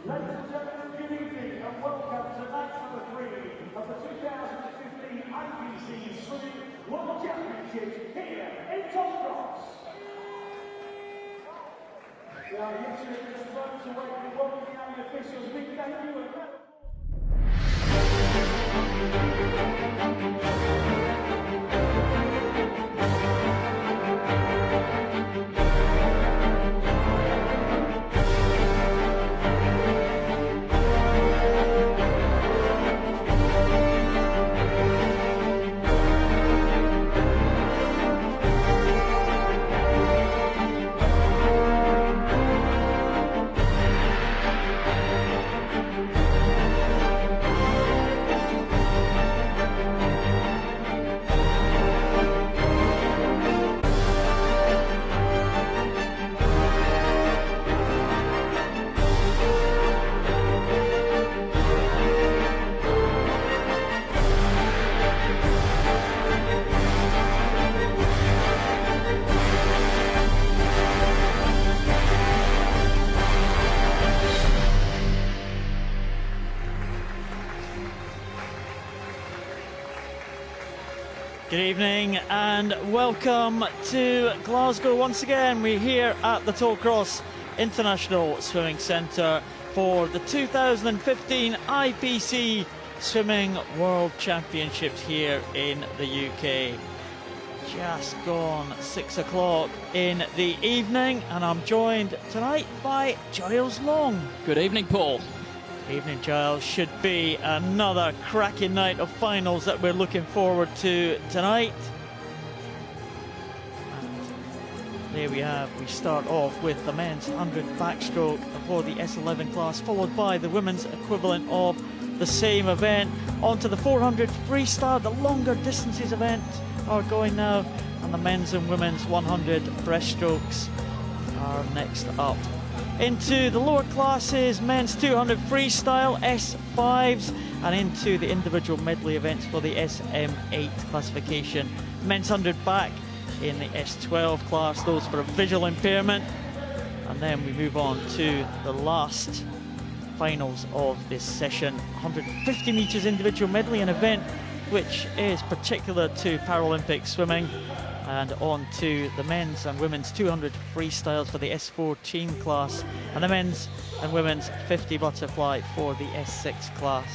Ladies and gentlemen, good evening and welcome to match number 3 of the 2015 IPC Swimming World Championships here in Topcross. We are literally just moments away from welcoming out the officials' big debut and Good evening and welcome to Glasgow once again. We're here at the Topcross International Swimming Centre for the 2015 IPC Swimming World Championships here in the UK. Just gone 6 o'clock in the evening and I'm joined tonight by Giles Long. Good evening, Paul. Evening, Giles. Should be another cracking night of finals that we're looking forward to tonight. And there we have, we start off with the men's 100 backstroke for the S11 class, followed by the women's equivalent of the same event. On to the 400 freestyle, the longer distances event are going now, and the men's and women's 100 breaststrokes are next up. Into the lower classes, men's 200 freestyle, S5s, and into the individual medley events for the SM8 classification. Men's 100 back in the S12 class, those for a visual impairment. And then we move on to the last finals of this session, 150 metres individual medley, an event which is particular to Paralympic swimming. And on to the men's and women's 200 freestyles for the S14 class, and the men's and women's 50 butterfly for the S6 class.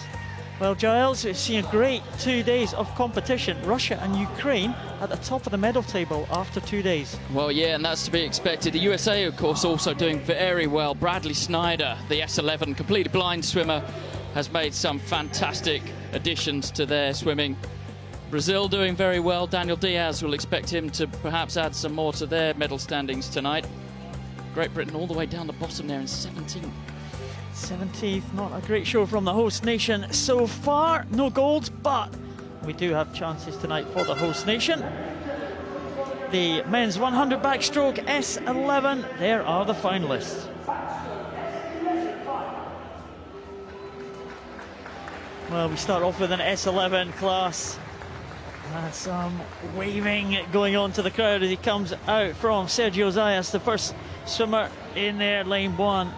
Well, Giles, we've seen a great 2 days of competition. Russia and Ukraine at the top of the medal table after 2 days. Well, yeah, and that's to be expected. The USA, of course, also doing very well. Bradley Snyder, the S11 completely blind swimmer, has made some fantastic additions to their swimming. Brazil doing very well. Daniel Diaz, will expect him to perhaps add some more to their medal standings tonight. Great Britain all the way down the bottom there in 17th. 17th, not a great show from the host nation so far. No golds, but we do have chances tonight for the host nation. The men's 100 backstroke S11, there are the finalists. Well, we start off with an S11 class. Some waving going on to the crowd as he comes out from Sergio Zayas, the first swimmer in there, lane 1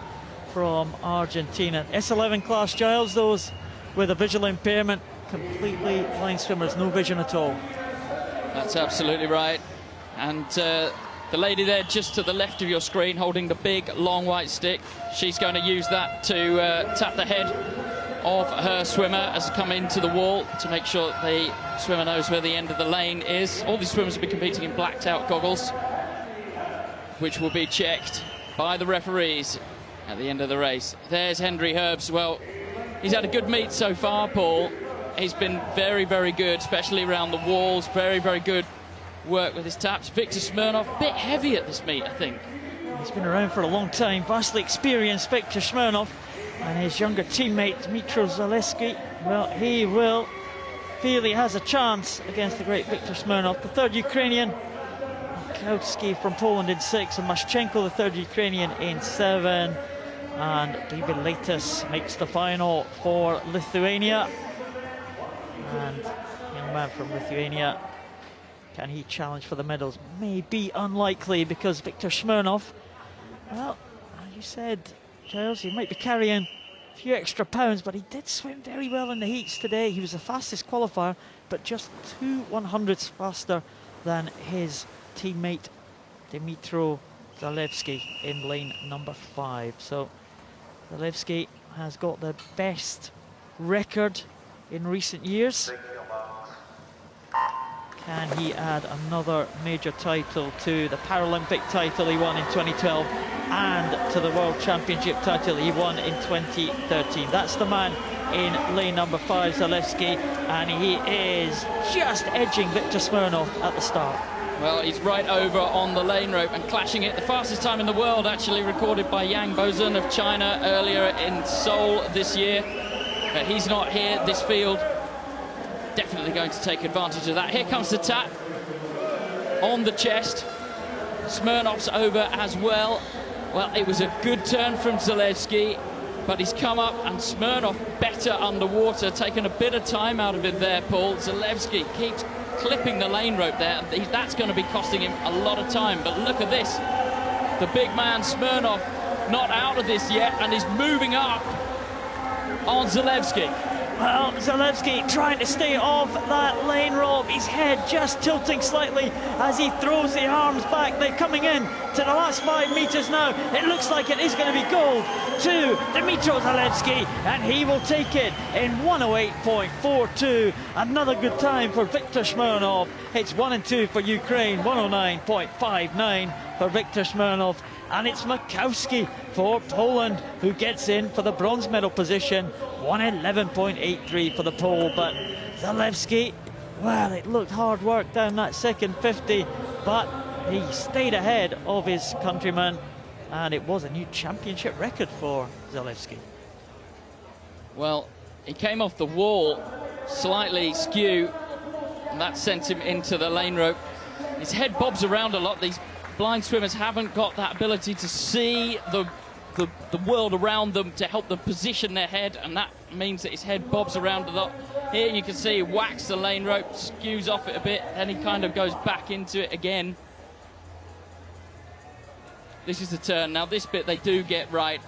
from Argentina. S11 class, Giles, those with a visual impairment, completely blind swimmers, no vision at all. That's absolutely right. And the lady there just to the left of your screen holding the big long white stick, she's going to use that to tap the head of her swimmer as they come into the wall to make sure the swimmer knows where the end of the lane is. All these swimmers will be competing in blacked out goggles, which will be checked by the referees at the end of the race. There's Henry Herbs. Well, He's had a good meet so far, Paul. He's been very, very good, especially around the walls. Very, very good work with his taps. Viktor Smirnov, a bit heavy at this meet, I think. He's been around for a long time, vastly experienced, Viktor Smirnov. And his younger teammate, Dmytro Zalewski, well, he will feel he has a chance against the great Viktor Smirnov. The third Ukrainian, Makowski from Poland in 6, and Mashchenko, the third Ukrainian, in 7. And David Leitis makes the final for Lithuania. And young man from Lithuania, can he challenge for the medals? May be unlikely, because Viktor Smirnov, well, as you said, Giles, he might be carrying a few extra pounds, but he did swim very well in the heats today. He was the fastest qualifier, but just 2/100ths faster than his teammate Dmytro Zalewski in lane number 5. So Zalewski has got the best record in recent years. Can he add another major title to the Paralympic title he won in 2012 and to the World Championship title he won in 2013? That's the man in lane number 5, Zalewski, and he is just edging Viktor Smirnov at the start. Well, he's right over on the lane rope and clashing it. The fastest time in the world, actually recorded by Yang Bozun of China earlier in Seoul this year. But he's not here. This field definitely going to take advantage of that. Here comes the tap on the chest. Smirnov's over as well. Well, it was a good turn from Zalewski, but he's come up, and Smirnov better underwater, taking a bit of time out of it there, Paul. Zalewski keeps clipping the lane rope there. That's going to be costing him a lot of time. But look at this. The big man, Smirnov, not out of this yet, and is moving up on Zalewski. Well, Zalewski trying to stay off that lane rope. His head just tilting slightly as he throws the arms back. They're coming in to the last 5 meters now. It looks like it is going to be gold to Dmytro Zalewski, and he will take it in 108.42. Another good time for Viktor Smirnov. It's 1 and 2 for Ukraine, 109.59 for Viktor Smirnov. And it's Makowski for Poland who gets in for the bronze medal position, 111.83 for the Pole. But Zalewski, well, it looked hard work down that second 50, but he stayed ahead of his countryman, and it was a new championship record for Zalewski. Well, he came off the wall slightly skew, and that sent him into the lane rope. His head bobs around a lot. These blind swimmers haven't got that ability to see the world around them to help them position their head, and that means that his head bobs around a lot. Here you can see he whacks the lane rope, skews off it a bit, then he kind of goes back into it again. This is the turn. Now this bit they do get right.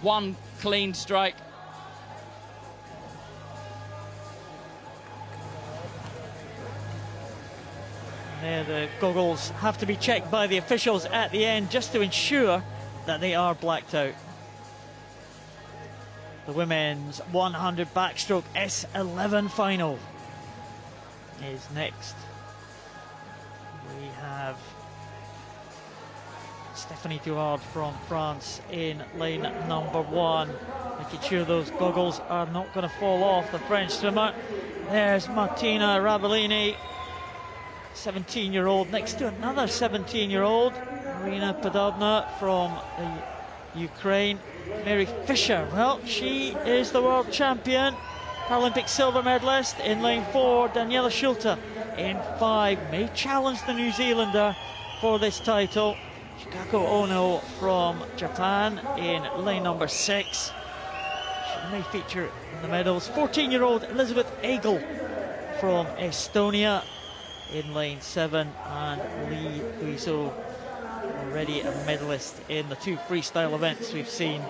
One clean strike. There, the goggles have to be checked by the officials at the end just to ensure that they are blacked out. The women's 100 backstroke S11 final is next. We have Stephanie Duard from France in lane number 1, making sure those goggles are not going to fall off. The French swimmer. There's Martina Rabellini, 17-year-old, next to another 17-year-old, Marina Podobna from Ukraine. Mary Fisher, well, she is the world champion, Paralympic silver medalist in lane 4. Daniela Schulte in 5 may challenge the New Zealander for this title. Shikako Ono from Japan in lane number 6. She may feature in the medals. 14-year-old Elizabeth Egel from Estonia in lane 7, and Lee Huizo, already a medalist in the 2 freestyle events we've seen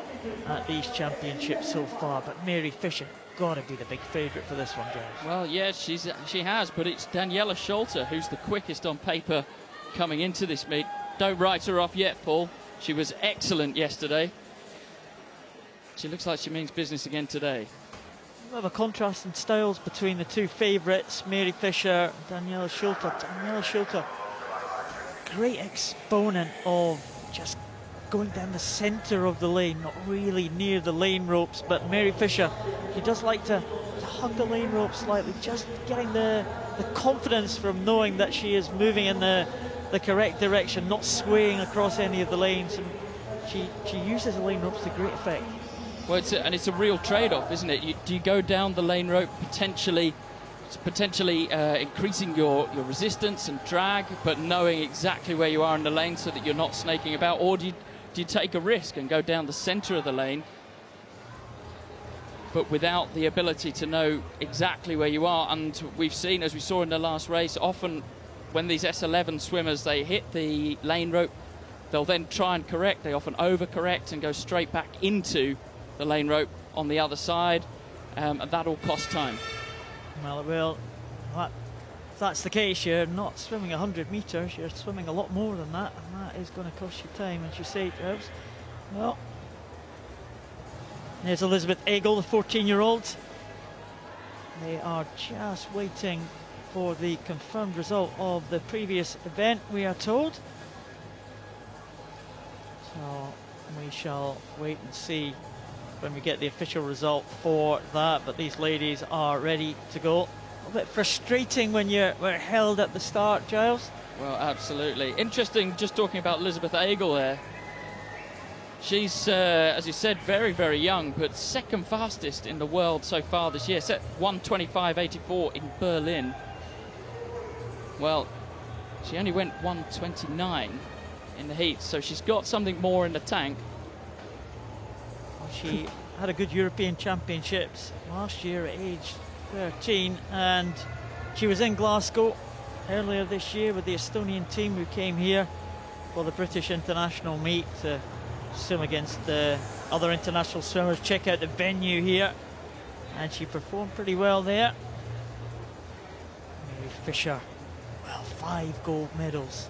at these championships so far. But Mary Fisher, got to be the big favourite for this one, James. Well, yeah, she has, but it's Daniela Schulte who's the quickest on paper coming into this meet. Don't write her off yet, Paul. She was excellent yesterday. She looks like she means business again today. We have a contrast in styles between the 2 favourites, Mary Fisher and Daniela Schulte. Daniela Schulte, great exponent of just going down the centre of the lane, not really near the lane ropes. But Mary Fisher, she does like to hug the lane rope slightly, just getting the confidence from knowing that she is moving in the correct direction, not swaying across any of the lanes. And she uses the lane ropes to great effect. Well, it's a real trade-off, isn't it? Do you go down the lane rope potentially increasing your resistance and drag, but knowing exactly where you are in the lane so that you're not snaking about, or do you take a risk and go down the centre of the lane, but without the ability to know exactly where you are? And we've seen, as we saw in the last race, often when these S11 swimmers, they hit the lane rope, they'll then try and correct. They often overcorrect and go straight back into the lane rope on the other side, and that'll cost time. Well, it will. If that's the case, you're not swimming 100 metres, you're swimming a lot more than that, and that is going to cost you time, as you say, Giles. Well, there's Elizabeth Egel, the 14-year-old. They are just waiting for the confirmed result of the previous event, we are told. So we shall wait and see when we get the official result for that, but these ladies are ready to go. A little bit frustrating when we're held at the start, Giles. Well, absolutely. Interesting, just talking about Elizabeth Egel there. She's, as you said, very, very young, but second fastest in the world so far this year. Set 1:25.84 in Berlin. Well, she only went 1:29 in the heat, so she's got something more in the tank. She had a good European Championships last year at age 13, and she was in Glasgow earlier this year with the Estonian team who came here for the British international meet to swim against the other international swimmers, check out the venue here, and she performed pretty well there. Mary Fisher, well, 5 gold medals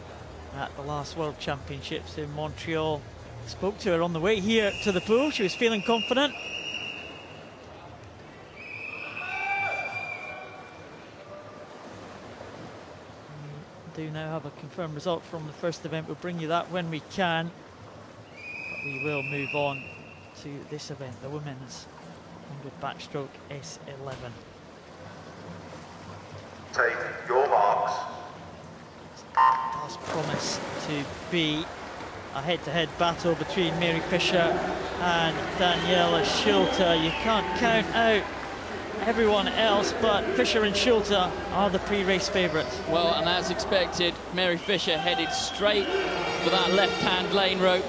at the last World Championships in Montreal. Spoke to her on the way here to the pool. She was feeling confident. We do now have a confirmed result from the first event. We'll bring you that when we can. But we will move on to this event, the women's 100 backstroke S11. Take your marks. It does promise to be a head-to-head battle between Mary Fisher and Daniela Schulter. You can't count out everyone else, but Fisher and Schulter are the pre-race favourites. Well, and as expected, Mary Fisher headed straight for that left-hand lane rope.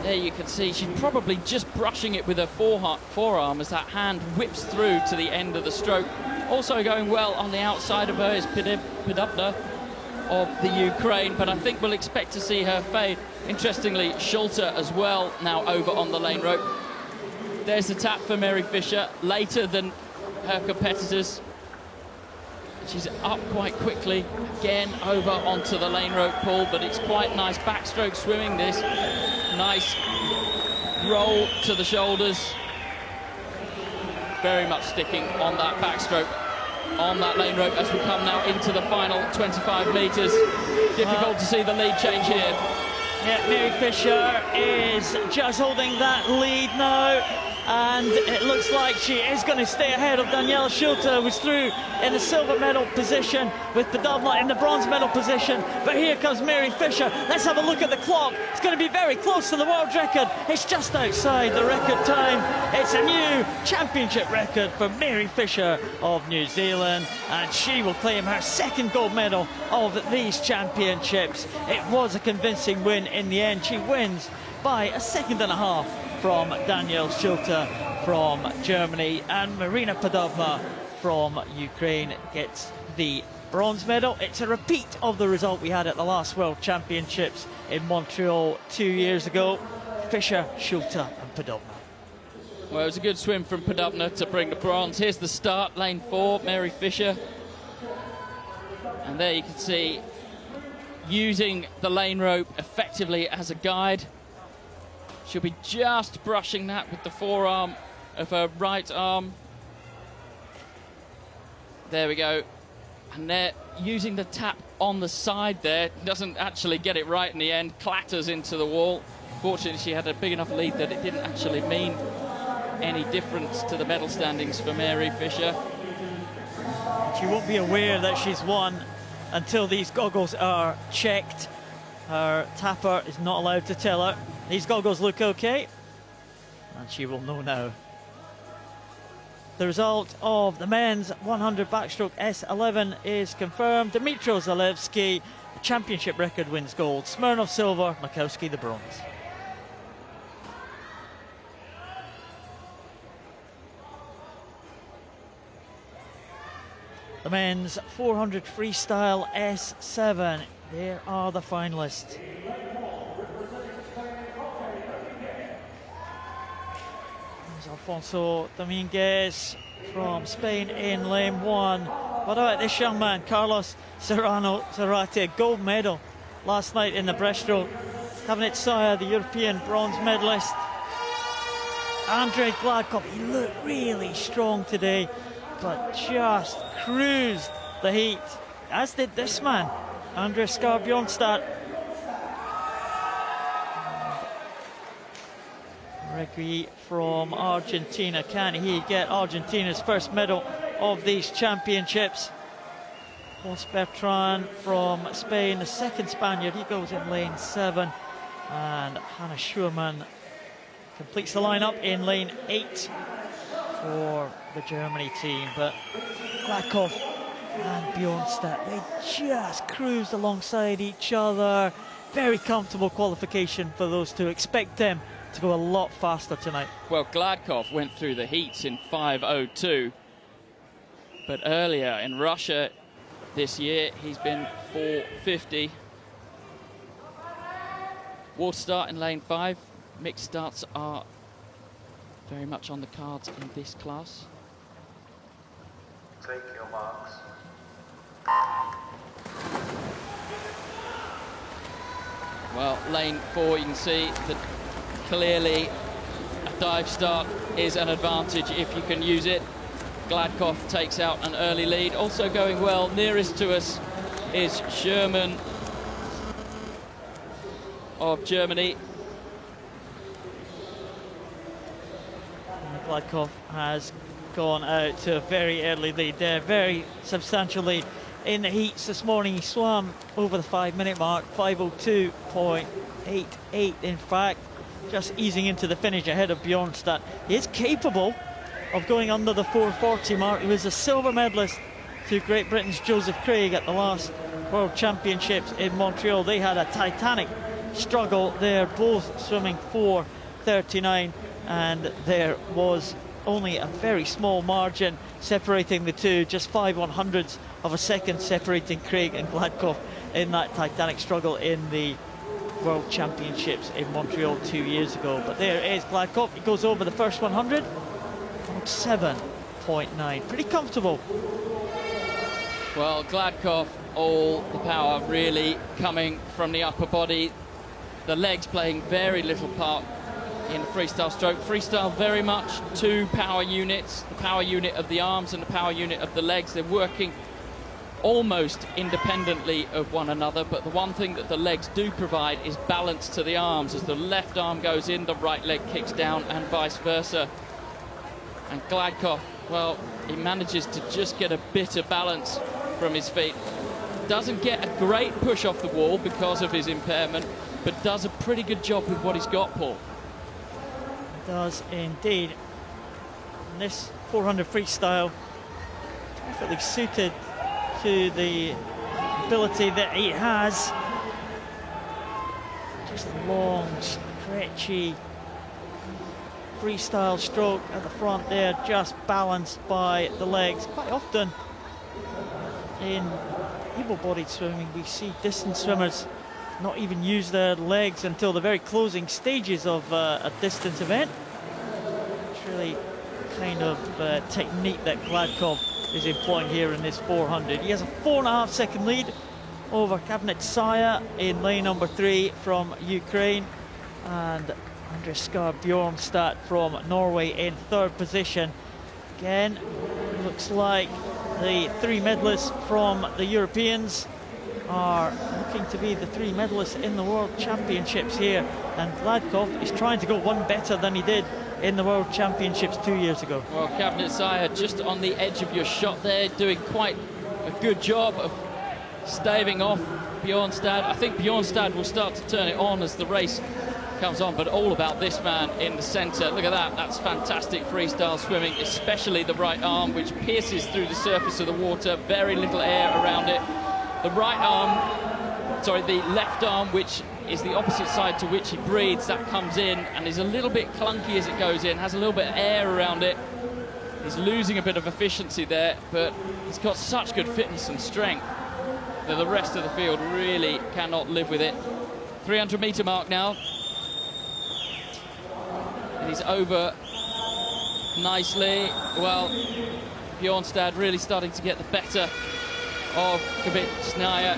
There you can see she's probably just brushing it with her forearm as that hand whips through to the end of the stroke. Also going well on the outside of her is Podubna of the Ukraine, but I think we'll expect to see her fade. Interestingly, Schulter as well now over on the lane rope. There's the tap for Mary Fisher, later than her competitors. She's up quite quickly, again over onto the lane rope pull, but it's quite nice backstroke swimming this. Nice roll to the shoulders. Very much sticking on that backstroke on that lane rope as we come now into the final 25 metres. Difficult to see the lead change here. Yeah, Mary Fisher is just holding that lead now, and it looks like she is going to stay ahead of Daniela Schulter, who was through in the silver medal position, with Podubna in the bronze medal position. But here comes Mary Fisher. Let's have a look at the clock. It's going to be very close to the world record. It's just outside the record time. It's a new championship record for Mary Fisher of New Zealand, and she will claim her second gold medal of these championships. It was a convincing win in the end. She wins by a second and a half from Danielle Schulter from Germany, and Marina Podubna from Ukraine gets the bronze medal. It's a repeat of the result we had at the last World Championships in Montreal 2 years ago. Fisher, Schulter and Podubna. Well, it was a good swim from Podubna to bring the bronze. Here's the start, lane 4, Mary Fisher. And there you can see, using the lane rope effectively as a guide. She'll be just brushing that with the forearm of her right arm. There we go. And they're using the tap on the side there. Doesn't actually get it right in the end, clatters into the wall. Fortunately, she had a big enough lead that it didn't actually mean any difference to the medal standings for Mary Fisher. She won't be aware that she's won until these goggles are checked. Her tapper is not allowed to tell her. These goggles look okay, and she will know now. The result of the men's 100 backstroke S11 is confirmed. Dmytro Zalewski, the championship record, wins gold. Smirnov silver, Makowski the bronze. The men's 400 freestyle S7. There are the finalists. There's Alfonso Dominguez from Spain in lane 1. What about this young man, Carlos Serrano Zarate, gold medal last night in the breaststroke. Cabinet Saya, the European bronze medalist. Andrei Gladkov, he looked really strong today, but just cruised the heat, as did this man, Andres Skarbjornstad. Regui from Argentina, can he get Argentina's first medal of these championships? Pons Bertran from Spain, the second Spaniard, he goes in lane 7. And Hannah Schurman completes the lineup in lane 8 for the Germany team. But Gladkov and Bjornstad, they just cruised alongside each other. Very comfortable qualification for those two. Expect them to go a lot faster tonight. Well, Gladkov went through the heats in 5:02, but earlier in Russia this year he's been 4:50. Water start in lane 5. Mixed starts are very much on the cards in this class. Take your marks. Well, lane 4, you can see that clearly a dive start is an advantage if you can use it. Gladkov takes out an early lead. Also going well, nearest to us is Sherman of Germany. Gladkov has gone out to a very early lead there, very substantial lead in the heats this morning. He swam over the 5-minute mark, 5:02.88 in fact, just easing into the finish ahead of Bjornstad. He is capable of going under the 4:40 mark. He was a silver medalist to Great Britain's Joseph Craig at the last World Championships in Montreal. They had a titanic struggle there, both swimming 4:39, and there was only a very small margin separating the two, just 5/100ths of a second separating Craig and Gladkov in that titanic struggle in the World Championships in Montreal 2 years ago. But there is Gladkov. He goes over the first 100 on 7.9. Pretty comfortable. Well, Gladkov, all the power really coming from the upper body. The legs playing very little part in the freestyle stroke. Freestyle very much two power units, the power unit of the arms and the power unit of the legs. They're working almost independently of one another, but the one thing that the legs do provide is balance to the arms. As the left arm goes in, the right leg kicks down, and vice versa. And Gladkov, well, he manages to just get a bit of balance from his feet. Doesn't get a great push off the wall because of his impairment, but does a pretty good job with what he's got, Paul. Does indeed. And this 400 freestyle, perfectly suited to the ability that he has. Just a long, stretchy freestyle stroke at the front there, just balanced by the legs. Quite often in able-bodied swimming, we see distance swimmers not even use their legs until the very closing stages of a distance event. It's really kind of technique that Gladkov is employing here in this 400. He has a 4.5 second lead over Cabinet Saya in lane number 3 from Ukraine, and Andres Skarbjornstad from Norway in 3rd position. Again, looks like the 3 medalists from the Europeans are looking to be the 3 medalists in the World Championships here, and Gladkov is trying to go one better than he did in the World Championships 2 years ago. Well, Kavnitsaya just on the edge of your shot there, doing quite a good job of staving off Bjornstad. I think Bjornstad will start to turn it on as the race comes on, but all about this man in the centre. Look at that, that's fantastic freestyle swimming, especially the right arm, which pierces through the surface of the water, very little air around it. The left arm, which is the opposite side to which he breathes, that comes in and is a little bit clunky as it goes in, has a little bit of air around it. He's losing a bit of efficiency there, but he's got such good fitness and strength that the rest of the field really cannot live with it. 300-metre mark now. And he's over nicely. Well, Bjornstad really starting to get the better of Kavnitsaya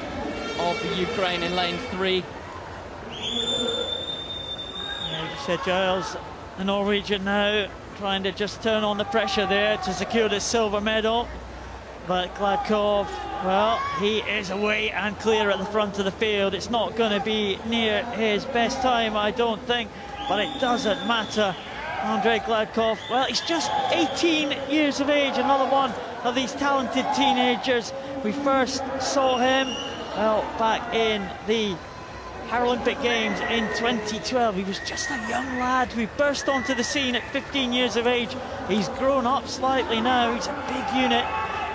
of the Ukraine in lane 3. Yeah, you said, Giles, the Norwegian now trying to just turn on the pressure there to secure the silver medal. But Gladkov, well, he is away and clear at the front of the field. It's not going to be near his best time, I don't think, but it doesn't matter. Andrei Gladkov, well, he's just 18 years of age, another one of these talented teenagers. We first saw him, well, back in the Paralympic Games in 2012. He was just a young lad who burst onto the scene at 15 years of age. He's grown up slightly now, he's a big unit,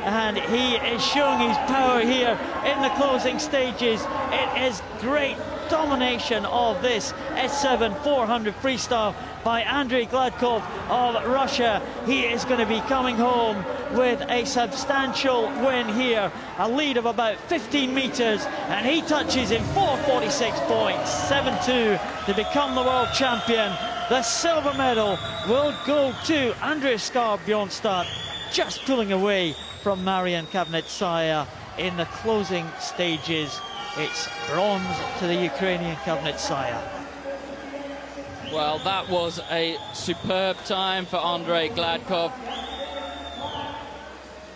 and he is showing his power here in the closing stages. It is great domination of this S7 400 freestyle by Andrei Gladkov of Russia. He is going to be coming home with a substantial win here, a lead of about 15 metres, and he touches in 4:46.72 to become the world champion. The silver medal will go to Andreas Bjornstad, just pulling away from Marian Kavnitsaya in the closing stages. It's bronze to the Ukrainian Kavnitsaya. Well, that was a superb time for Andrei Gladkov.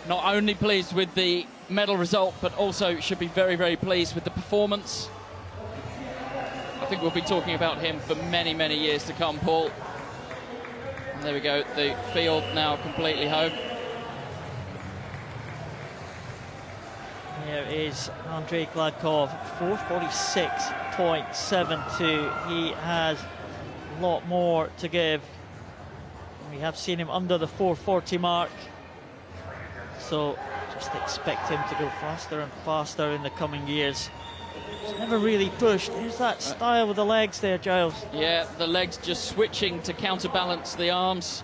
Not only pleased with the medal result, but also should be very, very pleased with the performance. I think we'll be talking about him for many, many years to come, Paul. And there we go, the field now completely home. Here is Andrei Gladkov, 4:46.72. He has a lot more to give. We have seen him under the 4:40 mark, so just expect him to go faster and faster in the coming years. He's never really pushed. There's that style with the legs there, Giles. Yeah, the legs just switching to counterbalance the arms.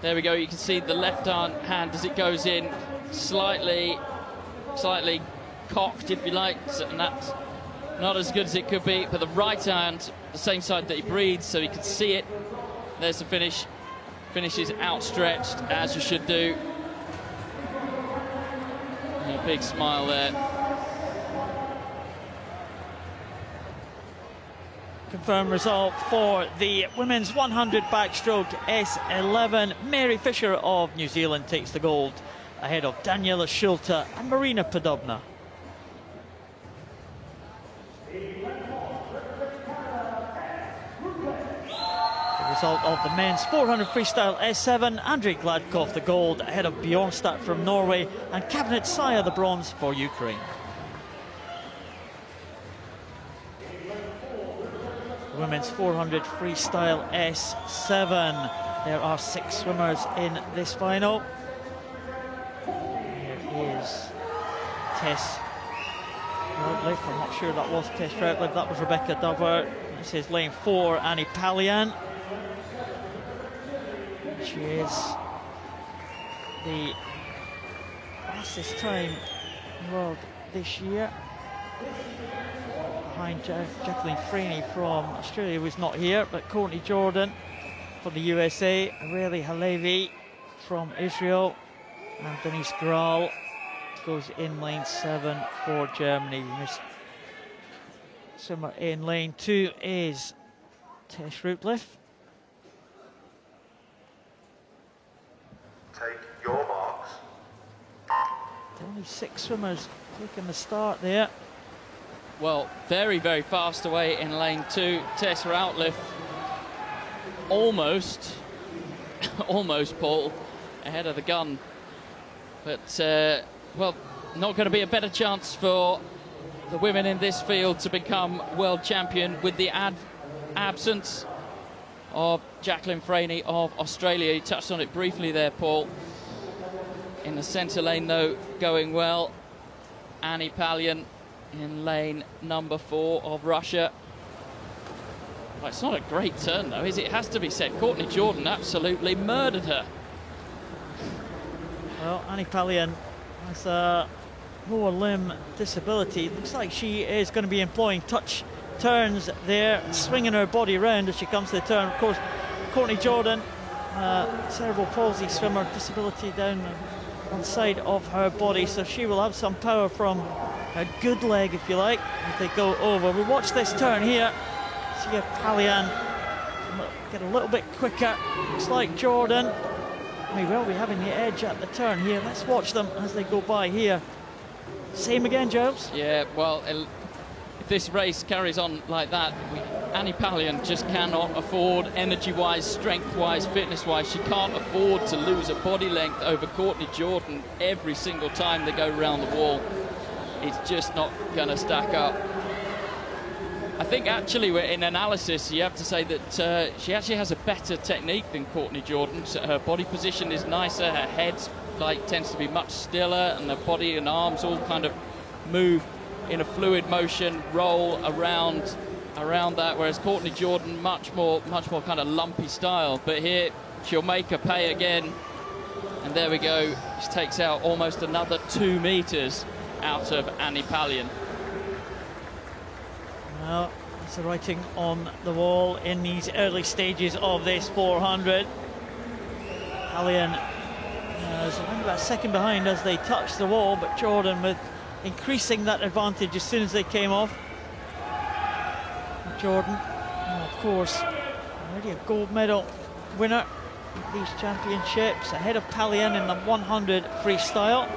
There we go, you can see the left hand as it goes in, slightly cocked, if you like, and that's not as good as it could be. But the right hand, the same side that he breathes, so he can see it. There's the finish. Finish is outstretched, as you should do. And a big smile there. Confirmed result for the women's 100 backstroke S11. Mary Fisher of New Zealand takes the gold, ahead of Daniela Schulte and Marina Podobna. The result of the men's 400 freestyle S7, Andrei Gladkov the gold, ahead of Bjornstad from Norway and Kavnitsaya the bronze for Ukraine. Women's 400 freestyle S7. There are 6 swimmers in this final. Is Tess Routledge. I'm not sure that was Tess Routledge, that was Rebecca Dubber. This is lane 4, Annie Palian. She is the fastest time in the world this year. Behind Jacqueline Freeney from Australia, who's not here, but Courtney Jordan from the USA, Areli Halevi from Israel, and Denise Graal goes in lane 7 for Germany. Swimmer in lane 2 is Tess Routledge. Take your marks. Only 6 swimmers taking the start there. well, very, very fast away in lane 2. Tess Routliffe almost, Paul, ahead of the gun. But, well, not going to be a better chance for the women in this field to become world champion with the absence of Jacqueline Franey of Australia. You touched on it briefly there, Paul. In the centre lane, though, going well. Annie Pallion in lane number 4 of Russia. Well, it's not a great turn, though, is it? It has to be said. Courtney Jordan absolutely murdered her. Well, Annie Pallion has a lower limb disability. It looks like she is going to be employing touch turns there, swinging her body around as she comes to the turn. Of course, Courtney Jordan, cerebral palsy swimmer, disability down one side of her body, so she will have some power from a good leg, if you like, as they go over. We'll watch this turn here. See if Pallion get a little bit quicker. Looks like Jordan may well be having the edge at the turn here. Let's watch them as they go by here. Same again, Giles? Yeah, well, if this race carries on like that, Annie Pallion just cannot afford, energy-wise, strength-wise, fitness-wise, she can't afford to lose a body length over Courtney Jordan every single time they go around the wall. It's just not going to stack up. I think actually in analysis you have to say that she actually has a better technique than Courtney Jordan. So her body position is nicer, her head tends to be much stiller, and her body and arms all kind of move in a fluid motion, roll around that, whereas Courtney Jordan much more kind of lumpy style. But here she'll make her pay again, and there we go. She takes out almost another 2 meters out of Annie Pallion. Well, it's the writing on the wall in these early stages of this 400. Pallion is around about a second behind as they touch the wall, but Jordan with increasing that advantage as soon as they came off. Jordan, of course, already a gold medal winner at these championships, ahead of Pallion in the 100 freestyle.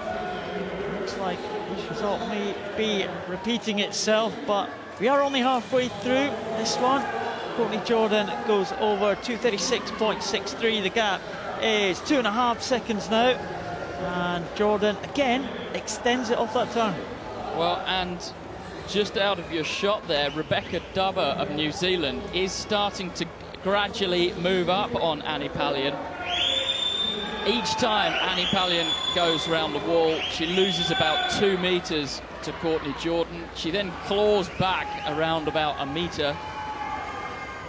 Looks like this result may be repeating itself, but we are only halfway through this one. Courtney Jordan goes over 2:36.63. The gap is 2.5 seconds now, and Jordan again extends it off that turn. Well, and just out of your shot there, Rebecca Dubber of New Zealand is starting to gradually move up on Annie Pallion. Each time Annie Pallion goes round the wall, she loses about 2 meters to Courtney Jordan. She then claws back around about a meter,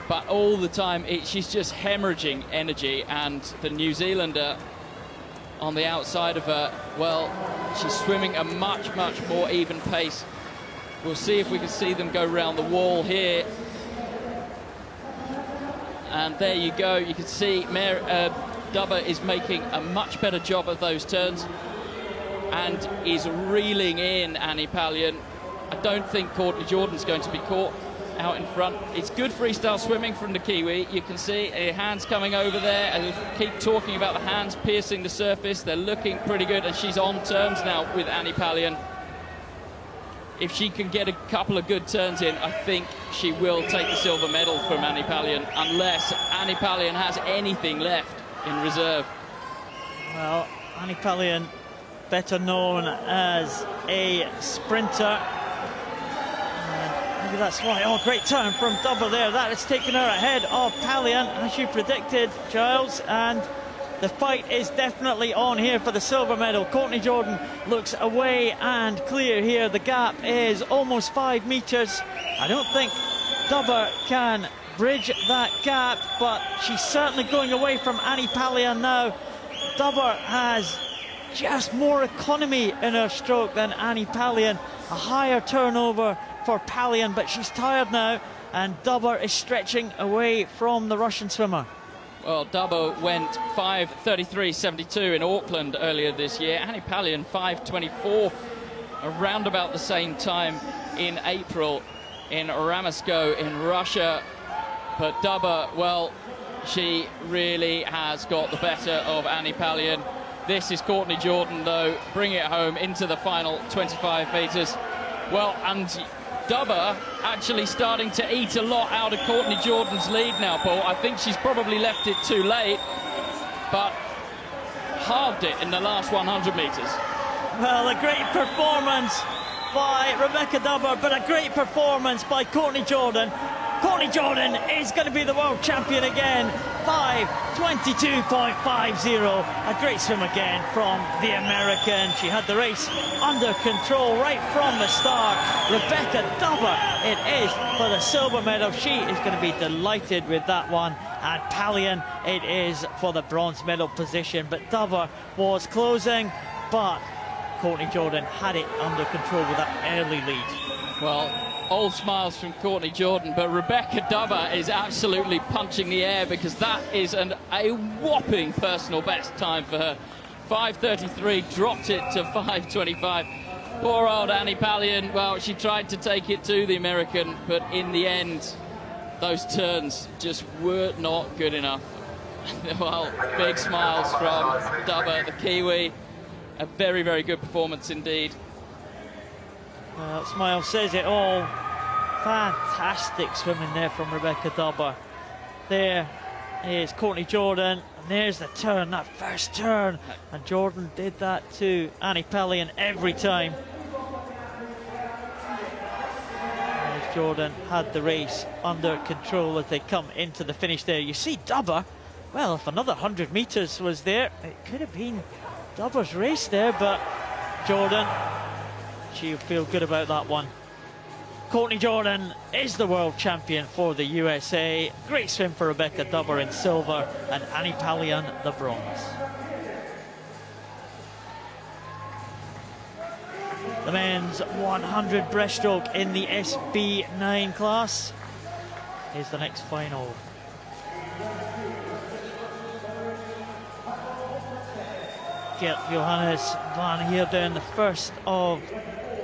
but all the time she's just hemorrhaging energy, and the New Zealander on the outside of her, well, she's swimming a much more even pace. We'll see if we can see them go round the wall here. And there you go. You can see Dubber is making a much better job of those turns and is reeling in Annie Pallion. I don't think Courtney Jordan's going to be caught out in front. It's good freestyle swimming from the Kiwi. You can see her hands coming over there, and keep talking about the hands piercing the surface. They're looking pretty good, and she's on terms now with Annie Pallion. If she can get a couple of good turns in, I think she will take the silver medal from Annie Pallion, unless Annie Pallion has anything left in reserve. Well, Annie Pallion, better known as a sprinter. Maybe that's why. Oh, great turn from Dubber there. That has taken her ahead of Pallion, as you predicted, Giles. And the fight is definitely on here for the silver medal. Courtney Jordan looks away and clear here. The gap is almost 5 meters. I don't think Dubber can bridge that gap, but she's certainly going away from Annie Pallion now. Dubber has just more economy in her stroke than Annie Pallion. A higher turnover for Pallion, but she's tired now, and Dubber is stretching away from the Russian swimmer. Well, Dubber went 5:33.72 in Auckland earlier this year. Annie Pallion 5:24, around about the same time in April in Ramasko in Russia. But Dubber, well, she really has got the better of Annie Pallion. This is Courtney Jordan, though, bringing it home into the final 25 metres. Well, and Dubber actually starting to eat a lot out of Courtney Jordan's lead now, Paul. I think she's probably left it too late, but halved it in the last 100 metres. Well, a great performance by Rebecca Dubber, but a great performance by Courtney Jordan. Courtney Jordan is going to be the world champion again. 5:22.50. A great swim again from the American. She had the race under control right from the start. Rebecca Dubber, it is for the silver medal. She is going to be delighted with that one. And Pallion, it is for the bronze medal position. But Dubber was closing, but Courtney Jordan had it under control with that early lead. Well, all smiles from Courtney Jordan, but Rebecca Dubber is absolutely punching the air, because that is a whopping personal best time for her. 5:33, dropped it to 5:25. Poor old Annie Pallion, well, she tried to take it to the American, but in the end, those turns just were not good enough. Well, big smiles from Dubber, the Kiwi. A very, very good performance indeed. Smile says it all. Fantastic swimming there from Rebecca Dubber. There is Courtney Jordan, and there's the turn, that first turn. And Jordan did that to Annie Pallion every time. As Jordan had the race under control as they come into the finish there. You see Dubber, well, if another 100 metres was there, it could have been Dubber's race there, but Jordan, she'll feel good about that one. Courtney Jordan is the world champion for the USA. Great swim for Rebecca Dubber in silver, and Annie Pallion the bronze. The men's 100 breaststroke in the SB9 class is the next final. Gert Johannes van Heerden, the first of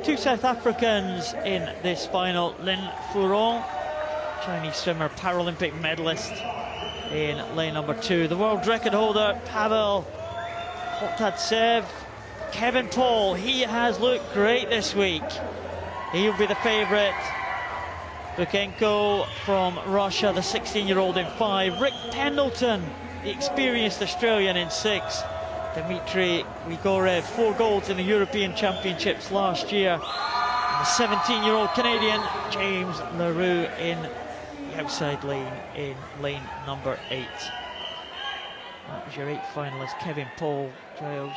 two South Africans in this final. Lin Furon, Chinese swimmer, Paralympic medalist in lane number 2. The world record holder, Pavel Potatsev. Kevin Paul, he has looked great this week. He'll be the favourite. Bukenko from Russia, the 16-year-old in 5. Rick Pendleton, the experienced Australian in 6. Dmitry Grigorev, 4 golds in the European Championships last year. And the 17-year-old Canadian, James LaRue, in the outside lane in lane number 8. That was your 8th finalist, Kevin Paul, Giles.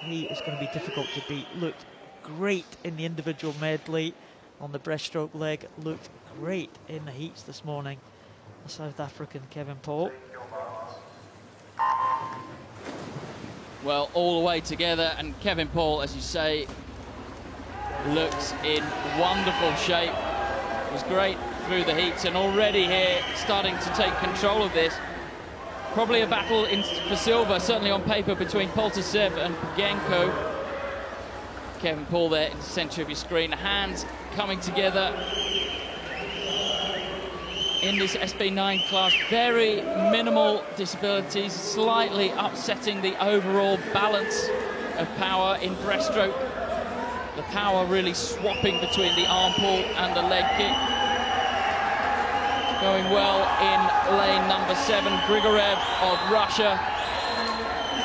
He is going to be difficult to beat. Looked great in the individual medley on the breaststroke leg. Looked great in the heats this morning. The South African Kevin Paul. Well, all the way together, and Kevin Paul, as you say, looks in wonderful shape. Was great through the heats, and already here starting to take control of this. Probably a battle for silver, certainly on paper, between Poltasev and Pugenko. Kevin Paul there in the centre of your screen. Hands coming together in this SB9 class. Very minimal disabilities, slightly upsetting the overall balance of power in breaststroke. The power really swapping between the arm pull and the leg kick. Going well in lane number 7, Grigorev of Russia.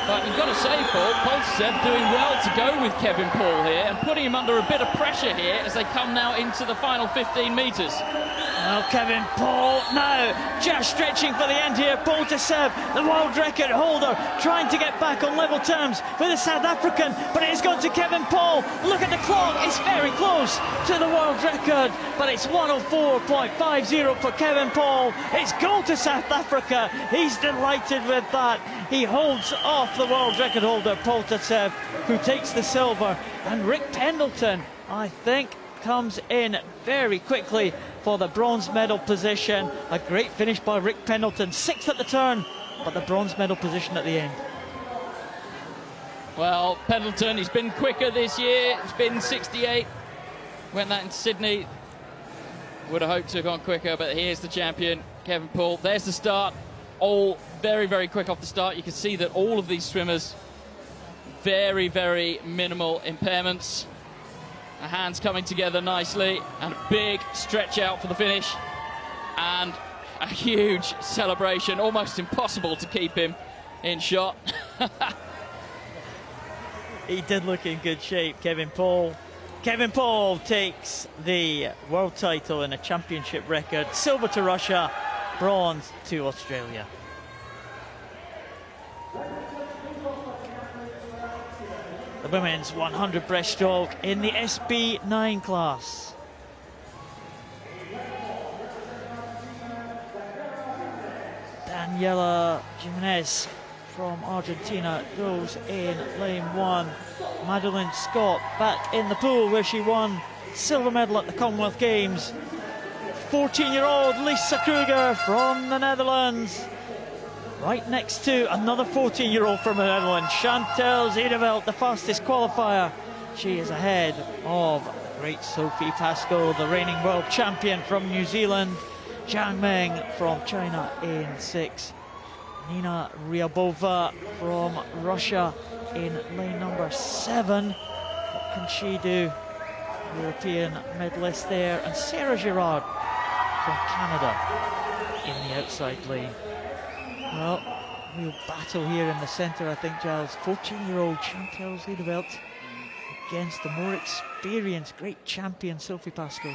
But you've got to say, Paul, Poltasev doing well to go with Kevin Paul here and putting him under a bit of pressure here as they come now into the final 15 metres. Well, Kevin Paul now just stretching for the end here. Poltasev, the world record holder, trying to get back on level terms with the South African, but it has gone to Kevin Paul. Look at the clock, it's very close to the world record, but it's 1:04.50 for Kevin Paul. It's gold to South Africa. He's delighted with that. He holds off the world record holder, Poltasev, who takes the silver. And Rick Pendleton, I think, comes in very quickly for the bronze medal position. A great finish by Rick Pendleton, 6th at the turn, but the bronze medal position at the end. Well, Pendleton, he's been quicker this year. It's been 68. Went that in Sydney. Would have hoped to have gone quicker, but here's the champion, Kevin Paul. There's the start. All very, very quick off the start. You can see that all of these swimmers, very, very minimal impairments. Her hands coming together nicely, and a big stretch out for the finish, and a huge celebration. Almost impossible to keep him in shot. He did look in good shape, Kevin Paul. Kevin Paul takes the world title in a championship record. Silver to Russia, bronze to Australia. The women's 100 breaststroke in the SB9 class. Daniela Jimenez from Argentina goes in lane 1. Madeline Scott back in the pool where she won silver medal at the Commonwealth Games. 14-year-old Lisa Kruger from the Netherlands. Right next to another 14-year-old from the Netherlands, Chantal Zedeveld, the fastest qualifier. She is ahead of the great Sophie Pascoe, the reigning world champion from New Zealand. Zhang Meng from China in 6. Nina Ryabova from Russia in lane number 7. What can she do? European medalist there. And Sarah Girard from Canada in the outside lane. Well, real battle here in the centre, I think, Giles. 14-year-old Chantal Zedeveld against the more experienced great champion Sophie Pascoe.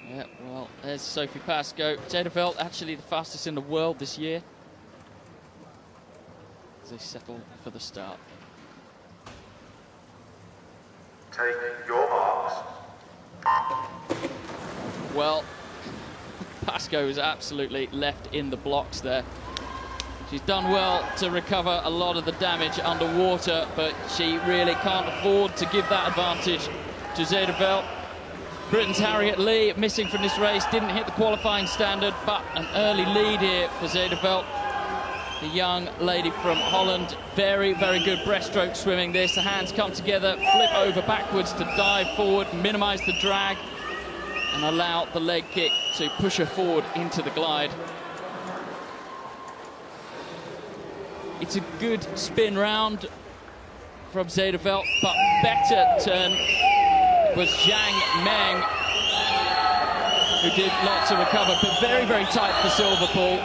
Yeah, well, there's Sophie Pascoe. Zedeveld, actually the fastest in the world this year. As they settle for the start. Take your marks. Well, Pascoe is absolutely left in the blocks there. She's done well to recover a lot of the damage underwater, but she really can't afford to give that advantage to Zedeveld. Britain's Harriet Lee missing from this race, didn't hit the qualifying standard, but an early lead here for Zedeveld. The young lady from Holland, very, very good breaststroke swimming this. The hands come together, flip over backwards to dive forward, minimise the drag, and allow the leg kick to push her forward into the glide. It's a good spin round from Zedeveld, but better turn was Zhang Meng, who did lots to recover, but very, very tight for silver, Paul.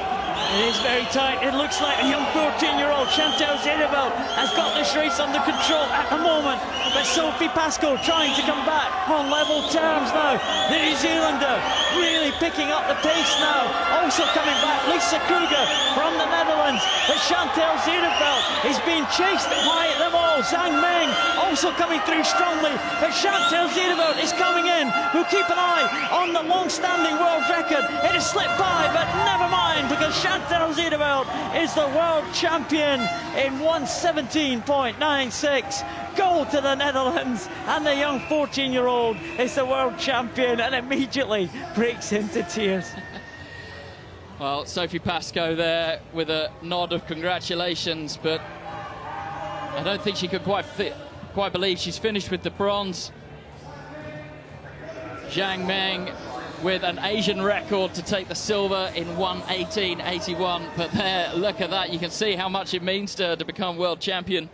It is very tight. It looks like a young 14-year-old Chantal Zedeveld has got this race under control at the moment, but Sophie Pascoe trying to come back on level terms now. The New Zealander really picking up the pace now. Also coming back, Lisa Kruger from the Netherlands, but Chantal Zedeveld is being chased by them all. Zhang Meng also coming through strongly, but Chantal Zedeveld is coming in. We'll keep an eye on the long-standing world record. It has slipped by, but never mind, because Chantal Zedeveld is the world champion in 1:17.96. Gold to the Netherlands, and the young 14-year-old is the world champion and immediately breaks into tears. Well, Sophie Pascoe there with a nod of congratulations, but I don't think she could quite believe she's finished with the bronze. Zhang Meng with an Asian record to take the silver in 1:18.81. But there, look at that. You can see how much it means to her to become world champion.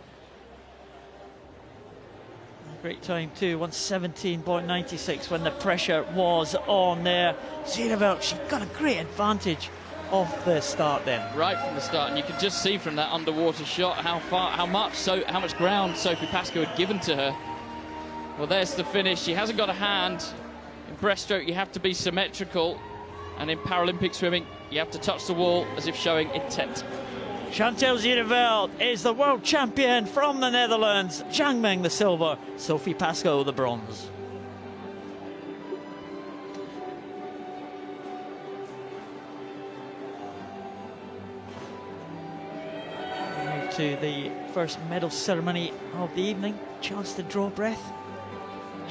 Great time too, 1:17.96 when the pressure was on there. Zedeveld, she got a great advantage off the start then. Right from the start, and you can just see from that underwater shot how much ground Sophie Pascoe had given to her. Well, there's the finish. She hasn't got a hand. In breaststroke, you have to be symmetrical, and in Paralympic swimming, you have to touch the wall as if showing intent. Chantal Zedeveld is the world champion from the Netherlands. Zhang Meng the silver, Sophie Pascoe the bronze. We move to the first medal ceremony of the evening. Chance to draw breath.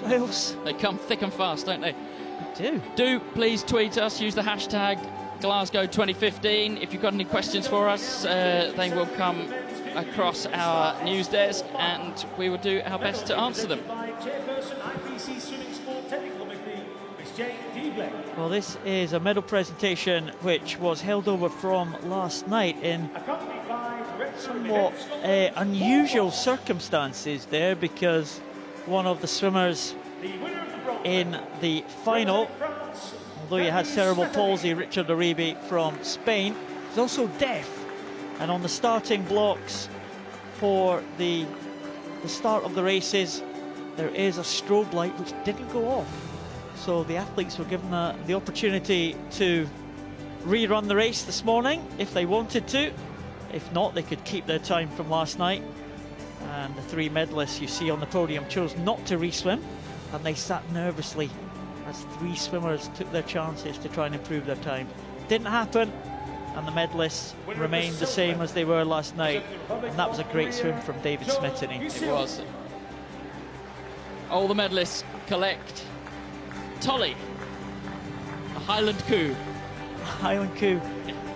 Giles. They come thick and fast, don't they? They do. Do please tweet us, use the hashtag Glasgow 2015. If you've got any questions for us, they will come across our news desk and we will do our best to answer them. Well, this is a medal presentation which was held over from last night in somewhat unusual circumstances there, because one of the swimmers in the final. Although he had cerebral palsy, Richard Arabi from Spain, he's also deaf. And on the starting blocks for the start of the races, there is a strobe light which didn't go off. So the athletes were given the opportunity to rerun the race this morning if they wanted to. If not, they could keep their time from last night. And the 3 medalists you see on the podium chose not to re-swim, and they sat nervously as 3 swimmers took their chances to try and improve their time. Didn't happen, and the medalists remained the same as they were last night, and that was a great swim from David Smetany. It was. All the medalists collect Tolly, a Highland Coup. Highland Coup.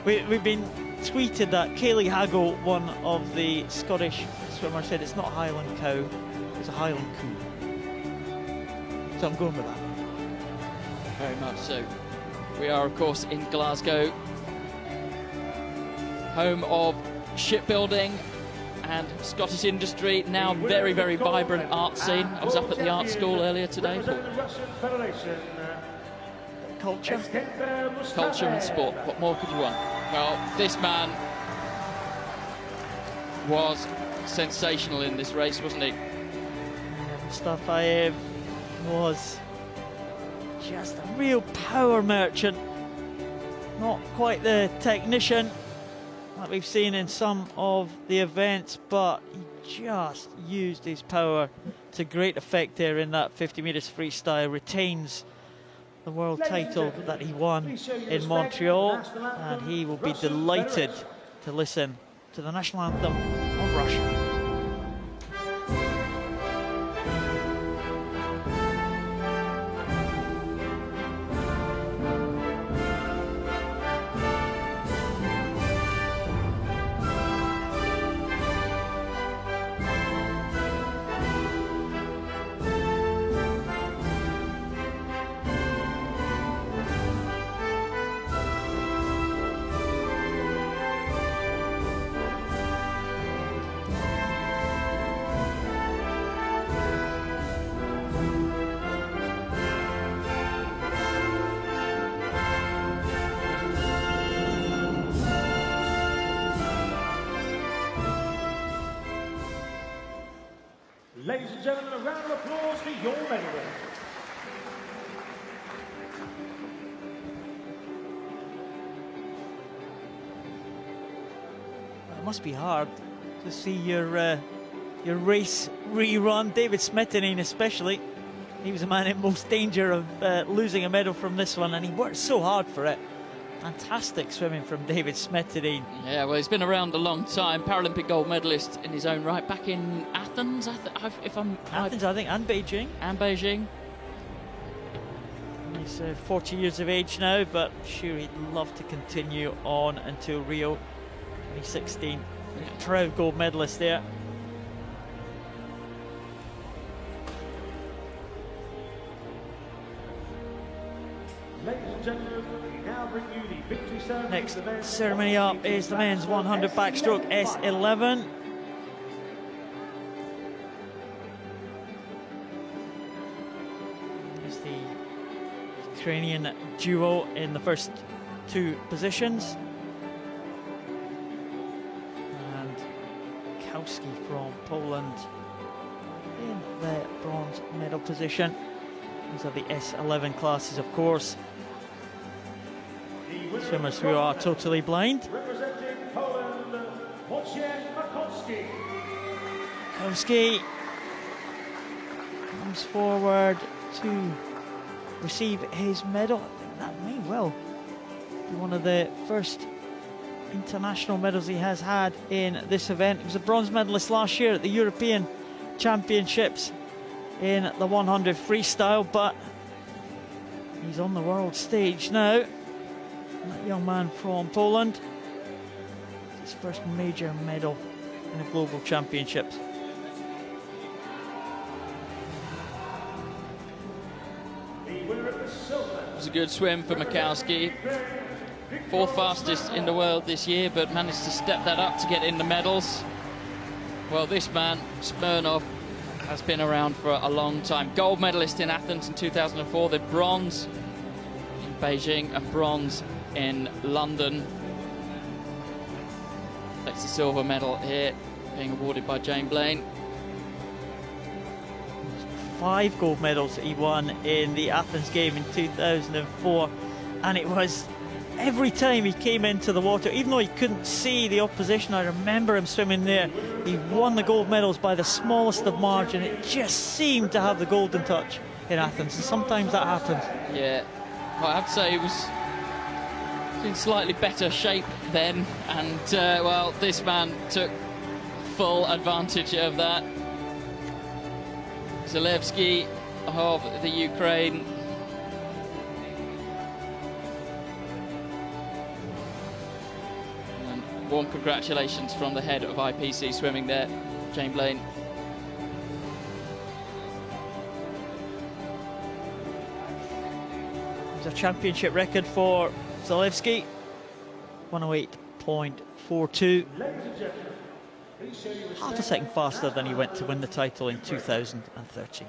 We've been tweeted that Kaylee Hagel, one of the Scottish swimmers, said it's not Highland Cow, it's a Highland Coup. So I'm going with that. Very much so. We are, of course, in Glasgow, home of shipbuilding and Scottish industry, now very, very vibrant art scene. I was up at the art school earlier today. Culture. Culture and sport. What more could you want? Well, this man was sensational in this race, wasn't he? Mustafayev was just a real power merchant. Not quite the technician that we've seen in some of the events, but he just used his power to great effect there in that 50 metres freestyle. Retains the world title that he won in Montreal, and he will be delighted to listen to the national anthem of Russia. Ladies and gentlemen, a round of applause for your medalists. It must be hard to see your race rerun. David Smetany especially, he was a man in most danger of losing a medal from this one, and he worked so hard for it. Fantastic swimming from David Smetany. Yeah, well, he's been around a long time. Paralympic gold medalist in his own right, back in Athens, Athens, I think, and Beijing. And Beijing. He's 40 years of age now, but I'm sure he'd love to continue on until Rio 2016. Proud gold medalist there. Ladies and gentlemen, we now bring you the victory ceremony. Next ceremony up is the men's 100 backstroke S11. There's the Ukrainian duo in the first 2 positions. And Kowski from Poland in the bronze medal position. These are the S11 classes, of course. Swimmers who are totally blind. Representing Poland, Wojciech Makowski. Kowski comes forward to receive his medal. I think that may well be one of the first international medals he has had in this event. He was a bronze medalist last year at the European Championships in the 100 freestyle, but he's on the world stage now. That young man from Poland, his first major medal in the global championships. It was a good swim for Makowski. 4th fastest in the world this year, but managed to step that up to get in the medals. Well, this man, Smirnov, has been around for a long time. Gold medalist in Athens in 2004, then bronze in Beijing and bronze in London. That's the silver medal here, being awarded by Jane Blaine. 5 gold medals that he won in the Athens game in 2004, and it was every time he came into the water, even though he couldn't see the opposition, I remember him swimming there, he won the gold medals by the smallest of margin. It just seemed to have the golden touch in Athens, and sometimes that happens. Yeah, well, I have to say he was in slightly better shape then, and well, this man took full advantage of that. Zalewski of the Ukraine. And warm congratulations from the head of IPC swimming there, Jane Blaine. It's a championship record for Zalewski, 108.42. Half a second faster than he went to win the title in 2013.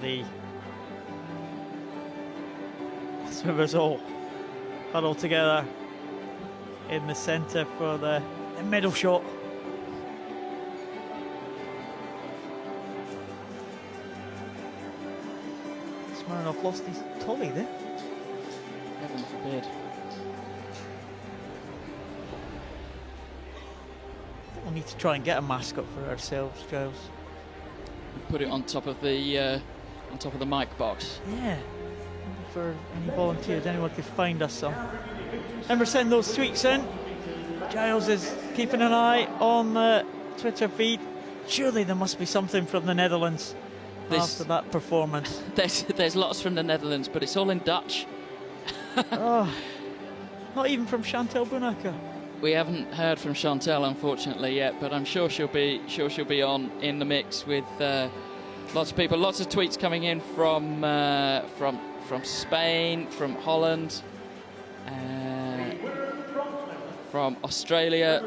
The swimmers all huddled together in the centre for the middle shot. Smirnoff lost his tolly there. Heaven forbid. I think we'll need to try and get a mascot for ourselves, Giles. Put it on top of the mic box. Yeah. For any volunteers, anyone could find us some. Remember, send those tweets in. Giles is keeping an eye on the Twitter feed. Surely there must be something from the Netherlands after that performance. There's lots from the Netherlands, but it's all in Dutch. Oh, not even from Chantal Bunaker. We haven't heard from Chantal, unfortunately, yet, but I'm sure she'll be on in the mix with lots of people. Lots of tweets coming in from Spain, from Holland, from Australia,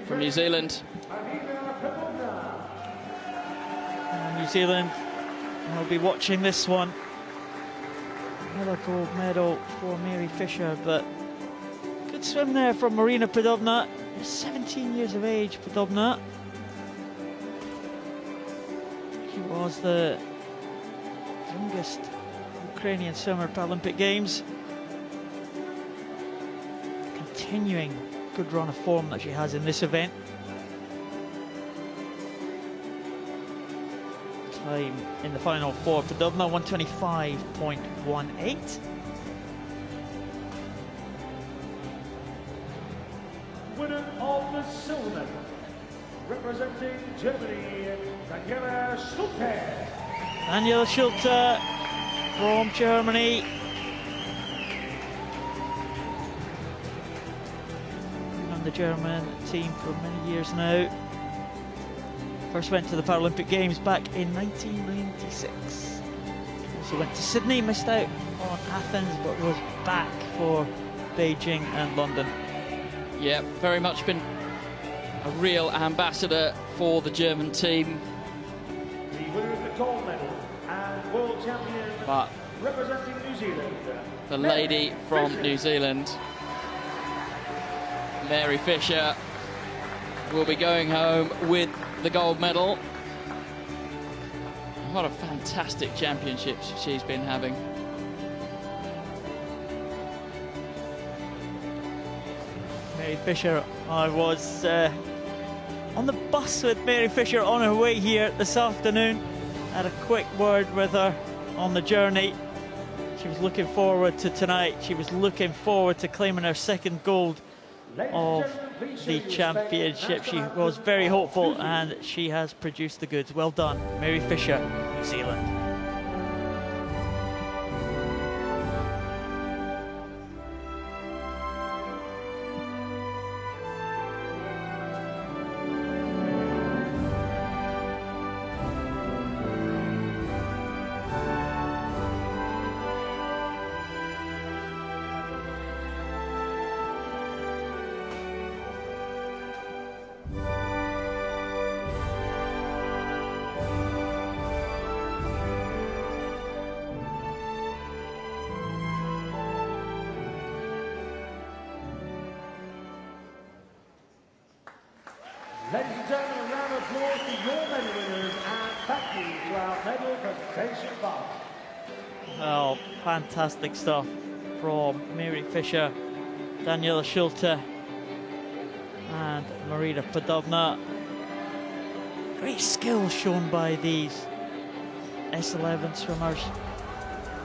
from New Zealand. New Zealand will be watching this one. Another gold medal for Mary Fisher, but good swim there from Marina Podobna. 17 years of age, Podobna. She was the youngest Ukrainian swimmer at Paralympic Games. Continuing good run of form that she has in this event. Time in the final for Podobna, 125.18. Winner of the silver medal, representing Germany, Daniela Schulte. Daniela Schulte from Germany. Been on the German team for many years now. First went to the Paralympic Games back in 1996. Also went to Sydney, missed out on Athens, but was back for Beijing and London. Yeah, very much been a real ambassador for the German team. The winner of the gold medal and world champion But representing New Zealand. the lady from New Zealand, Mary Fisher, will be going home with the gold medal. What a fantastic championship she's been having. Mary Fisher, I was on the bus with Mary Fisher on her way here this afternoon. Had a quick word with her on the journey. She was looking forward to tonight. She was looking forward to claiming her second gold of the championship. She was very hopeful and she has produced the goods. Well done, Mary Fisher, New Zealand. Ladies and gentlemen, a round of applause to your medal winners and thank you to our medal presentation bar. Oh, fantastic stuff from Mary Fisher, Daniela Schulte and Marina Padovna. Great skill shown by these S11 swimmers.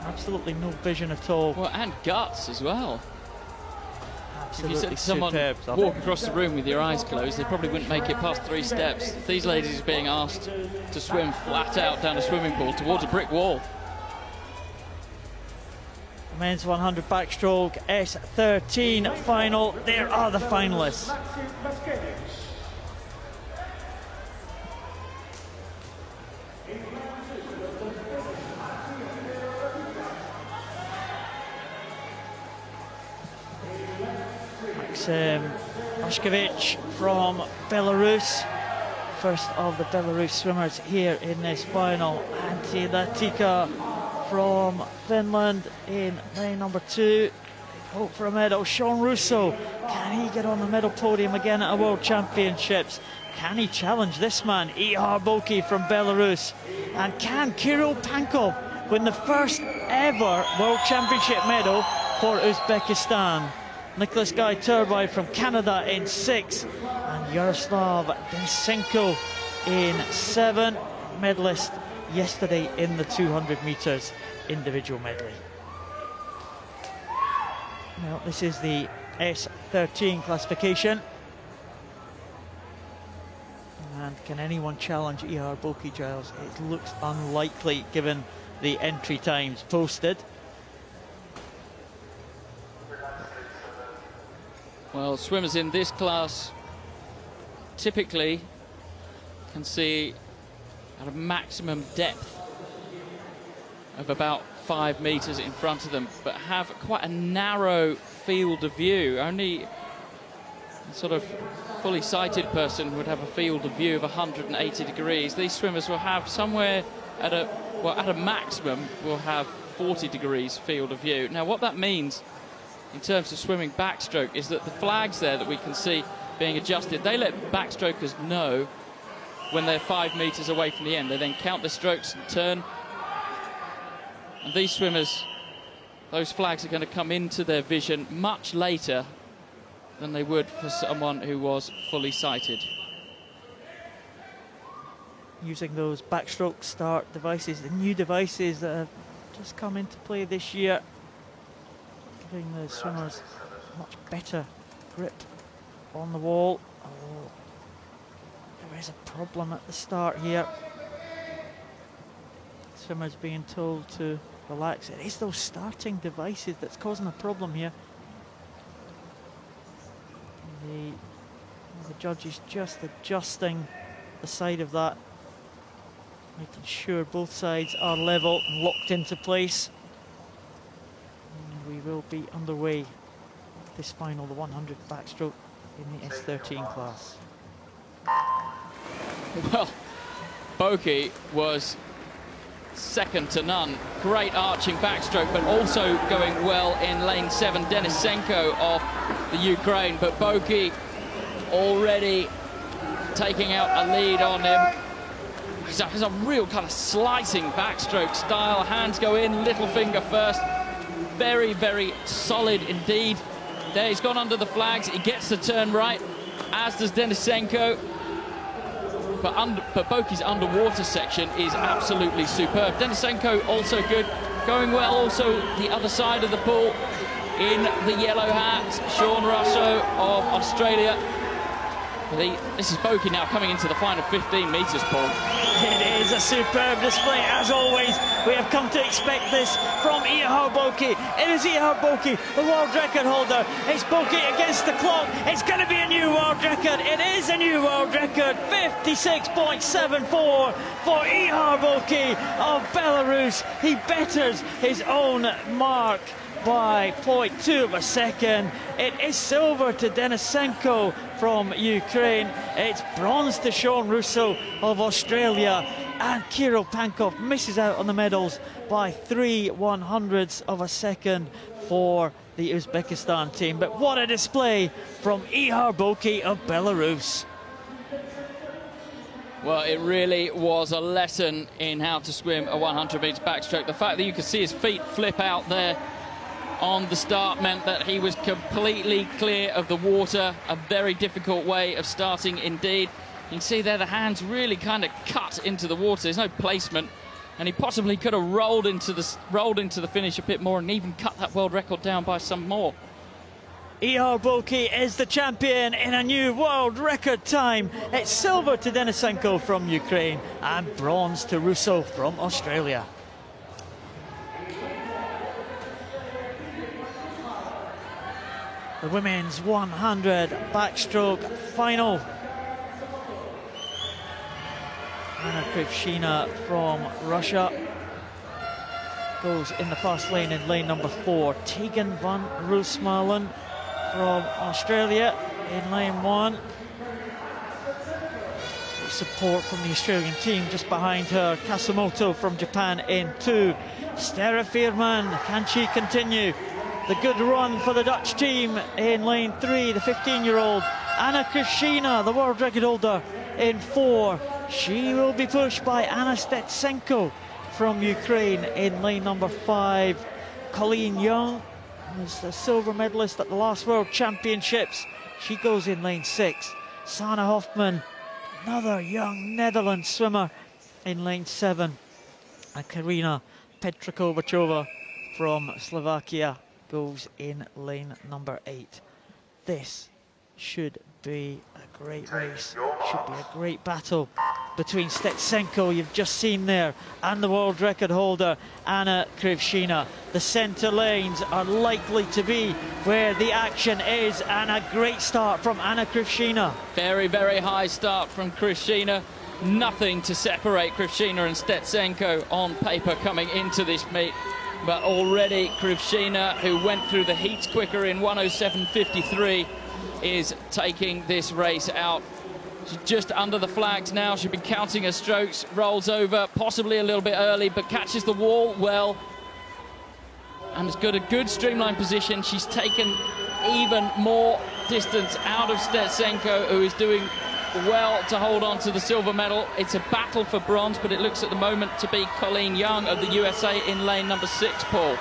Absolutely no vision at all. Well, and guts as well. If you Absolutely said someone superb. walk across the room with your eyes closed, they probably wouldn't make it past 3 steps. These ladies are being asked to swim flat out down a swimming pool towards a brick wall. Men's 100 backstroke S13 final. There are the finalists. Maxim Oshkovich from Belarus, first of the Belarus swimmers here in this final. Antti Latika from Finland in lane number 2. Hope for a medal. Sean Russo, can he get on the medal podium again at a World Championships? Can he challenge this man, Ihar Boki from Belarus? And can Kirill Pankov win the first ever World Championship medal for Uzbekistan? Nicholas Guy Turbide from Canada in 6, and Yaroslav Densenko in 7, medalist yesterday in the 200 metres individual medley. Now, this is the S13 classification. And can anyone challenge Ihar Boki, Giles? It looks unlikely given the entry times posted. Well, swimmers in this class typically can see at a maximum depth of about 5 metres in front of them, but have quite a narrow field of view. Only a sort of fully sighted person would have a field of view of 180 degrees. These swimmers will have somewhere at a maximum will have 40 degrees field of view. Now, what that means in terms of swimming backstroke is that the flags there that we can see being adjusted, they let backstrokers know when they're 5 metres away from the end. They then count the strokes and turn. And these swimmers, those flags are going to come into their vision much later than they would for someone who was fully sighted. Using those backstroke start devices, the new devices that have just come into play this year, giving the swimmers much better grip on the wall. Oh, there is a problem at the start here. Swimmers being told to relax. It is those starting devices that's causing a problem here. The judge is just adjusting the side of that, making sure both sides are level and locked into place. And we will be underway with this final, the 100 backstroke in the S13 class. Well, Boki was second to none. Great arching backstroke, but also going well in lane 7. Denisenko of the Ukraine, but Boki already taking out a lead on him. He's a real kind of slicing backstroke style. Hands go in, little finger first. Very, very solid indeed. There, he's gone under the flags. He gets the turn right, as does Denisenko. But Boki's underwater section is absolutely superb. Denisenko also good. Going well also the other side of the pool in the yellow hat. Sean Russo of Australia. This is Boki now coming into the final 15 metres, Paul. It is a superb display, as always. We have come to expect this from Ihar Boki. It is Ihar Boki, the world record holder. It's Boki against the clock. It's going to be a new world record. It is a new world record. 56.74 for Ihar Boki of Belarus. He betters his own mark by 0.2 of a second. It is silver to Denisenko from Ukraine. It's bronze to Sean Russo of Australia. And Kirill Pankov misses out on the medals by 3/100ths of a second for the Uzbekistan team. But what a display from Ihar Boki of Belarus. Well, it really was a lesson in how to swim a 100 metres backstroke. The fact that you could see his feet flip out there on the start meant that he was completely clear of the water. A very difficult way of starting indeed. You can see there the hands really kind of cut into the water. There's no placement, and he possibly could have rolled into the finish a bit more and even cut that world record down by some more. Ihar Boki is the champion in a new world record time. It's silver to Denisenko from Ukraine and bronze to Russo from Australia. The women's 100 backstroke final. Anna Krivshina from Russia goes in the fast lane in lane number 4. Tegan van Roosmalen from Australia in lane 1. Support from the Australian team just behind her. Kasumoto from Japan in 2. Sterre Veerman, can she continue the good run for the Dutch team in lane 3? The 15-year-old Anna Krivshina, the world record holder, in 4. She will be pushed by Anna Stetsenko from Ukraine in lane number 5. Colleen Young was the silver medalist at the last World Championships. She goes in lane 6. Sanne Hoffman, another young Netherlands swimmer, in lane 7. And Karina Petrakovachova from Slovakia goes in lane number 8. This should be a great race, should be a great battle between Stetsenko, you've just seen there, and the world record holder Anna Krivshina. The centre lanes are likely to be where the action is, and a great start from Anna Krivshina. Very, very high start from Krivshina. Nothing to separate Krivshina and Stetsenko on paper coming into this meet. But already Krivshina, who went through the heats quicker in 1:07.53, is taking this race out. She's just under the flags now. She's been counting her strokes, rolls over, possibly a little bit early, but catches the wall well. And has got a good streamline position. She's taken even more distance out of Stetsenko, who is doing well to hold on to the silver medal. It's a battle for bronze, but it looks at the moment to be Colleen Young of the USA in lane number 6, Paul.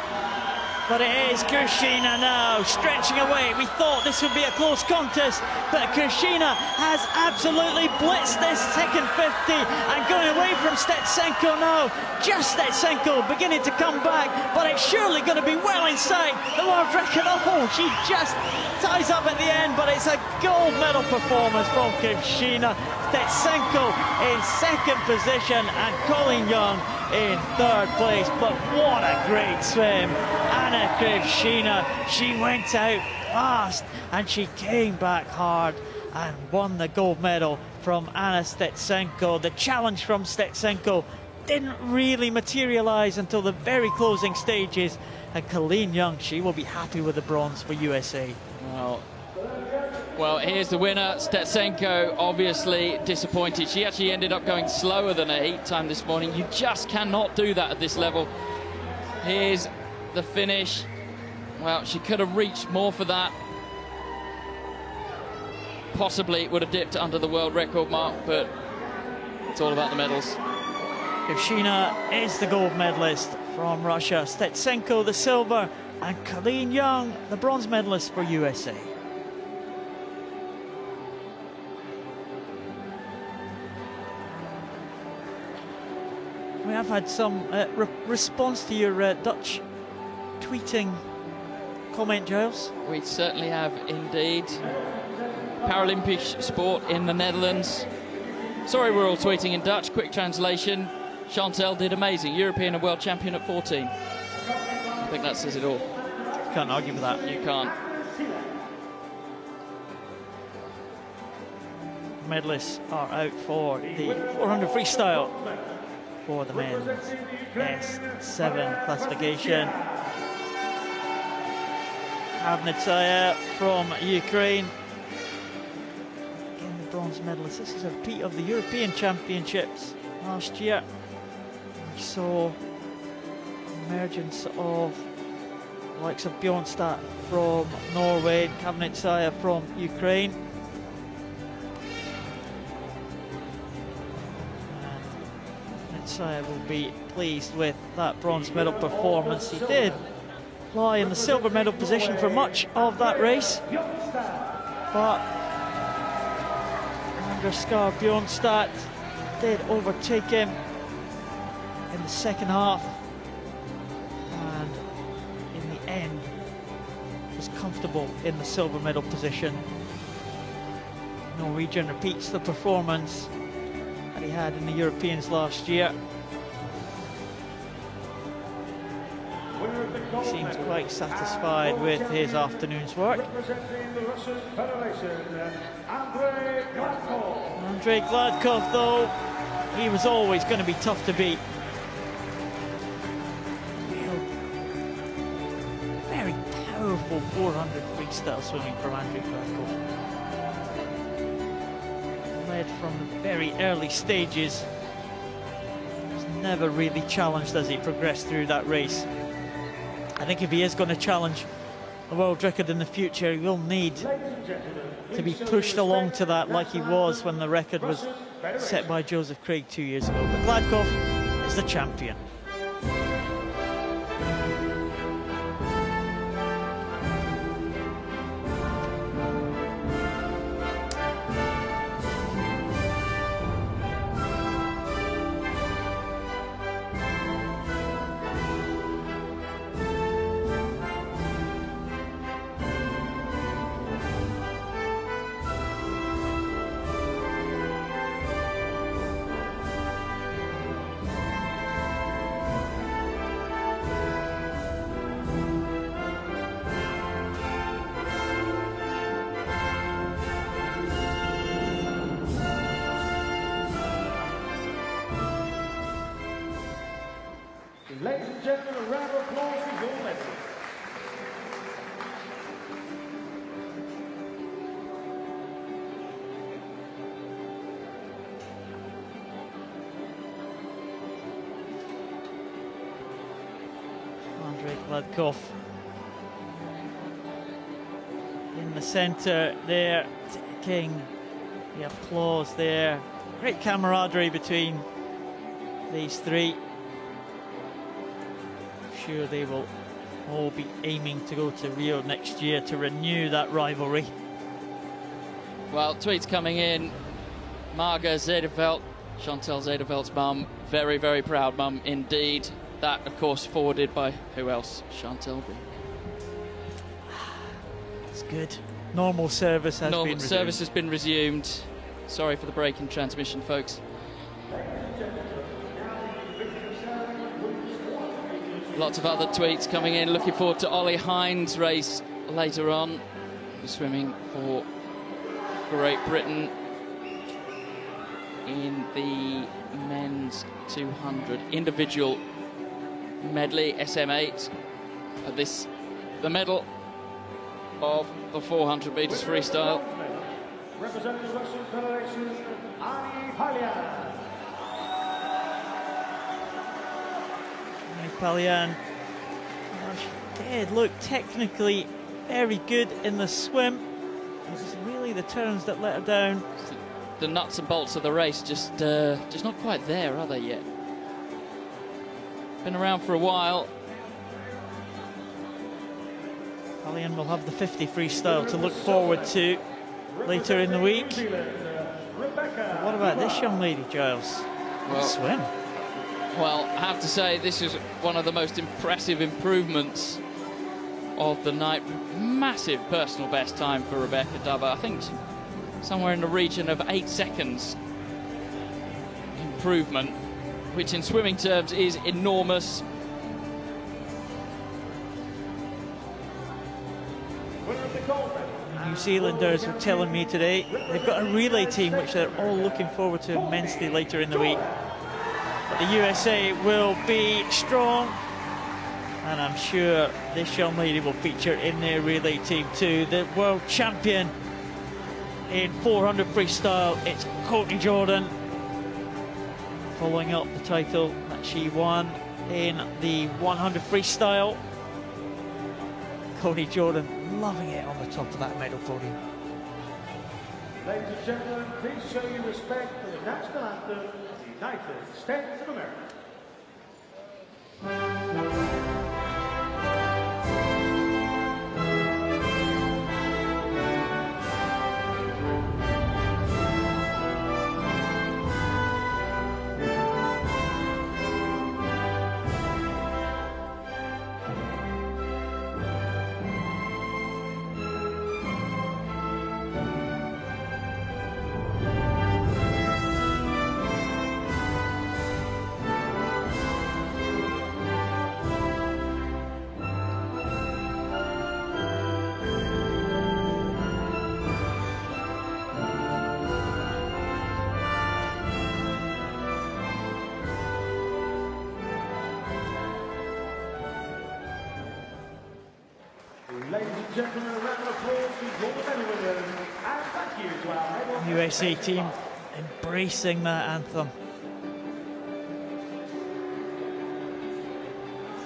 But it is Krivshina now, stretching away. We thought this would be a close contest, but Krivshina has absolutely blitzed this second 50 and going away from Stetsenko now. Just Stetsenko beginning to come back, but it's surely going to be well inside the world record. Oh, she just ties up at the end, but it's a gold medal performance from Krivshina. Stetsenko in second position and Colleen Young in third place. But what a great swim. Anna Krivshina, she went out fast and she came back hard and won the gold medal from Anna Stetsenko. The challenge from Stetsenko didn't really materialise until the very closing stages, and Colleen Young, she will be happy with the bronze for USA. Well, Well, here's the winner. Stetsenko obviously disappointed. She actually ended up going slower than her heat time this morning. You just cannot do that at this level. Here's the finish. Well, she could have reached more for that. Possibly it would have dipped under the world record mark, but it's all about the medals. Kushina is the gold medalist from Russia. Stetsenko the silver, and Colleen Young the bronze medalist for USA. We have had some response to your Dutch tweeting comment, Giles. We certainly have indeed. Paralympic sport in the Netherlands. Sorry, we're all tweeting in Dutch. Quick translation. Chantal did amazing. European and world champion at 14. I think that says it all. Can't argue with that. You can't. Medalists are out for the 400 freestyle for the men's S7 classification. Avnitsaya from Ukraine. Again, the bronze medalist. This is a repeat of the European Championships last year. We saw emergence of the likes of Bjornstad from Norway, Avnitsaya from Ukraine. I will be pleased with that bronze medal performance. He did lie in the silver medal position for much of that race, but Anders Skar Bjornstad did overtake him in the second half, and in the end was comfortable in the silver medal position. Norwegian repeats the performance that he had in the Europeans last year. He seems quite satisfied with his afternoon's work. Andrei Gladkov, though, he was always going to be tough to beat. Very powerful 400 freestyle swimming from Andrei Gladkov. Led from the very early stages. Was never really challenged as he progressed through that race. I think if he is going to challenge the world record in the future, he will need to be pushed along to that like he was when the record was set by Joseph Craig 2 years ago. But Gladkov is the champion. Ladies and gentlemen, a round of applause for your medal. Andrei Gladkov in the centre there, taking the applause there. Great camaraderie between these three. Sure they will all be aiming to go to Rio next year to renew that rivalry. Well, tweets coming in. Marga Zederveld, Chantal Zederveld's mum, very, very proud mum indeed. That, of course, forwarded by who else? Chantal. It's good. Normal service has been resumed. Normal service has been resumed. Sorry for the break in transmission, folks. Lots of other tweets coming in. Looking forward to Ollie Hines' race later on. He's swimming for Great Britain in the men's 200 individual medley, SM8. The medal of the 400 metres freestyle. Representing the Russian Federation, Ani Palyan. Palyan, she did look technically very good in the swim. It was really the turns that let her down. The nuts and bolts of the race just not quite there, are they yet? Been around for a while. Palyan will have the 50 freestyle to look forward to later in the week. But what about this young lady, Giles? Well, swim. Well, I have to say, this is one of the most impressive improvements of the night. Massive personal best time for Rebecca Dubber. I think somewhere in the region of 8 seconds improvement, which in swimming terms is enormous. New Zealanders were telling me today they've got a relay team which they're all looking forward to immensely later in the week. But the USA will be strong, and I'm sure this young lady will feature in their relay team too. The world champion in 400 freestyle, it's Courtney Jordan, following up the title that she won in the 100 freestyle. Courtney Jordan loving it on the top of that medal podium. Ladies and gentlemen, please show your respect for the national anthem of the United States of America. Ladies and gentlemen, a round of applause for all the medal winners, and thank you to our medal USA team embracing that anthem.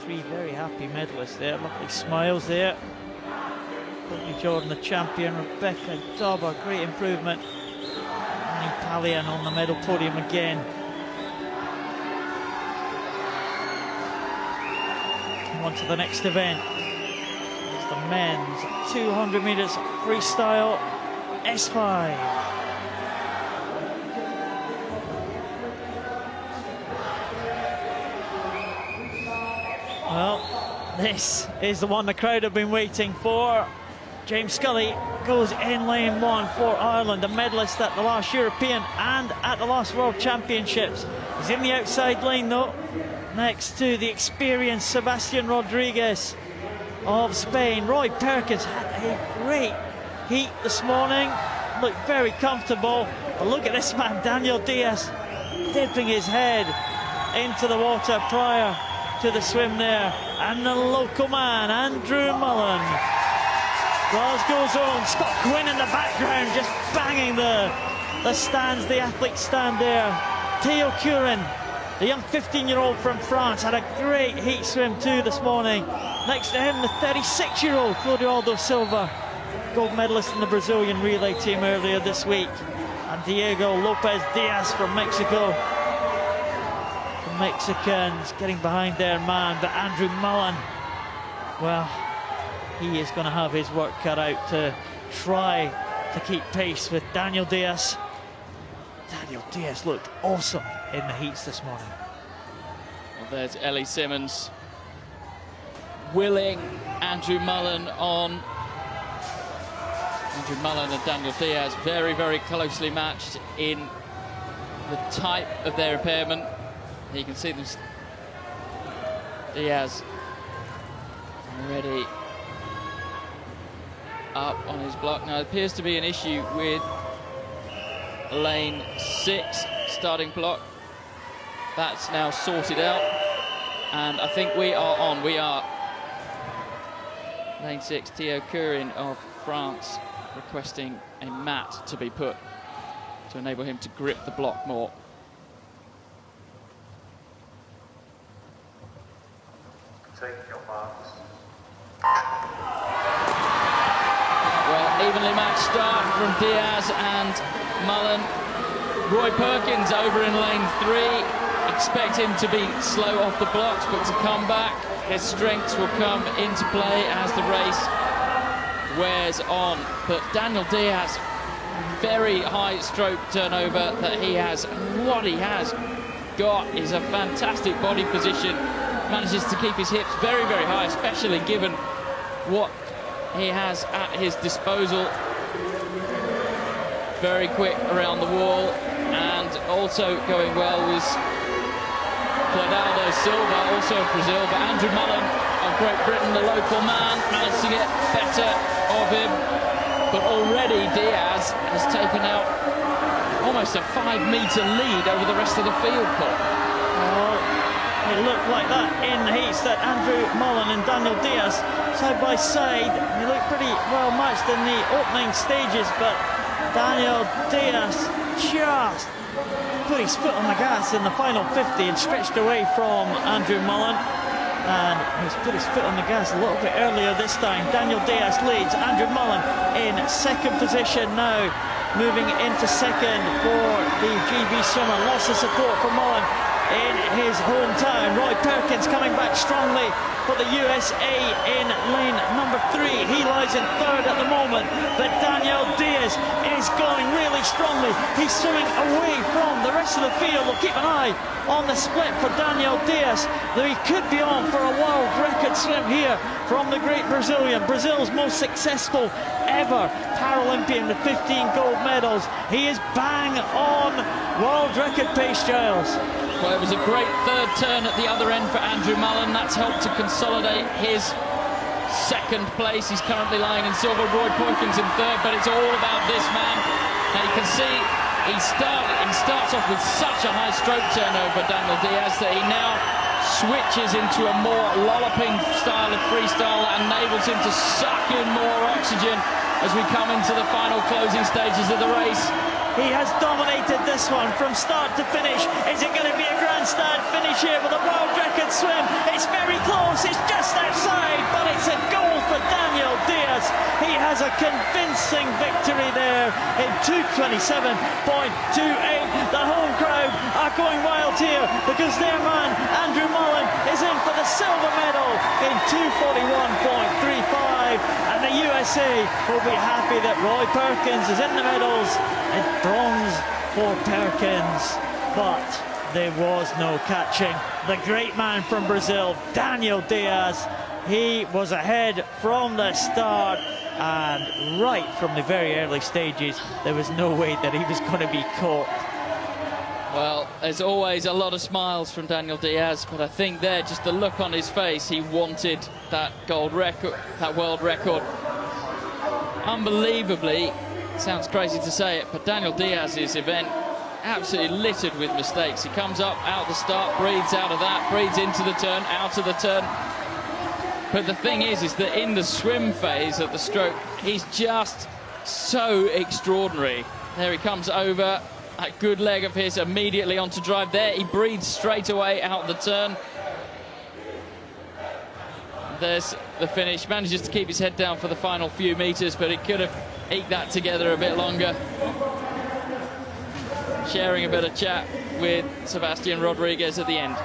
3 very happy medalists there, lovely smiles there. Courtney Jordan, the champion, Rebecca Dubber, great improvement. Ani Palyan on the medal podium again. On to the next event. The men's 200 meters freestyle S5. Well, this is the one the crowd have been waiting for. James Scully goes in lane 1 for Ireland, a medalist at the last European and at the last World Championships. He's in the outside lane though, next to the experienced Sebastian Rodriguez of Spain. Roy Perkins had a great heat this morning, looked very comfortable. But look at this man, Daniel Diaz, dipping his head into the water prior to the swim there. And the local man, Andrew Mullen, Glasgow's own. Scott Quinn in the background, just banging the stands, the athlete stand there. Theo Curin, the young 15-year-old from France, had a great heat swim too this morning. Next to him, the 36-year-old Clodoaldo Silva, gold medalist in the Brazilian relay team earlier this week. And Diego Lopez Diaz from Mexico. The Mexicans getting behind their man, but Andrew Mullen, well, he is going to have his work cut out to try to keep pace with Daniel Diaz. Daniel Diaz looked awesome in the heats this morning. Well, there's Ellie Simmons willing Andrew Mullen on. Andrew Mullen and Daniel Diaz very, very closely matched in the type of their impairment. You can see them. Diaz already up on his block. Now, it appears to be an issue with lane 6 starting block. That's now sorted out, and I think we are on. We are lane 6, Theo Curin of France. requesting a mat to be put to enable him to grip the block more. Take your marks. Well, evenly matched start from Diaz and Mullen. Roy Perkins over in lane 3. Expect him to be slow off the blocks, but to come back, his strengths will come into play as the race wears on. But Daniel Diaz, very high stroke turnover that he has. What he has got is a fantastic body position. Manages to keep his hips very, very high, especially given what he has at his disposal. Very quick around the wall, and also going well was Clodoaldo Silva, also of Brazil, but Andrew Mullen of Great Britain, the local man, managed to get better of him. But already Diaz has taken out almost a 5-metre lead over the rest of the field, Paul. Well, it looked like that in the heats, that Andrew Mullen and Daniel Diaz side by side. They looked pretty well matched in the opening stages, but Daniel Diaz just put his foot on the gas in the final 50 and stretched away from Andrew Mullen. And he's put his foot on the gas a little bit earlier this time. Daniel Diaz leads. Andrew Mullen in second position now, moving into second for the GB swimmer. Lots of support for Mullen in his hometown. Roy Perkins coming back strongly for the USA in lane number 3. He lies in third at the moment, but Daniel Diaz is going really strongly. He's swimming away from the rest of the field. We'll keep an eye on the split for Daniel Diaz, though he could be on for a world record swim here from the great Brazilian. Brazil's most successful ever Paralympian with 15 gold medals. He is bang on world record pace, Giles. Well, it was a great third turn at the other end for Andrew Mullen. That's helped to consolidate his second place. He's currently lying in silver. Roy Perkins in third, but it's all about this man. Now you can see he starts off with such a high stroke turnover, Daniel Diaz, that he now switches into a more lolloping style of freestyle that enables him to suck in more oxygen as we come into the final closing stages of the race. He has dominated this one from start to finish. Is it going to be a grandstand finish here with a world record swim? It's very close, it's just outside, but it's a goal for Daniel Diaz. He has a convincing victory there in 2:27.28. The home crowd are going wild here because their man, Andrew Mullen, is in for the silver medal in 2:41.35. And the USA will be happy that Roy Perkins is in the medals. And bronze for Perkins, but there was no catching the great man from Brazil, Daniel Diaz. He was ahead from the start, and right from the very early stages, there was no way that he was going to be caught. Well, there's always a lot of smiles from Daniel Diaz, but I think there, just the look on his face, he wanted that gold record, that world record. Unbelievably, sounds crazy to say it, but Daniel Diaz's event absolutely littered with mistakes. He comes up, out the start, breathes out of that, breathes into the turn, out of the turn. But the thing is that in the swim phase of the stroke, he's just so extraordinary. There he comes over, that good leg of his immediately onto drive there. He breathes straight away out the turn. There's the finish. Manages to keep his head down for the final few metres, but he could have eked that together a bit longer. Sharing a bit of chat with Sebastian Rodriguez at the end.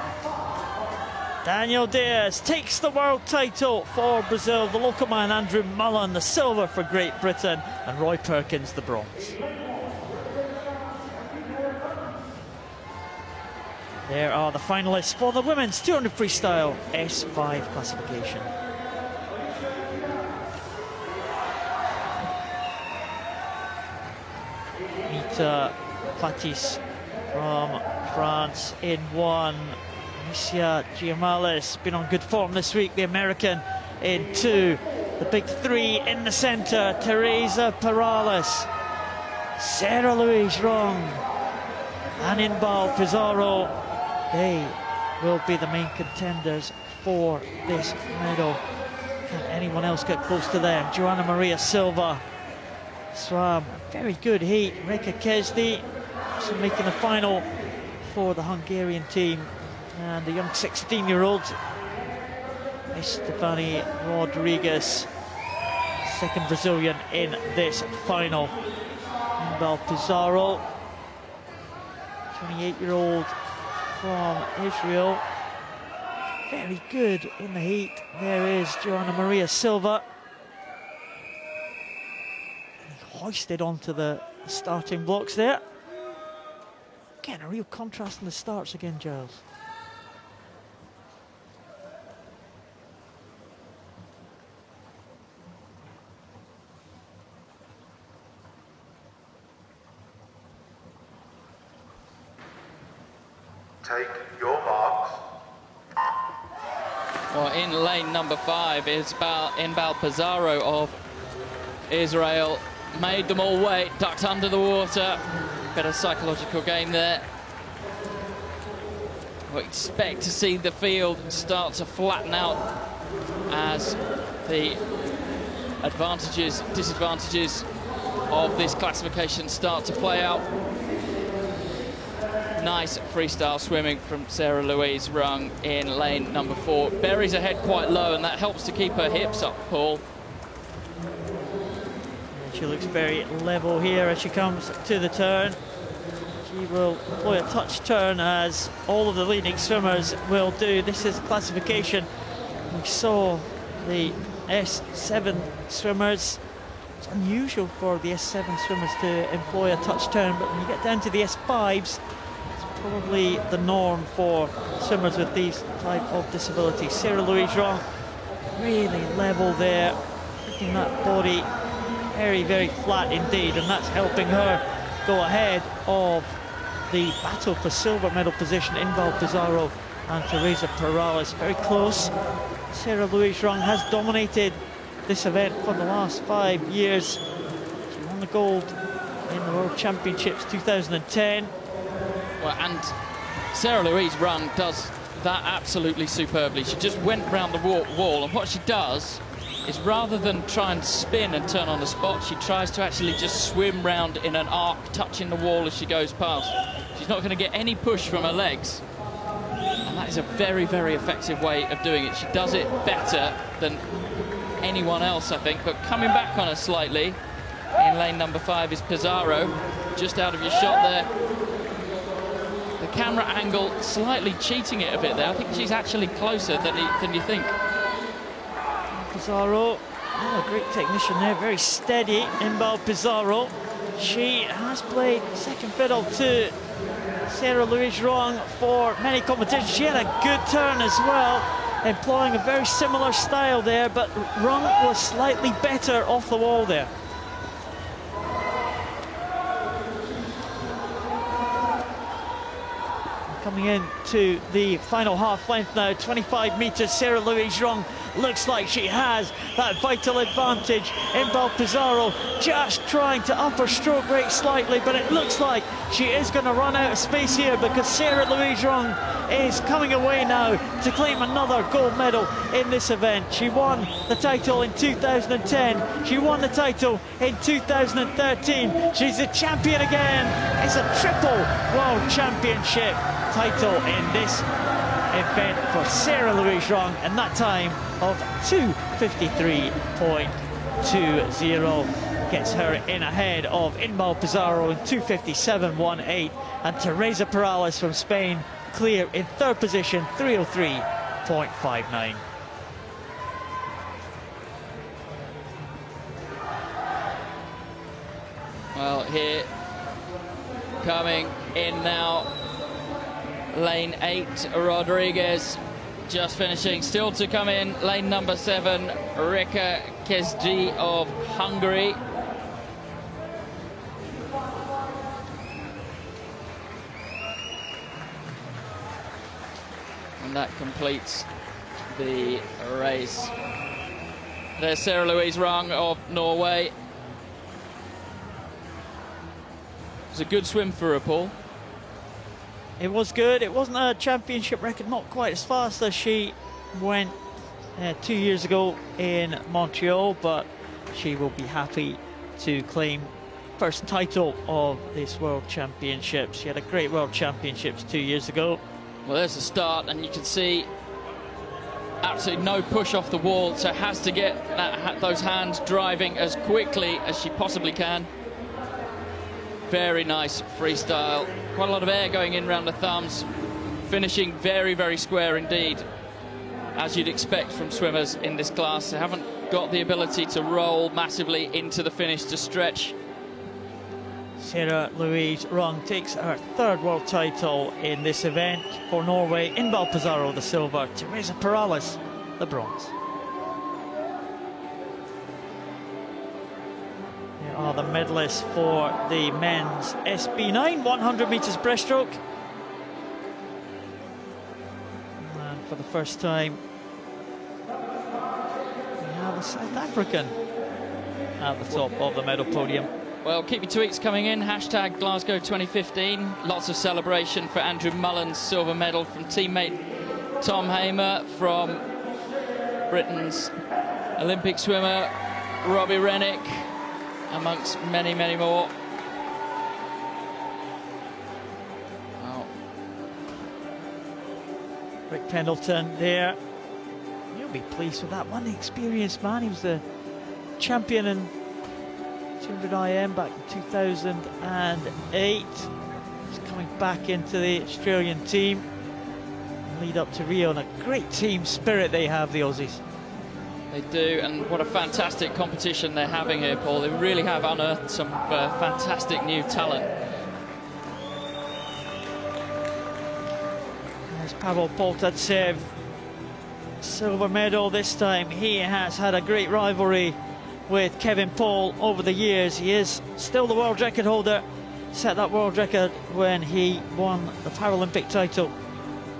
Daniel Diaz takes the world title for Brazil. The local man, Andrew Mullen, the silver for Great Britain, and Roy Perkins, the bronze. There are the finalists for the women's 200 freestyle S5 classification. Mita Patis from France in 1. Alicia Giamalis been on good form this week, the American in 2. The big 3 in the centre, Teresa Perales, Sarah Louise Wrong, Aninbal Pizarro. They will be the main contenders for this medal. Can anyone else get close to them? Joanna Maria Silva swam a very good heat. Reka Kesdi making the final for the Hungarian team, and the young 16-year-old Estefany Rodrigues, second Brazilian in this final. Inbal Pizarro, 28-year-old from Israel, very good in the heat. There is Joanna Maria Silva, hoisted onto the starting blocks there. Again, a real contrast in the starts again, Giles. Take your marks. Well, in lane number 5 is Inbal Pizarro of Israel. Made them all wait, ducked under the water. Bit of psychological game there. We expect to see the field start to flatten out as the advantages, disadvantages of this classification start to play out. Nice freestyle swimming from Sarah Louise Rung in lane number 4. Buries her head quite low, and that helps to keep her hips up, Paul. She looks very level here as she comes to the turn. She will employ a touch turn, as all of the leading swimmers will do. This is classification. We saw the S7 swimmers. It's unusual for the S7 swimmers to employ a touch turn, but when you get down to the S5s, it's probably the norm for swimmers with these type of disabilities. Sarah Louise Rung, really level there, keeping that body very, very flat indeed, and that's helping her go ahead of the battle for silver medal position. Inbal Pizarro and Teresa Perales very close. Sarah Louise Rung has dominated this event for the last 5 years. She won the gold in the World Championships 2010. Well, and Sarah Louise Rung does that absolutely superbly. She just went round the wall, and what she does is, rather than try and spin and turn on the spot, she tries to actually just swim round in an arc, touching the wall as she goes past. She's not going to get any push from her legs, and that is a very, very effective way of doing it. She does it better than anyone else, I think. But coming back on her slightly in lane number 5 is Pizarro, just out of your shot there. The camera angle slightly cheating it a bit there. I think she's actually closer than you think. Pizarro, oh, a great technician there, very steady. Inbal Pizarro, she has played second fiddle to Sarah Louise Rung for many competitions. She had a good turn as well, employing a very similar style there, but Rung was slightly better off the wall there. Coming into the final half length now, 25 metres. Sarah Louise Rung looks like she has that vital advantage. Inbal Pizarro just trying to up her stroke rate slightly, but it looks like she is going to run out of space here, because Sarah Louise Rung is coming away now to claim another gold medal in this event. She won the title in 2010. She won the title in 2013. She's the champion again. It's a triple world championship title in this event for Sarah Louise Rung, and that time of 2:53.20 gets her in ahead of Inbal Pizarro in 2:57.18, and Teresa Perales from Spain clear in third position, 3:03.59. Well, here coming in now, lane 8, Rodrigues just finishing. Still to come in, lane number 7, Reka Kesdi of Hungary. And that completes the race. There's Sarah Louise Rung of Norway. It was a good swim for her, Paul. It was good. It wasn't a championship record, not quite as fast as she went 2 years ago in Montreal, but she will be happy to claim first title of this World Championship. She had a great World Championships 2 years ago. Well, there's the start, and you can see absolutely no push off the wall, so has to get those hands driving as quickly as she possibly can. Very nice freestyle. Quite a lot of air going in around the thumbs. Finishing very, very square indeed, as you'd expect from swimmers in this class. They haven't got the ability to roll massively into the finish to stretch. Sarah Louise Rung takes her third world title in this event for Norway. Inbal Pizarro, the silver. Teresa Perales, the bronze. Here are the medalists for the men's SB9 100 metres breaststroke. And for the first time, we have a South African at the top of the medal podium. Well, keep your tweets coming in. Hashtag Glasgow 2015. Lots of celebration for Andrew Mullen's silver medal from teammate Tom Hamer, from Britain's Olympic swimmer Robbie Rennick, amongst many, many more. Oh. Rick Pendleton there. You'll be pleased with that one. Experienced man. He was the champion in 200 IM back in 2008. He's coming back into the Australian team. Lead up to Rio, and a great team spirit they have, the Aussies. They do, and what a fantastic competition they're having here, Paul. They really have unearthed some fantastic new talent. There's Pavel Poltadsev, silver medal this time. He has had a great rivalry with Kevin Paul over the years. He is still the world record holder. Set that world record when he won the Paralympic title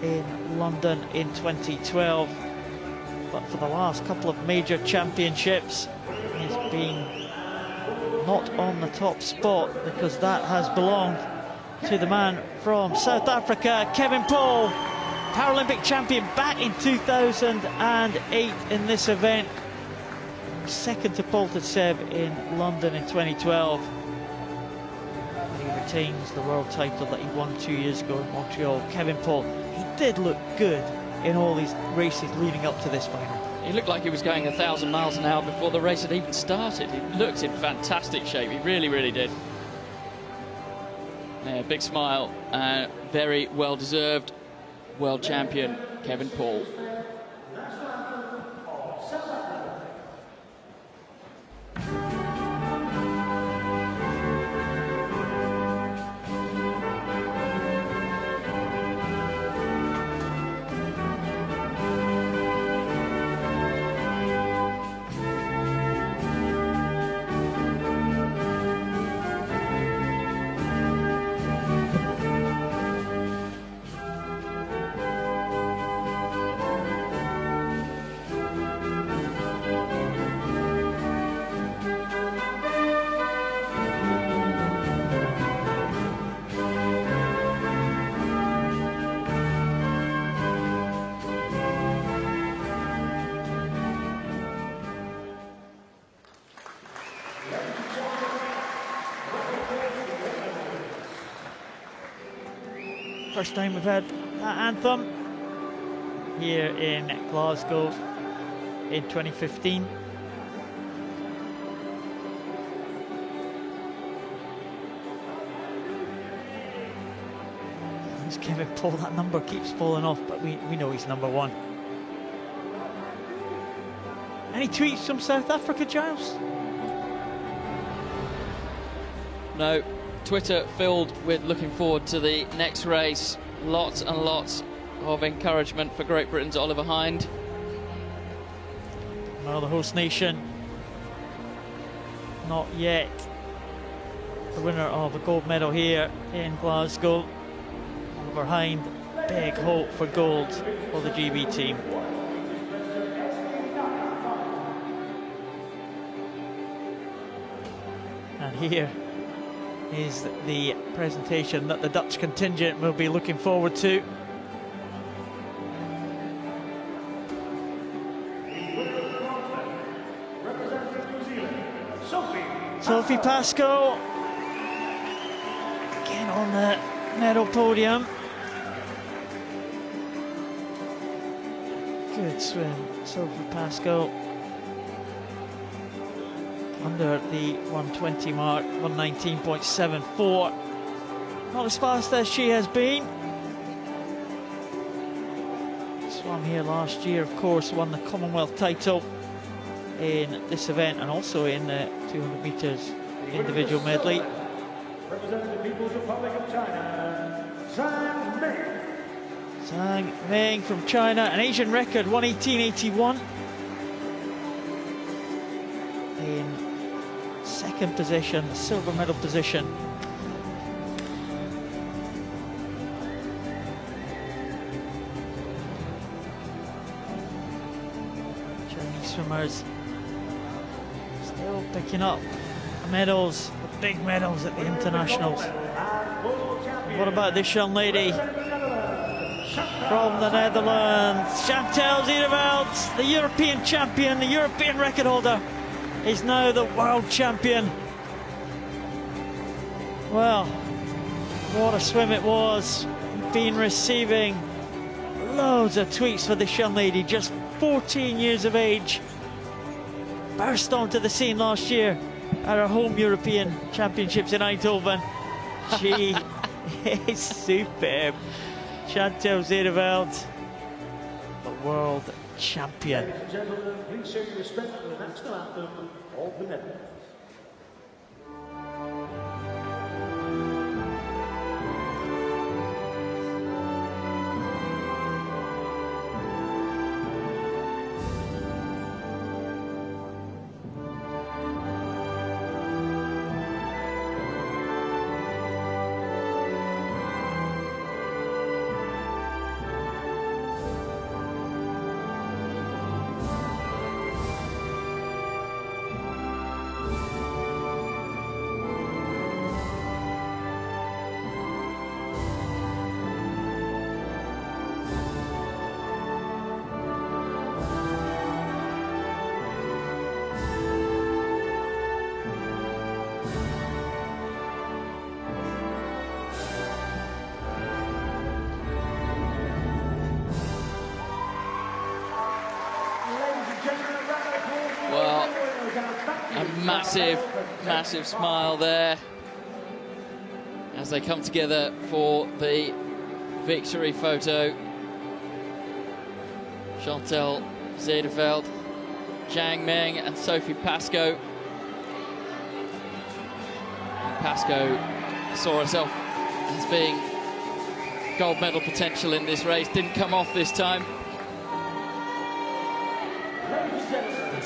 in London in 2012. But for the last couple of major championships, he's been not on the top spot, because that has belonged to the man from South Africa, Kevin Paul, Paralympic champion back in 2008 in this event. Second to Poltadsev in London in 2012. And he retains the world title that he won 2 years ago in Montreal. Kevin Paul, he did look good in all these races leading up to this final. He looked like he was going 1,000 miles an hour before the race had even started. He looked in fantastic shape. He really, really did. Yeah, big smile. Very well deserved world champion, Kevin Paul. First time we've had that anthem here in Glasgow in 2015. There's Kevin Paul. That number keeps falling off, but we know he's number one. Any tweets from South Africa, Giles? No. Twitter filled with looking forward to the next race. Lots and lots of encouragement for Great Britain's Oliver Hind. Well, the host nation, not yet the winner of a gold medal here in Glasgow. Oliver Hind, big hope for gold for the GB team. And here is the presentation that the Dutch contingent will be looking forward to. Sophie Pascoe again on the medal podium. Good swim, Sophie Pascoe. Under the 120 mark, 119.74. Not as fast as she has been. Swam here last year, of course, won the Commonwealth title in this event and also in the 200 metres individual medley. Representing the People's Republic of China, Zhang Meng. Zhang Meng from China, an Asian record, 118.81. In second position, silver medal position. Chinese swimmers still picking up medals, the big medals at the internationals. What about this young lady from the Netherlands? Chantal Zierveld, the European champion, the European record holder, is now the world champion. Well, what a swim it was. Been receiving loads of tweets for this young lady, just 14 years of age. Burst onto the scene last year at her home European Championships in Eindhoven. She is superb. Chantal Zierveld, the world champion. Ladies and gentlemen, please show your respect for the national anthem of the Netherlands. Well, a massive, massive smile there as they come together for the victory photo. Chantal Zierveld, Zhang Meng and Sophie Pascoe. Pascoe saw herself as being gold medal potential in this race, didn't come off this time.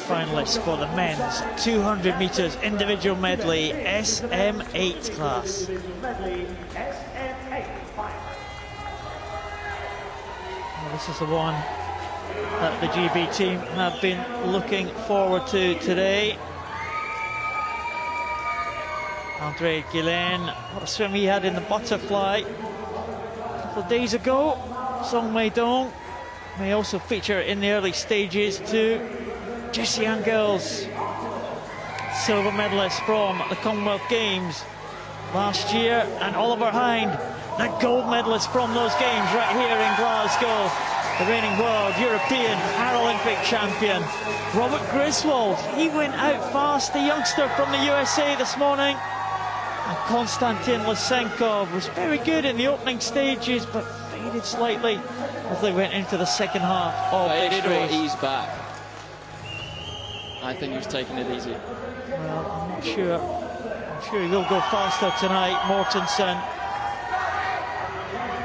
Finalists for the men's 200 metres individual medley SM8 class. Well, this is the one that the GB team have been looking forward to today. Andre Guillain, what a swim he had in the butterfly a couple of days ago. Song Mei Dong may also feature in the early stages too. Jessie Angels, silver medalist from the Commonwealth Games last year, and Oliver Hind, the gold medalist from those games right here in Glasgow, the reigning world, European, Paralympic champion. Robert Griswold, he went out fast, the youngster from the USA this morning. And Konstantin Lysenkov was very good in the opening stages, but faded slightly as they went into the second half of this race. Or eased back. I think he was taking it easy. Well, I'm not sure. I'm sure he will go faster tonight. Mortensen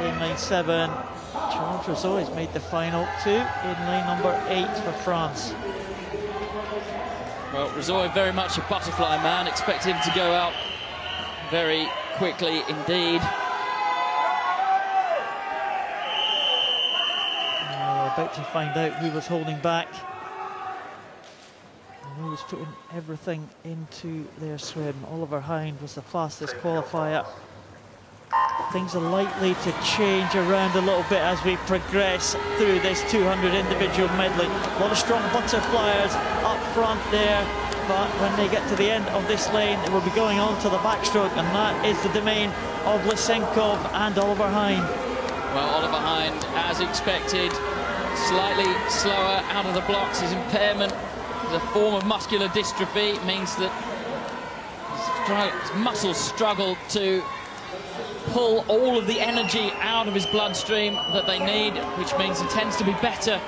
in lane 7. George Rousseau's made the final too in lane number 8 for France. Well, Rousseau very much a butterfly man. Expect him to go out very quickly indeed. We're about to find out who was holding back. Who was putting everything into their swim. Oliver Hind was the fastest qualifier. Things are likely to change around a little bit as we progress through this 200 individual medley. A lot of strong butterflyers up front there. but when they get to the end of this lane, they will be going on to the backstroke, and that is the domain of Lysenkov and Oliver Hind. Well, Oliver Hind, as expected, slightly slower out of the blocks. His impairment is a form of muscular dystrophy. It means that his muscles struggle to pull all of the energy out of his bloodstream that they need, which means he tends to be better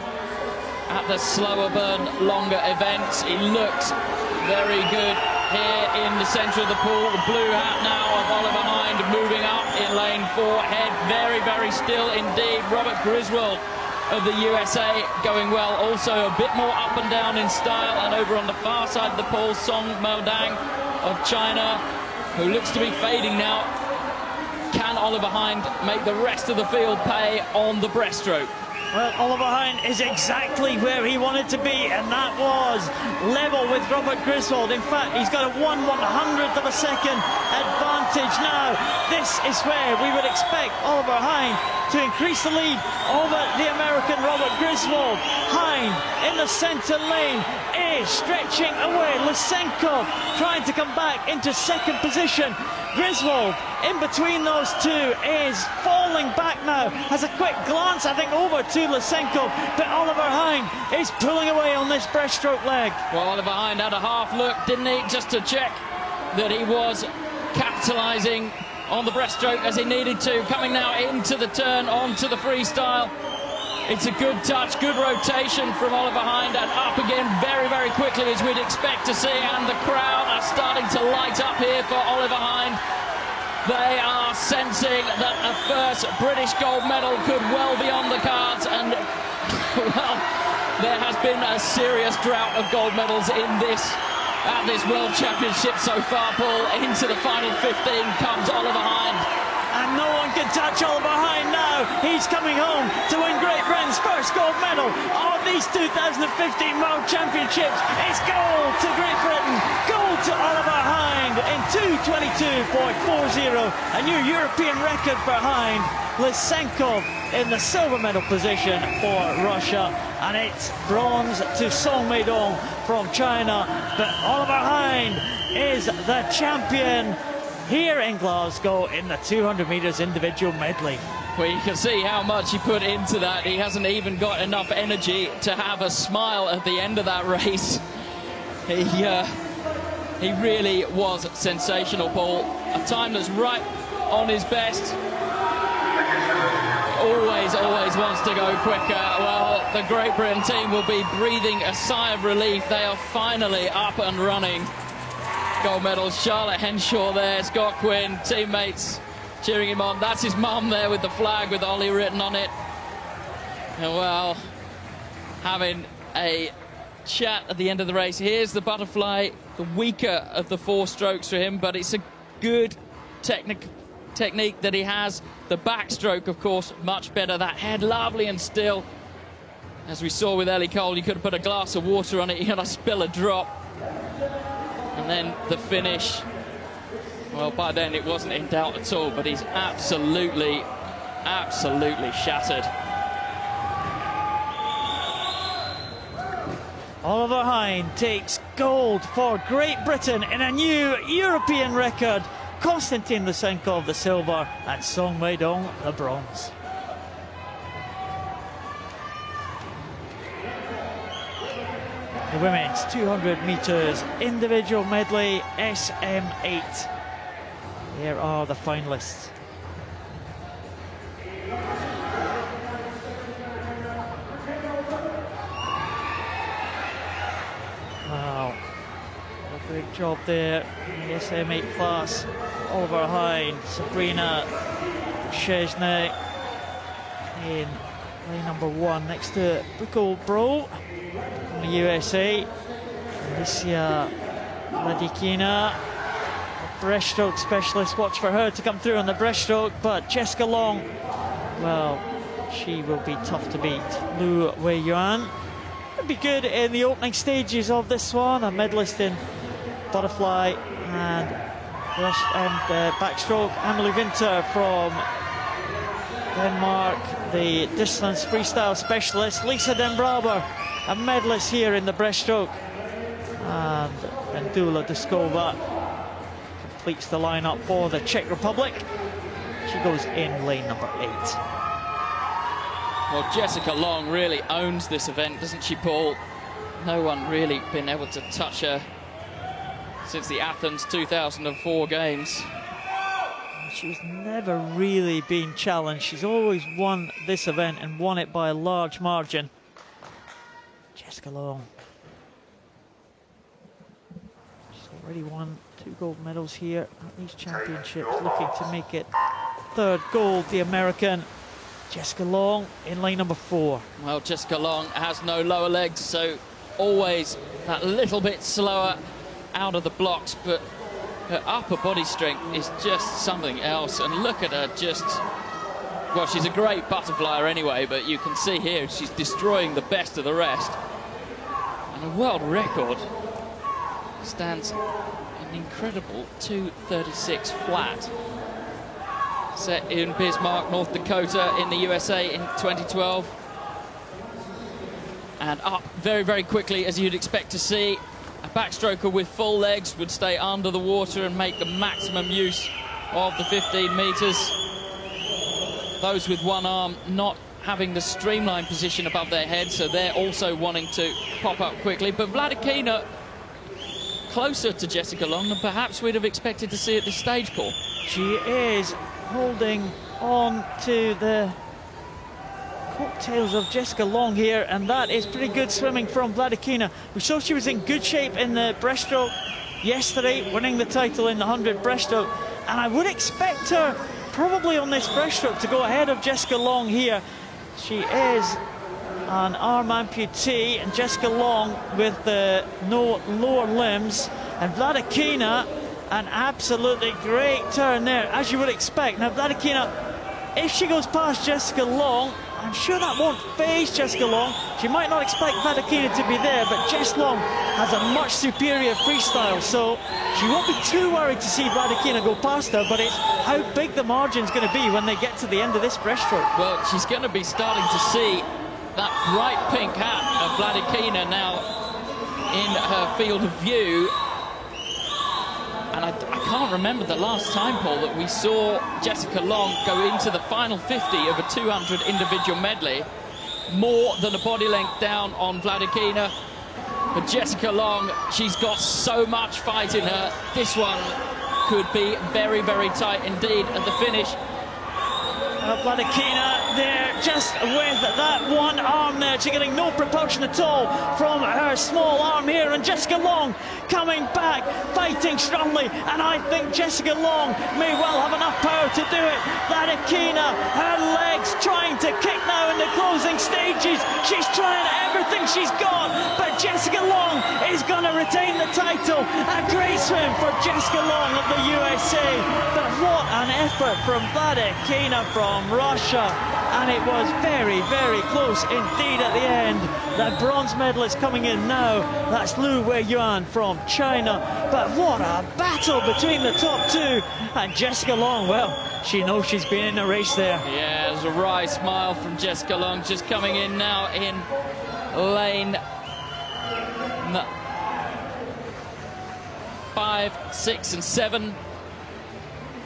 at the slower burn, longer events. He looks very good here in the centre of the pool. The blue hat now of Oliver Hind moving up in lane 4. Head very, very still indeed. Robert Griswold of the USA going well. Also a bit more up and down in style. And over on the far side of the pool, Song Maodang of China, who looks to be fading now. Can Oliver Hind make the rest of the field pay on the breaststroke? Well, Oliver Hind is exactly where he wanted to be, and that was level with Robert Griswold. In fact, he's got a 1/100th of a second advantage now. This is where we would expect Oliver Hind to increase the lead over the American Robert Griswold. Hind in the centre lane is stretching away. Lysenkov trying to come back into second position. Griswold in between those two is falling back now. Has a quick glance, I think, over to Lysenkov, but Oliver Hind is pulling away on this breaststroke leg. Well, Oliver Hind had a half look, didn't he, just to check that he was capitalising on the breaststroke as he needed to. Coming now into the turn, onto the freestyle. It's a good touch, good rotation from Oliver Hind, and up again very, very quickly, as we'd expect to see. And the crowd are starting to light up here for Oliver Hind. They are sensing that a first British gold medal could well be on the cards, and well, there has been a serious drought of gold medals at this World Championship so far. Paul, into the final 15 comes Oliver Hind. And no one can touch Oliver Hind now. He's coming home to win Great Britain's first gold medal of these 2015 World Championships. It's gold to Great Britain, gold to Oliver Hind in 2:22.40. A new European record for Hind. Lysenkov in the silver medal position for Russia. And it's bronze to Song Maodang from China. But Oliver Hind is the champion here in Glasgow in the 200 metres individual medley. Well, you can see how much he put into that. He hasn't even got enough energy to have a smile at the end of that race. He really was sensational, Paul. A time that's right on his best. Always wants to go quicker. Well, the Great Britain team will be breathing a sigh of relief. They are finally up and running. Gold medals, Charlotte Henshaw there, Scott Quinn, teammates cheering him on. That's his mum there with the flag with Ollie written on it. And well, having a chat at the end of the race. Here's the butterfly, the weaker of the 4 strokes for him, but it's a good technique that he has. The backstroke, of course, much better. That head lovely and still. As we saw with Ellie Cole, you could have put a glass of water on it, you're going to spill a drop. And then the finish, well, by then it wasn't in doubt at all, but he's absolutely shattered. Oliver Hind takes gold for Great Britain in a new European record. Konstantin Lysenkov the silver and Song Maodang the bronze. The women's 200 metres individual medley SM8. Here are the finalists. Wow, a great job there in the SM8 class. Oliver Hind, Sabrina Szczesny in lane number 1 next to Brooke Bro from the USA. Alicia Vladikina, breaststroke specialist. Watch for her to come through on the breaststroke, but Jessica Long, well, she will be tough to beat. Lu Wei Yuan would be good in the opening stages of this one. A medalist in butterfly and backstroke. Amelie Winter from Denmark, the distance freestyle specialist. Lisa Den Braber, a medalist here in the breaststroke. And Bandula Duskova completes the lineup for the Czech Republic. She goes in lane number 8. Well, Jessica Long really owns this event, doesn't she, Paul? No one really been able to touch her since the Athens 2004 games. She's never really been challenged. She's always won this event and won it by a large margin. Jessica Long. She's already won 2 gold medals here at these championships, looking to make it 3rd gold, the American. Jessica Long in lane number 4. Well, Jessica Long has no lower legs, so always that little bit slower out of the blocks, but her upper body strength is just something else. And look at her just, well, she's a great butterflyer anyway, but you can see here she's destroying the best of the rest. And a world record stands an incredible 2:36 flat, set in Bismarck, North Dakota in the USA in 2012. And up very, very quickly, as you'd expect to see. A backstroker with full legs would stay under the water and make the maximum use of the 15 meters. Those with one arm not having the streamlined position above their head, so they're also wanting to pop up quickly. But Vladikina closer to Jessica Long than perhaps we'd have expected to see at this stage, Paul. She is holding on to the coattails of Jessica Long here, and that is pretty good swimming from Vladikina. We saw she was in good shape in the breaststroke yesterday, winning the title in the 100 breaststroke, and I would expect her probably on this breaststroke to go ahead of Jessica Long here. She is an arm amputee, and Jessica Long with no lower limbs, and Vladikina an absolutely great turn there, as you would expect. Now Vladikina, if she goes past Jessica Long, I'm sure that won't faze Jessica Long. She might not expect Vladikina to be there, but Jess Long has a much superior freestyle, so she won't be too worried to see Vladikina go past her, but it's how big the margin's going to be when they get to the end of this breaststroke. Well, she's going to be starting to see that bright pink hat of Vladikina now in her field of view. And I can't remember the last time, Paul, that we saw Jessica Long go into the final 50 of a 200 individual medley, more than a body length down on Vladikina. But Jessica Long, she's got so much fight in her. This one could be very, very tight indeed at the finish. Vladikina there, just with that one arm there. She's getting no propulsion at all from her small arm here, and Jessica Long coming back, fighting strongly, and I think Jessica Long may well have enough power to do it. Vladikina, her legs trying to kick now in the closing stages. She's trying everything she's got, but Jessica Long is going to retain the title. A great swim for Jessica Long of the USA, but what an effort from Vladikina from Russia, and it was very, very close indeed at the end. The bronze medalist coming in now, that's Lu Weiyuan from China, but what a battle between the top two, and Jessica Long, well, she knows she's been in a race there. Yeah, there's a wry smile from Jessica Long, just coming in now in lane 5, 6 and 7.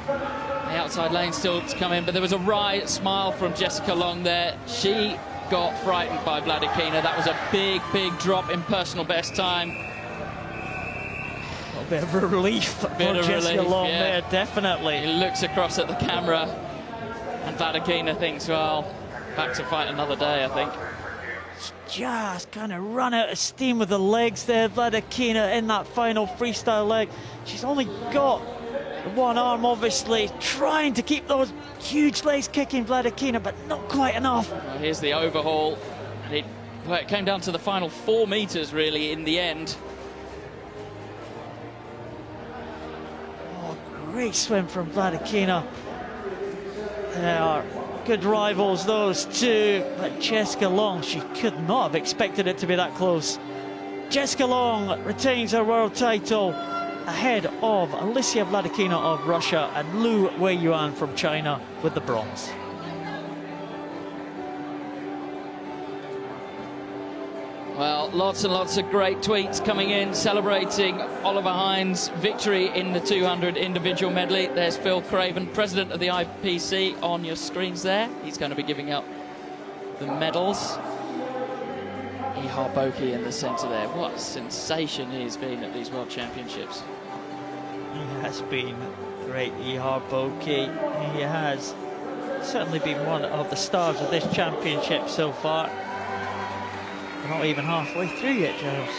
The outside lane still to come in, but there was a wry smile from Jessica Long there. She got frightened by Vladikina. That was a big, big drop in personal best time. A bit of relief for Jessica Long there, definitely. He looks across at the camera, and Vladikina thinks, well, back to fight another day, I think. Just kind of run out of steam with the legs there, Vladikina, in that final freestyle leg. She's only got one arm, obviously, trying to keep those huge legs kicking, Vladikina, but not quite enough. Well, here's the overhaul, and it came down to the final 4 meters, really, in the end. Oh, great swim from Vladikina. They are good rivals, those two, but Jessica Long, she could not have expected it to be that close. Jessica Long retains her world title ahead of Alicia Vladikina of Russia and Lu Weiyuan from China with the bronze. Well, lots and lots of great tweets coming in celebrating Oliver Hines' victory in the 200 individual medley. There's Phil Craven, president of the IPC, on your screens there. He's going to be giving out the medals. Ihar Boki in the centre there. What a sensation he's been at these World Championships. He has been great, Ihar Boki. He has certainly been one of the stars of this championship so far. We're not even halfway through yet, Giles.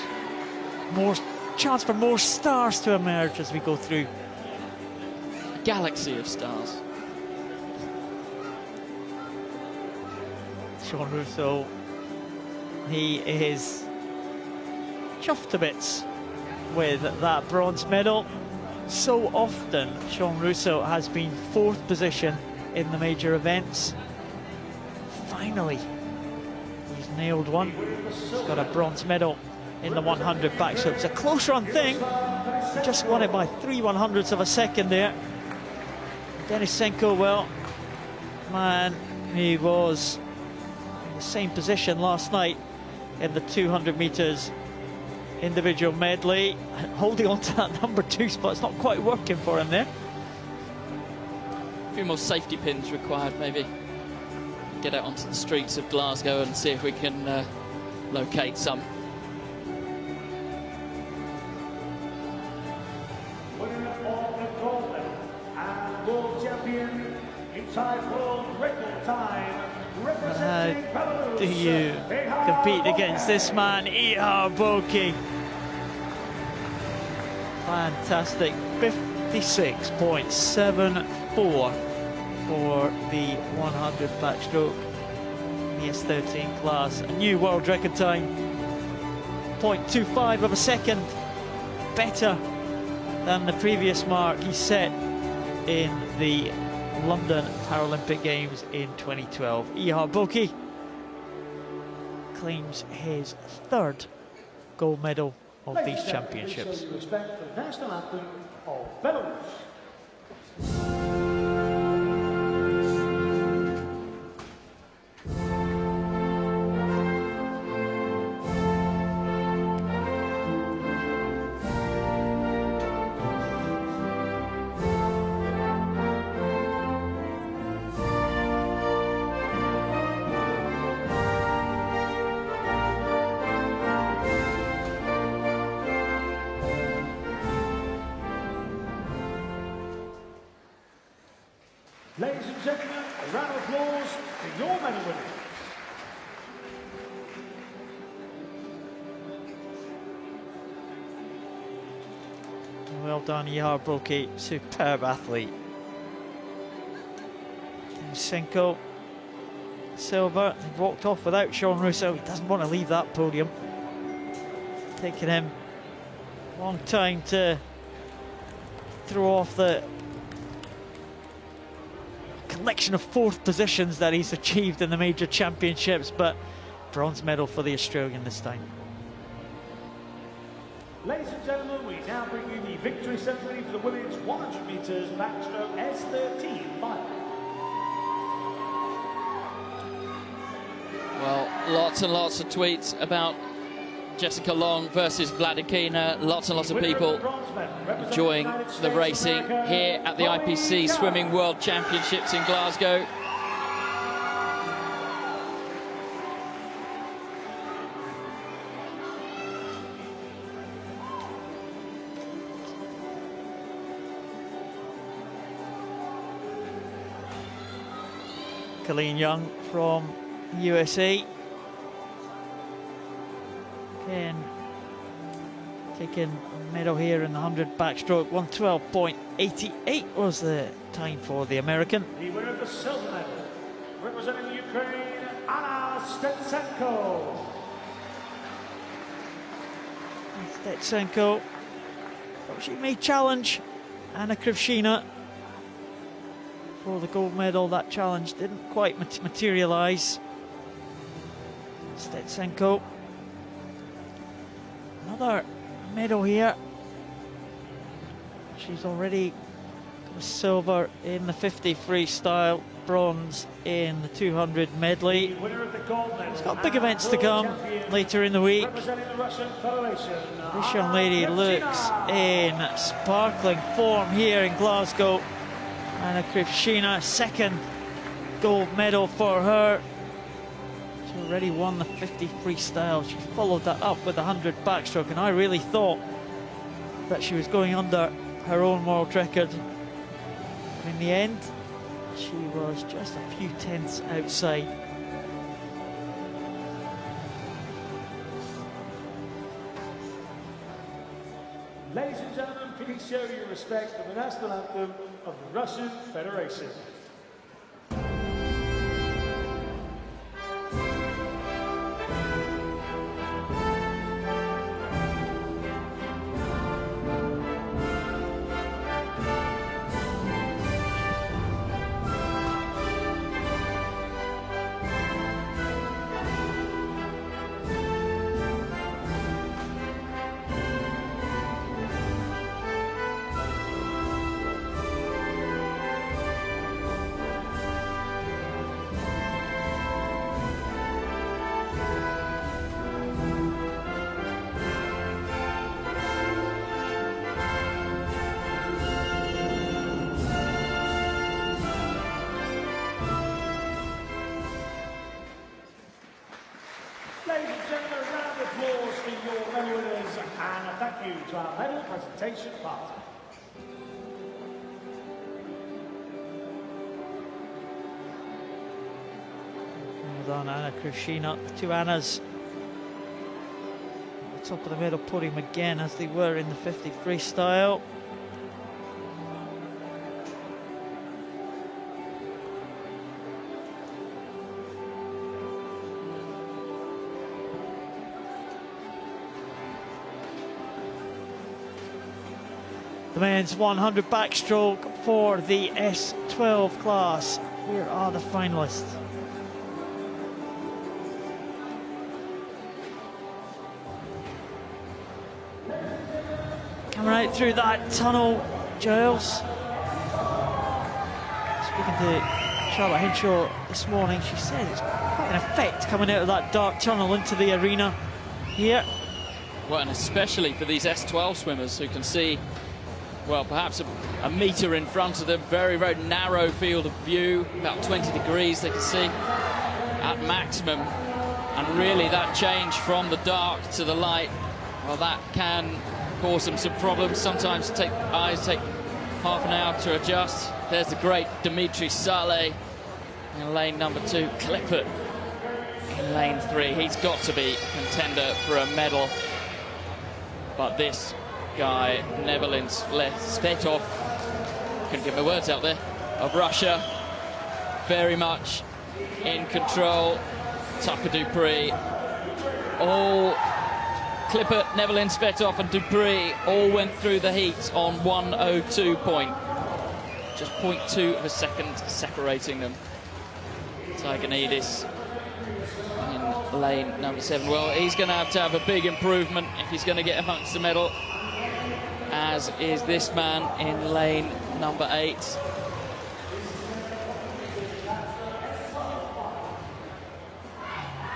More chance for more stars to emerge as we go through. A galaxy of stars. Sean Russo, he is chuffed to bits with that bronze medal. So often Sean Russo has been 4th position in the major events. Finally, he's nailed one. He's got a bronze medal in the 100 backstroke. It's a close run thing. He just won it by 3/100ths of a second there. Denisenko, well, man, he was in the same position last night in the 200 meters individual medley, holding on to that #2 spot. It's not quite working for him there. A few more safety pins required, maybe. Get out onto the streets of Glasgow and see if we can locate some. Winner of the gold medal and world champion inside world record time, representing Belarus. Do you compete against this man, Ihar Boki? Fantastic, 56.74 for the 100 backstroke in the S13 class. A new world record time, 0.25 of a second better than the previous mark he set in the London Paralympic Games in 2012. Ihar Boki claims his 3rd gold medal of these championships. Respect for the national anthem of Belarus. Ladies and gentlemen, a round of applause for your medal winners. Well done, Ihar Boki, superb athlete. Denisenko, silver. He walked off without Sean Russo. He doesn't want to leave that podium. Taking him a long time to throw off the collection of 4th positions that he's achieved in the major championships, but bronze medal for the Australian this time. Ladies and gentlemen, we now bring you the victory ceremony for the women's 100 metres backstroke S13 final. Well, lots and lots of tweets about Jessica Long versus Vladikina. Lots and lots of people enjoying the racing here at the IPC Swimming World Championships in Glasgow. Colleen Young from USA. Again, taking a medal here in the 100 backstroke. 1:12.88 was the time for the American. The winner of the silver medal, representing Ukraine, Anna Stetsenko. Stetsenko thought she may challenge Anna Krivshina for the gold medal. That challenge didn't quite materialise. Stetsenko, another medal here. She's already got a silver in the 50 freestyle. bronze in the 200 medley. Winner of the gold medal. It's got big events to come later in the week. Representing the Russian Federation. This young lady looks in sparkling form here in Glasgow. Anna Krivshina, second gold medal for her. She already won the 50 freestyle. She followed that up with the 100 backstroke, and I really thought that she was going under her own world record. But in the end, she was just a few tenths outside. Ladies and gentlemen, please show your respect for the national anthem of the Russian Federation. Ladies and gentlemen, a round of applause for your medal winners and a thank you to our medal presentation party. Well done, Anna Krivshina. The two Annas at the top of the medal podium again, as they were in the 50 freestyle. The men's 100 backstroke for the S12 class. Here are the finalists. Coming out through that tunnel, Giles. Speaking to Charlotte Henshaw this morning, she said it's quite an effect coming out of that dark tunnel into the arena here. Well, and especially for these S12 swimmers who can see, well, perhaps a metre in front of them. Very, very narrow field of view, about 20 degrees they can see at maximum. And really that change from the dark to the light, well, that can cause them some problems. Sometimes eyes take half an hour to adjust. There's the great Dimitri Saleh in lane number 2, Klippert in lane 3. He's got to be a contender for a medal. But this guy, Nevelin Svetov, couldn't get my words out there, of Russia, very much in control. Tucker Dupree, all Klippert, Nevelin Svetov and Dupree all went through the heats on 1:02 point. Just 0.2 of a second separating them. Tiganidis in lane number 7. Well, he's going to have a big improvement if he's going to get amongst the medal, as is this man in lane number 8.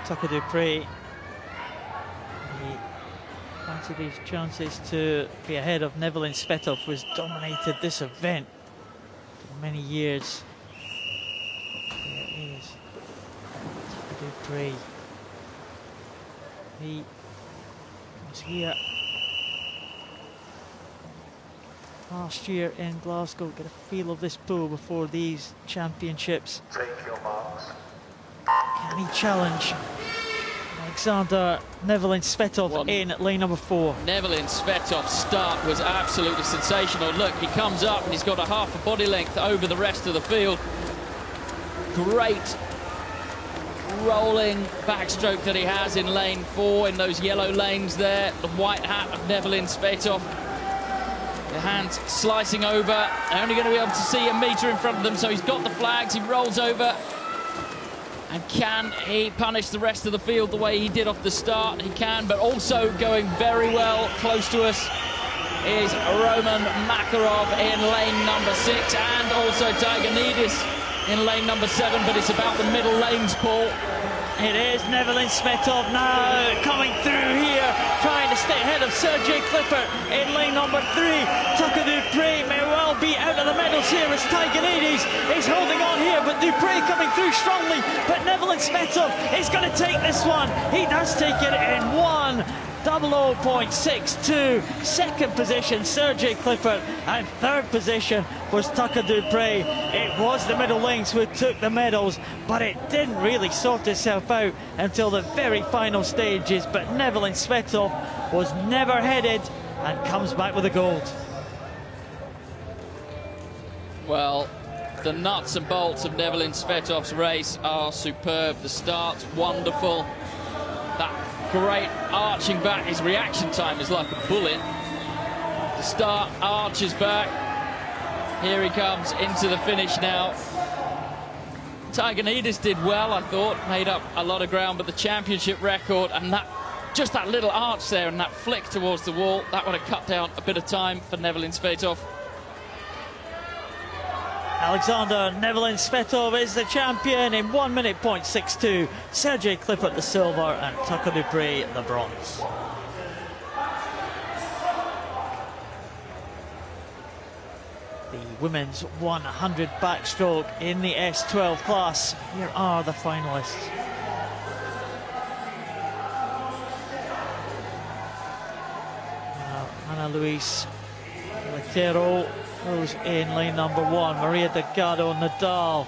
Tucker Dupree, he fancied his chances to be ahead of Nevelin Svetov, who has dominated this event for many years. There is Tucker Dupree. He was here last year in Glasgow. Get a feel of this pool before these championships. Take your marks. Can he challenge Alexander Nevelin Svetov in lane number 4? Nevelin Svetov's start was absolutely sensational. Look, he comes up and he's got a half a body length over the rest of the field. Great rolling backstroke that he has in lane 4, in those yellow lanes there. The white hat of Nevelin Svetov. The hands slicing over. They're only going to be able to see a metre in front of them, so he's got the flags. He rolls over. And can he punish the rest of the field the way he did off the start? He can, but also going very well close to us is Roman Makarov in lane number 6, and also Tiganidis in lane number 7, but it's about the middle lanes, Paul. It is Nevelyn Svetov now coming through here, trying to stay ahead of Sergei Klippert in lane number 3. Tucker Dupre may well be out of the medals here as Tiganidis is holding on here, but Dupre coming through strongly. But Nevelyn Svetov is going to take this one. He does take it in 1:00.62. Second position, Sergei Klippert, and third position was Tucker Dupre. It was the middle lanes who took the medals, but it didn't really sort itself out until the very final stages. But Nevelyn Svetov was never headed and comes back with a gold. Well, the nuts and bolts of Nevelyn Svetov's race are superb. The start's wonderful. That great arching back, his reaction time is like a bullet. The start arches back. Here he comes into the finish now. Tiganidis did well, I thought, made up a lot of ground, but the championship record and just that little arch there and that flick towards the wall, that would have cut down a bit of time for Nevelyn Svetov. Alexander Nevelyn Svetov is the champion in 1:00.62. Sergei Klippert the silver and Tucker Dupre the bronze. The women's 100 backstroke in the S12 class. Here are the finalists. Ana Luis Letero goes in lane number 1. Maria Delgado Nadal.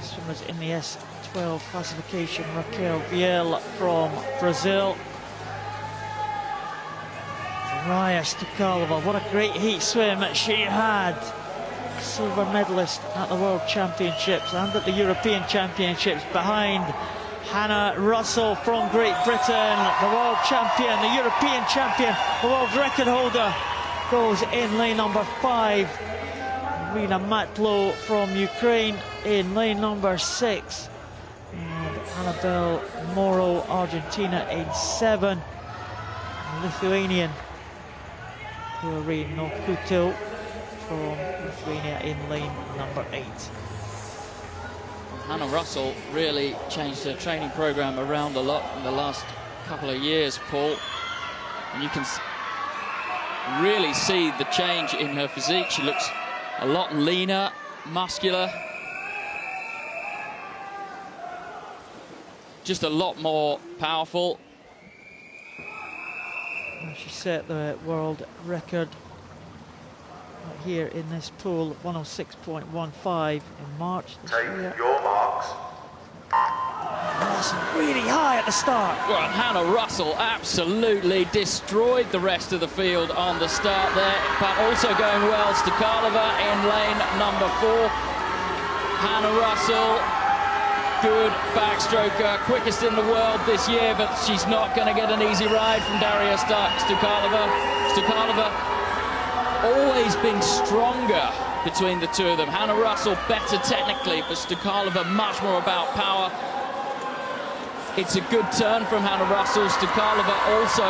Swimmers in the S12 classification. Raquel Viel from Brazil. Raya Stukalova, what a great heat swim she had. Silver medalist at the World Championships and at the European Championships behind Hannah Russell from Great Britain, the world champion, the European champion, the world record holder, goes in lane number 5. Rina Matlo from Ukraine in lane number 6. And Annabelle Moro, Argentina, in 7. Lithuanian Yuri Nokuto from Lithuania in lane number 8. Hannah Russell really changed her training program around a lot in the last couple of years, Paul. And you can really see the change in her physique. She looks a lot leaner, muscular. Just a lot more powerful. She set the world record here in this pool, 106.15 in March this Take year. your marks. That's really high at the start. Well, and Hannah Russell absolutely destroyed the rest of the field on the start there, but also going well. Stukalova in lane number 4. Hannah Russell, good backstroker, quickest in the world this year, but she's not going to get an easy ride from Daria Stukalova. Stukalova always been stronger between the two of them. Hannah Russell better technically, but Stukalova much more about power. It's a good turn from Hannah Russell. Stukalova also,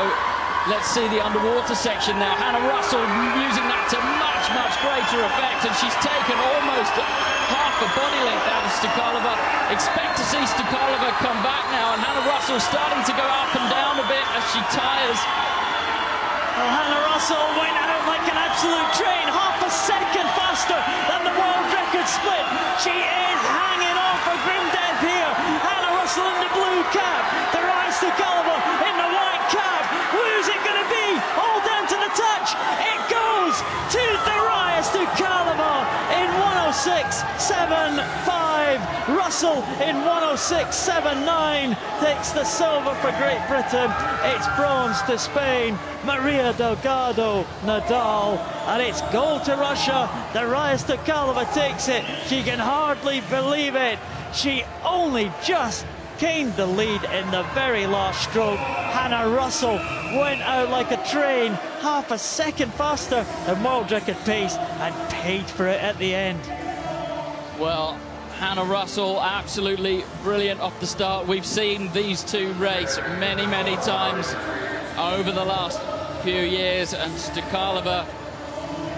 let's see the underwater section now. Hannah Russell using that to much, much greater effect, and she's taken almost half a body length out of Stukalova. Expect to see Stukalova come back now, and Hannah Russell starting to go up and down a bit as she tires. Well, Hannah Russell went out like an absolute train, half a second faster than the world record split. She is hanging on for grim death here. Hannah Russell in the blue cap, the Ryan Stukalova in the white cap. Who's it going to be? All down to the touch. It goes to the Ryan Stukalova in 106.75. Russell in 106.79 takes the silver for Great Britain. It's bronze to Spain. Maria Delgado Nadal, and it's gold to Russia. The Raya Stukalova takes it. She can hardly believe it. She only just gained the lead in the very last stroke. Hannah Russell went out like a train, half a second faster than world record pace, and paid for it at the end. Well, Hannah Russell absolutely brilliant off the start. We've seen these two race many, many times over the last few years, and Stukalova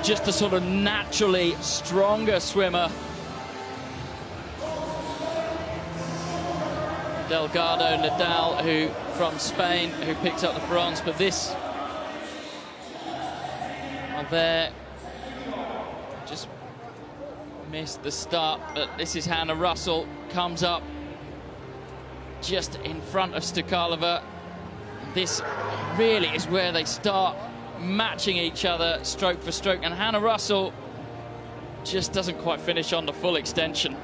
just a sort of naturally stronger swimmer. Delgado Nadal, who from Spain, who picked up the bronze. But this, well, there, just missed the start. But this is Hannah Russell, comes up just in front of Stukalova. This really is where they start matching each other stroke for stroke, and Hannah Russell just doesn't quite finish on the full extension.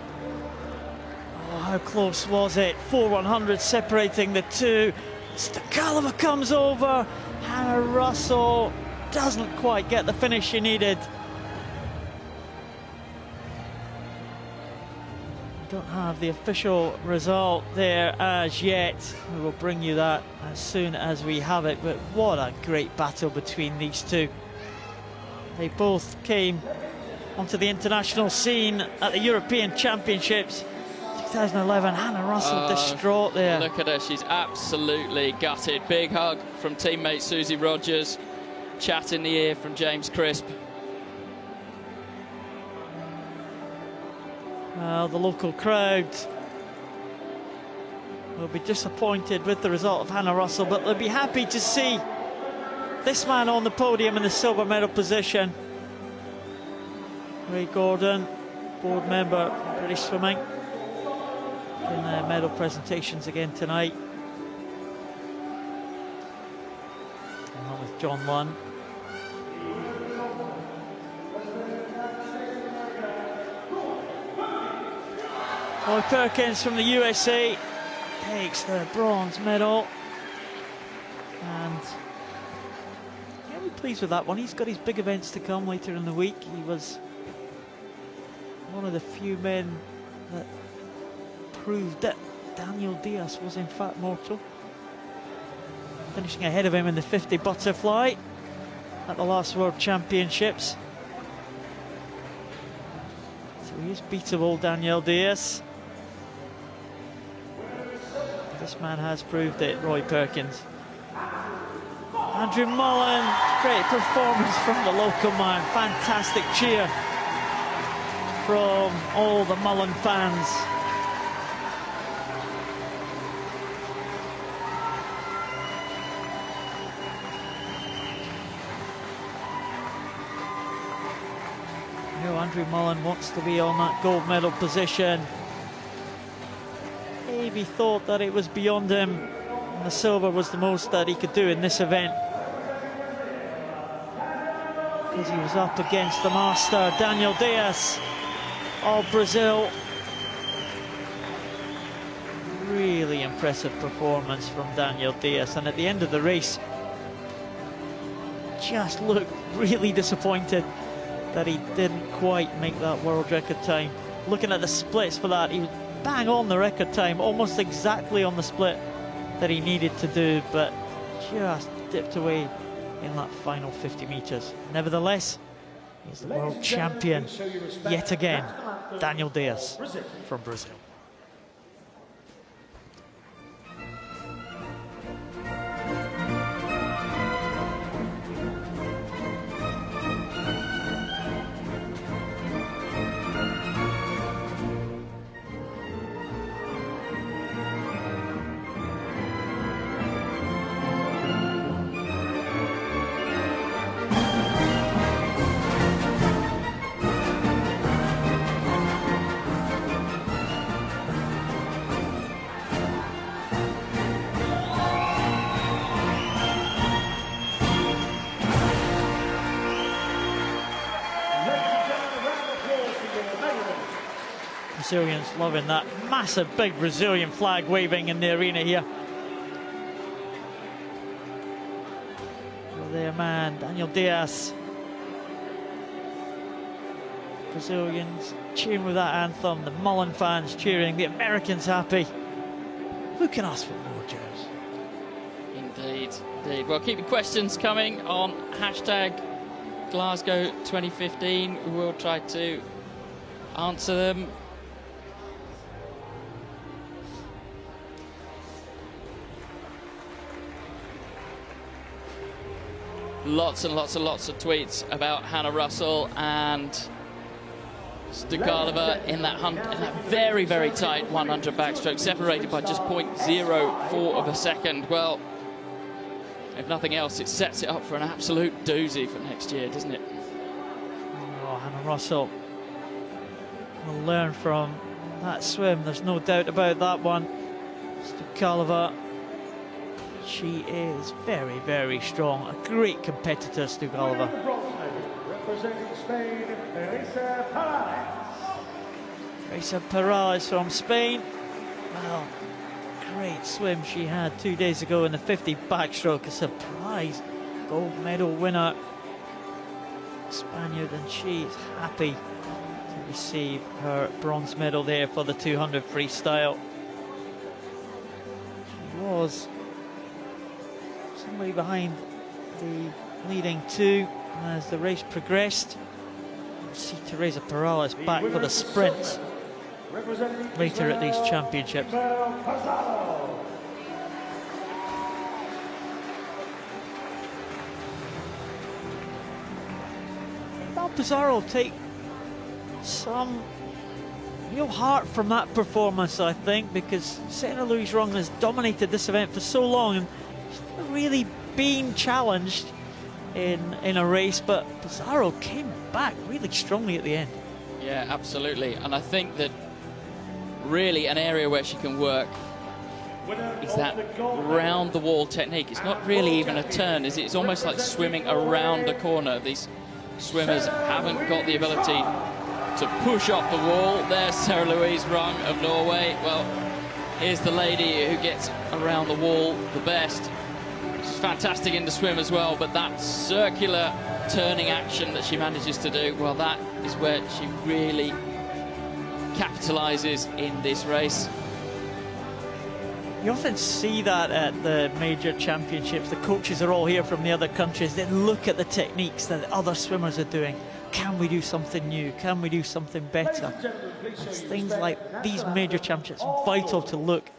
Oh, how close was it? 4/100 separating the two. Stukalova comes over. Hannah Russell doesn't quite get the finish she needed. Don't have the official result there as yet. We will bring you that as soon as we have it. But what a great battle between these two. They both came onto the international scene at the European Championships 2011. Hannah Russell distraught there. Look at her, she's absolutely gutted. Big hug from teammate Susie Rogers. Chat in the ear from James Crisp. Well, the local crowd will be disappointed with the result of Hannah Russell, but they'll be happy to see this man on the podium in the silver medal position. Ray Gordon, board member from British Swimming, in medal presentations again tonight, along with John Lunn. Roy Perkins from the USA takes the bronze medal, and yeah, we're pleased with that one. He's got his big events to come later in the week. He was one of the few men that proved that Daniel Diaz was in fact mortal, finishing ahead of him in the 50 butterfly at the last World Championships. So he is beatable, Daniel Diaz. This man has proved it, Roy Perkins. Andrew Mullen, great performance from the local man. Fantastic cheer from all the Mullen fans. You know, Andrew Mullen wants to be on that gold medal position. He thought that it was beyond him, and the silver was the most that he could do in this event, because he was up against the master, Daniel Diaz of Brazil. Really impressive performance from Daniel Diaz, and at the end of the race just looked really disappointed that he didn't quite make that world record time. Looking at the splits for that, he was bang on the record time, almost exactly on the split that he needed to do, but just dipped away in that final 50 metres. Nevertheless, he's the world champion yet again, Daniel Diaz from Brazil. Brazilians loving that massive big Brazilian flag waving in the arena here. For their man, Daniel Diaz. Brazilians cheering with that anthem, the Mullen fans cheering, the Americans happy. Who can ask for more, James? Indeed, indeed. Well, keep your questions coming on hashtag Glasgow 2015. We will try to answer them. Lots and lots and lots of tweets about Hannah Russell, and Stukalova in that very, very tight 100 backstroke, separated by just 0.04 of a second. Well, if nothing else, it sets it up for an absolute doozy for next year, doesn't it? Oh, Hannah Russell will learn from that swim. There's no doubt about that one. Stukalova, she is very, very strong. A great competitor, Stukalova. Representing Spain, Teresa Perez. Teresa Perez from Spain. Well, great swim she had 2 days ago in the 50 backstroke. A surprise gold medal winner, Spaniard, and she's happy to receive her bronze medal there for the 200 freestyle. She was somebody behind the leading two as the race progressed. We'll see Teresa Perez back for the sprint later at these championships. Now Pizarro will take some real heart from that performance, I think, because Sarah Louise Rung has dominated this event for so long and she's never really been challenged in a race, but Pizarro came back really strongly at the end. Yeah, absolutely. And I think that really an area where she can work is that round the wall technique. It's not really even a turn, is it? It's almost like swimming around a corner. These swimmers haven't got the ability to push off the wall. There's Sarah Louise Rung of Norway. Well, here's the lady who gets around the wall the best. She's fantastic in the swim as well, but that circular turning action that she manages to do, well, that is where she really capitalizes in this race. You often see that at the major championships. The coaches are all here from the other countries. They look at the techniques that other swimmers are doing. Can we do something new? Can we do something better? It's things like these major championships are vital to look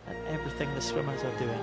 at everything the swimmers are doing.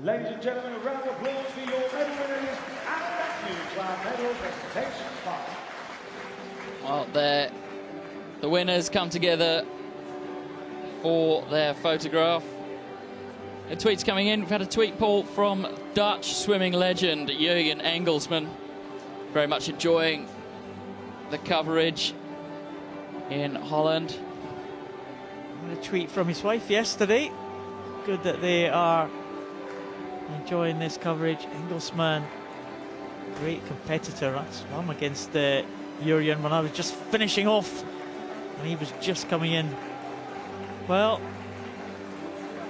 Ladies and gentlemen, a round of applause for your medal winners, and thank you to our medal presentation partner. Well, the winners come together for their photograph. A tweet's coming in. We've had a tweet, Paul, from Dutch swimming legend Jurgen Engelsman. Very much enjoying the coverage in Holland. A tweet from his wife yesterday. Good that they are enjoying this coverage. Engelsman, great competitor. I swam against Jurgen when I was just finishing off and he was just coming in. Well,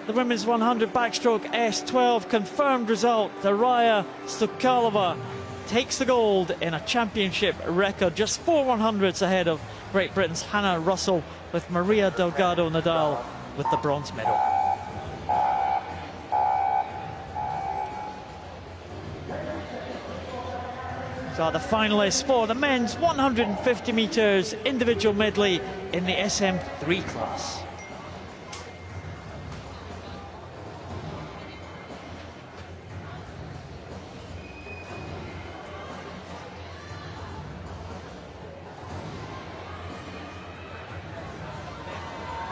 the women's 100 backstroke S12 confirmed result. Darya Stukalova takes the gold in a championship record, just 4 100s ahead of Great Britain's Hannah Russell, with Maria Delgado Nadal with the bronze medal. So the finalists for the men's 150 metres individual medley in the SM3 class.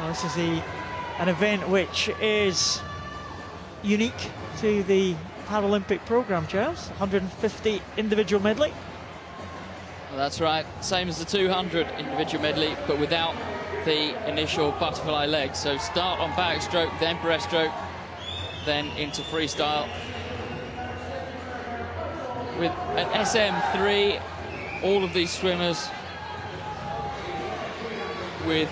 Well, this is an event which is unique to the Paralympic programme, Giles. 150 individual medley. Well, that's right, same as the 200 individual medley, but without the initial butterfly leg. So start on backstroke, then breaststroke, then into freestyle. With an SM3, all of these swimmers with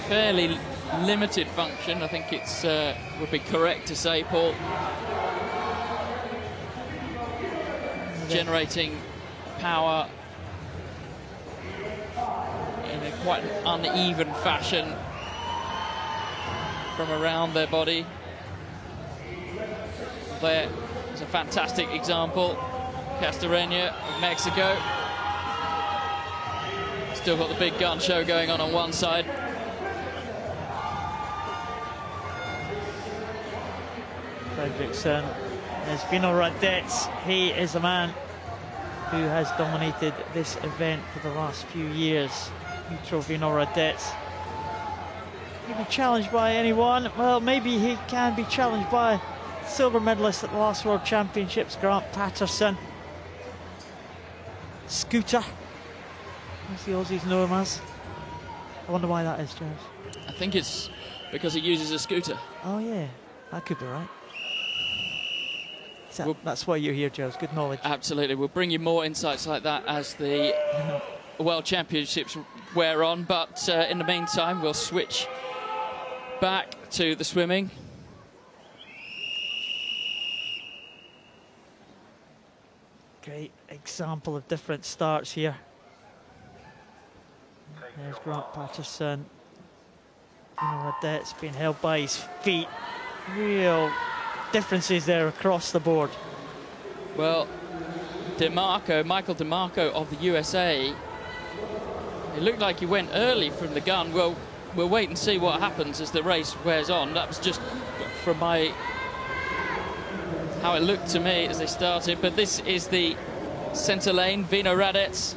fairly limited function. I think it's would be correct to say, Paul. Generating power in a quite an uneven fashion from around their body. There is a fantastic example. Castorena of Mexico. Still got the big gun show going on one side. Fredriksson has Vino Radets. He is a man who has dominated this event for the last few years. Mitro Vino Radets. Can he be challenged by anyone? Well, maybe he can be challenged by silver medalist at the last World Championships, Grant Patterson. Scooter, as the Aussies know him as. I wonder why that is, James. I think it's because he uses a scooter. Oh yeah, that could be right. That's why you're here, James. Good knowledge. Absolutely. We'll bring you more insights like that as the World Championships wear on. But in the meantime, we'll switch back to the swimming. Great example of different starts here. There's Grant Patterson. Vino Radet's being held by his feet. Real differences there across the board. Well, Michael DeMarco of the USA, it looked like he went early from the gun. Well, we'll wait and see what happens as the race wears on. That was just from how it looked to me as they started. But this is the centre lane, Vino Radets.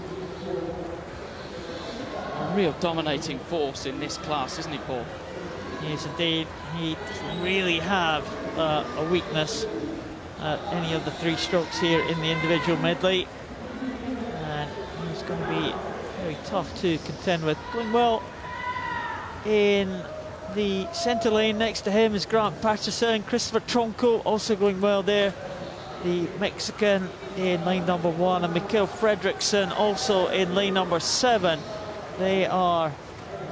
A real dominating force in this class, isn't he, Paul? Yes, indeed. He doesn't really have a weakness at any of the three strokes here in the individual medley. And he's going to be very tough to contend with. Going well in the centre lane. Next to him is Grant Patterson. Christopher Tronco also going well there. The Mexican in lane number 1, and Mikhail Fredriksson also in lane number 7. They are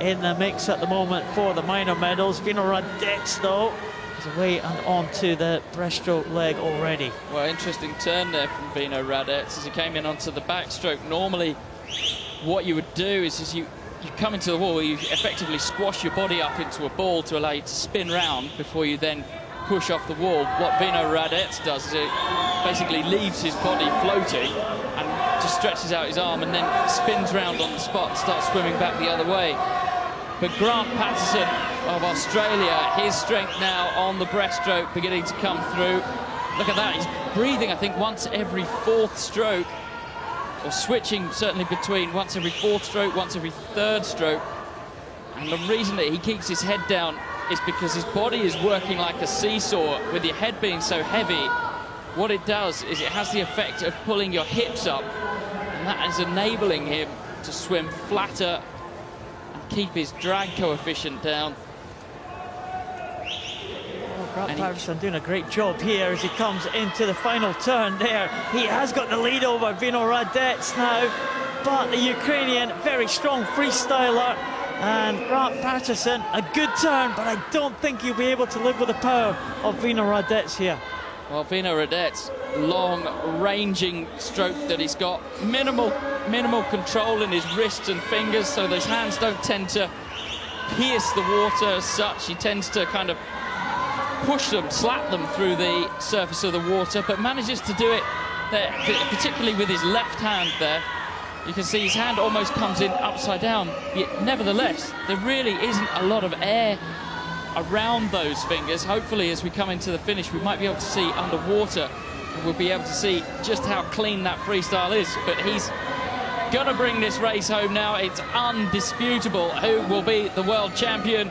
in the mix at the moment for the minor medals. Vino Radets, though, is away and onto the breaststroke leg already. Well, interesting turn there from Vino Radets as he came in onto the backstroke. Normally, what you would do is you come into the wall, you effectively squash your body up into a ball to allow you to spin round before you then push off the wall. What Vino Radets does is it basically leaves his body floating and just stretches out his arm and then spins round on the spot and starts swimming back the other way. But Grant Patterson of Australia, his strength now on the breaststroke beginning to come through. Look at that, he's breathing, I think, once every 4th stroke, or switching certainly between once every 4th stroke, once every 3rd stroke. And the reason that he keeps his head down is because his body is working like a seesaw. With your head being so heavy, what it does is it has the effect of pulling your hips up, and that is enabling him to swim flatter and keep his drag coefficient down. Grant Patterson doing a great job here as he comes into the final turn there. He has got the lead over Vino Radets now, but the Ukrainian, very strong freestyler, and Grant Patterson, a good turn, but I don't think he'll be able to live with the power of Vino Radets here. Well, Vino Radets, long ranging stroke that he's got, minimal control in his wrists and fingers, so those hands don't tend to pierce the water as such. He tends to kind of push them, slap them through the surface of the water, but manages to do it there, particularly with his left hand there. You can see his hand almost comes in upside down, yet nevertheless, there really isn't a lot of air around those fingers. Hopefully, as we come into the finish, we might be able to see underwater, and we'll be able to see just how clean that freestyle is. But he's going to bring this race home now. It's undisputable who will be the world champion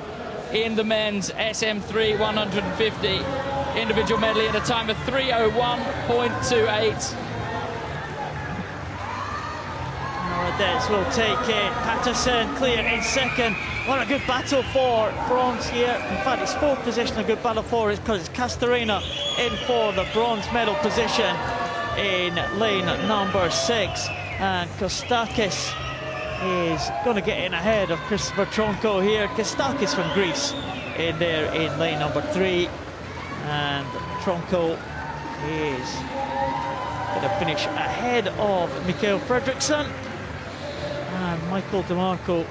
in the men's SM3 150 individual medley at a time of 3:01.28. Radets will take it. Patterson clear in second. What a good battle for bronze here. In fact, it's 4th position, a good battle for it because it's Castorena in for the bronze medal position in lane number 6. And Kostakis is going to get in ahead of Christopher Tronko here. Kostakis from Greece in there in lane number 3. And Tronko is going to finish ahead of Mikael Fredriksson. And Michael DeMarco,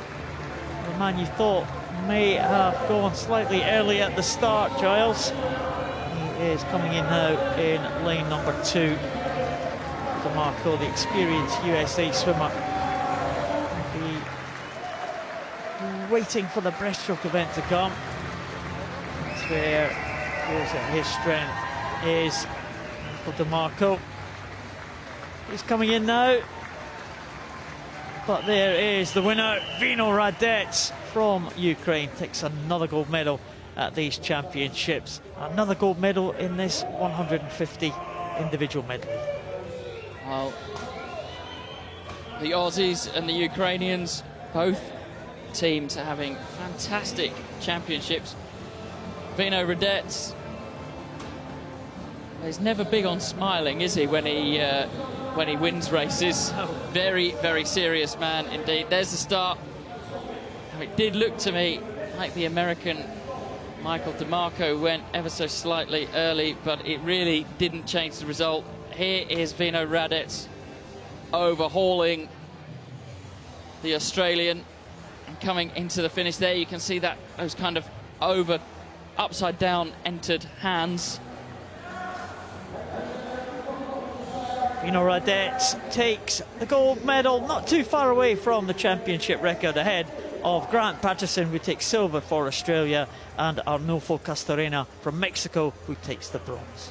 the man you thought may have gone slightly early at the start, Giles. He is coming in now in lane number 2. DeMarco, the experienced USA swimmer, will be waiting for the breaststroke event to come. That's where feels that his strength is. Michael DeMarco, he's coming in now. But there is the winner, Vino Radets from Ukraine, takes another gold medal at these championships. Another gold medal in this 150 individual medley. Well, the Aussies and the Ukrainians, both teams are having fantastic championships. Vino Radets, he's never big on smiling, is he, when he wins races? Very, very serious man indeed. There's the start. It did look to me like the American Michael DeMarco went ever so slightly early, but it really didn't change the result. Here is Vino Radets overhauling the Australian and coming into the finish. There you can see that those kind of upside down entered hands. Vino Radets takes the gold medal, not too far away from the championship record, ahead of Grant Patterson, who takes silver for Australia, and Arnulfo Castorena from Mexico, who takes the bronze.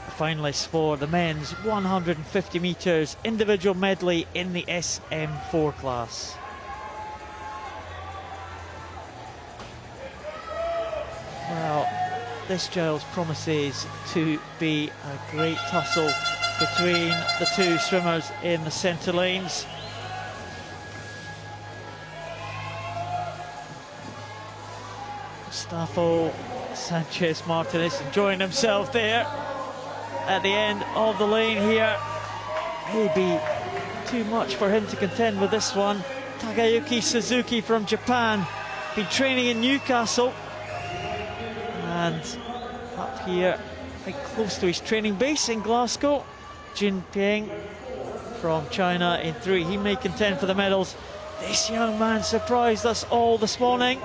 The finalists for the men's 150 metres individual medley in the SM4 class. Well, this, Giles, promises to be a great tussle between the two swimmers in the centre lanes. Gustavo Sanchez Martinez enjoying himself there at the end of the lane here. Maybe too much for him to contend with this one. Takayuki Suzuki from Japan, been training in Newcastle, and up here quite close to his training base in Glasgow. Jin Peng from China in 3. He may contend for the medals. This young man surprised us all this morning.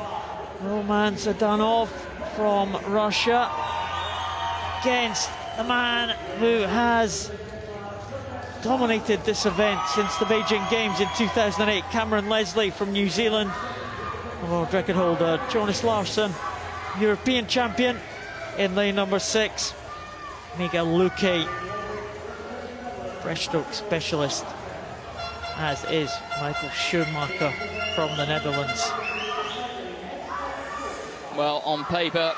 Roman Zdanov from Russia against the man who has dominated this event since the Beijing Games in 2008, Cameron Leslie from New Zealand. The world record holder Jonas Larsson, European champion in lane number 6. Miguel Luque, breaststroke specialist, as is Michael Schumacher from the Netherlands. Well, on paper,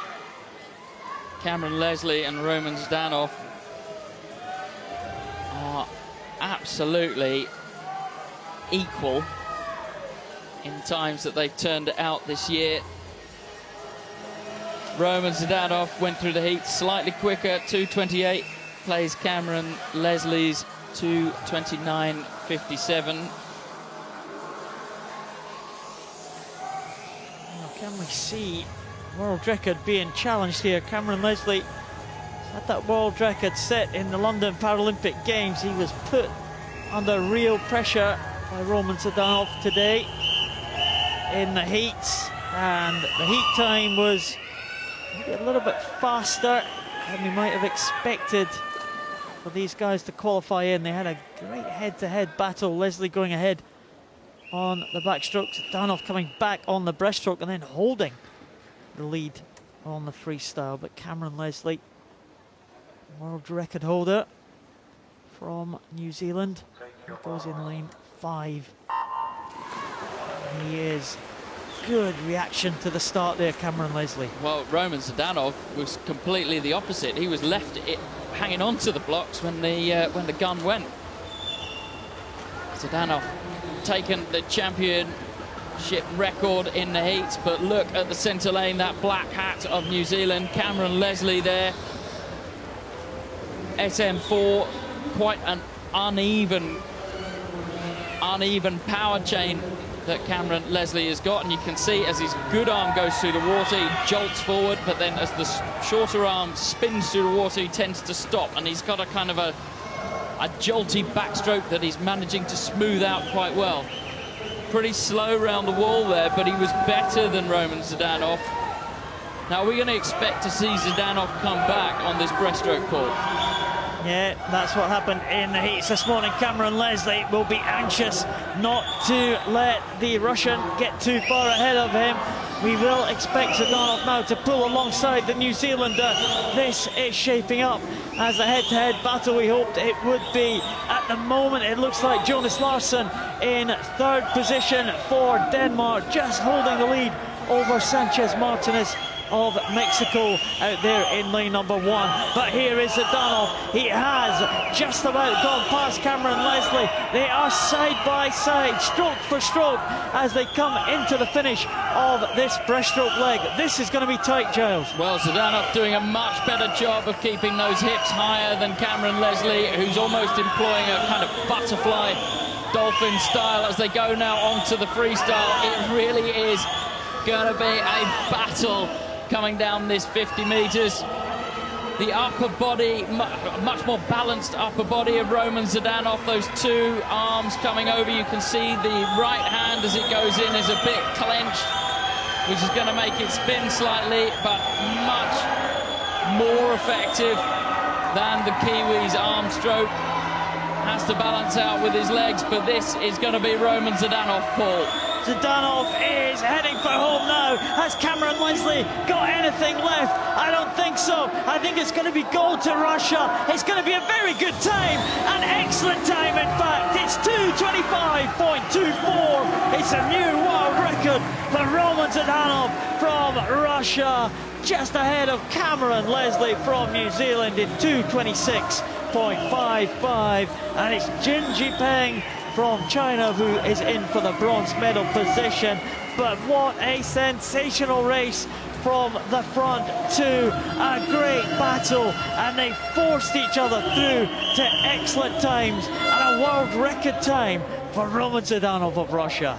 Cameron Leslie and Roman Zdanov are absolutely equal in times that they've turned out this year. Roman Zdanov went through the heat slightly quicker, 2:28, plays Cameron Leslie's 2:29.57. Now, can we see world record being challenged here? Cameron Leslie had that world record set in the London Paralympic Games. He was put under real pressure by Roman Zdanov today in the heats, and the heat time was maybe a little bit faster than we might have expected for these guys to qualify in. They had a great head-to-head battle. Leslie going ahead on the backstroke, Zdanov coming back on the breaststroke and then holding the lead on the freestyle. But Cameron Leslie, world record holder from New Zealand, goes in lane 5. And he is good reaction to the start there, Cameron Leslie. Well, Roman Zdanov was completely the opposite. He was left hanging on to the blocks when the gun went. Zdanov taken the championship record in the heats, but look at the centre lane, that black hat of New Zealand, Cameron Leslie there. SM4, quite an uneven power chain that Cameron Leslie has got, and you can see as his good arm goes through the water, he jolts forward, but then as the shorter arm spins through the water, he tends to stop, and he's got a kind of a jolty backstroke that he's managing to smooth out quite well. Pretty slow round the wall there, but he was better than Roman Zdanov. Now we're going to expect to see Zdanov come back on this breaststroke court. Yeah, that's what happened in the heats this morning. Cameron Leslie will be anxious not to let the Russian get too far ahead of him. We will expect Zdanov now to pull alongside the New Zealander. This is shaping up as a head-to-head battle we hoped it would be. At the moment, it looks like Jonas Larsson in third position for Denmark, just holding the lead over Sanchez Martinez of Mexico out there in lane number 1. But here is Zdanov. He has just about gone past Cameron Leslie. They are side by side, stroke for stroke, as they come into the finish of this breaststroke leg. This is going to be tight, Giles. Well, Zdanov doing a much better job of keeping those hips higher than Cameron Leslie, who's almost employing a kind of butterfly dolphin style as they go now onto the freestyle. It really is going to be a battle coming down this 50 meters. The upper body, much more balanced upper body of Roman Zdanov, those two arms coming over. You can see the right hand as it goes in is a bit clenched, which is going to make it spin slightly, but much more effective than the Kiwi's arm stroke. Has to balance out with his legs, but this is going to be Roman Zdanov, Paul. Zdanov is heading for home now. Has Cameron Leslie got anything left? I don't think so. I think it's going to be gold to Russia. It's going to be a very good time, an excellent time in fact. It's 2:25.24. It's a new world record for Roman Zdanov from Russia, just ahead of Cameron Leslie from New Zealand in 2:26.55. And it's Jin Jipeng from China who is in for the bronze medal position. But what a sensational race from the front to a great battle, and they forced each other through to excellent times and a world record time for Roman Zdanov of Russia.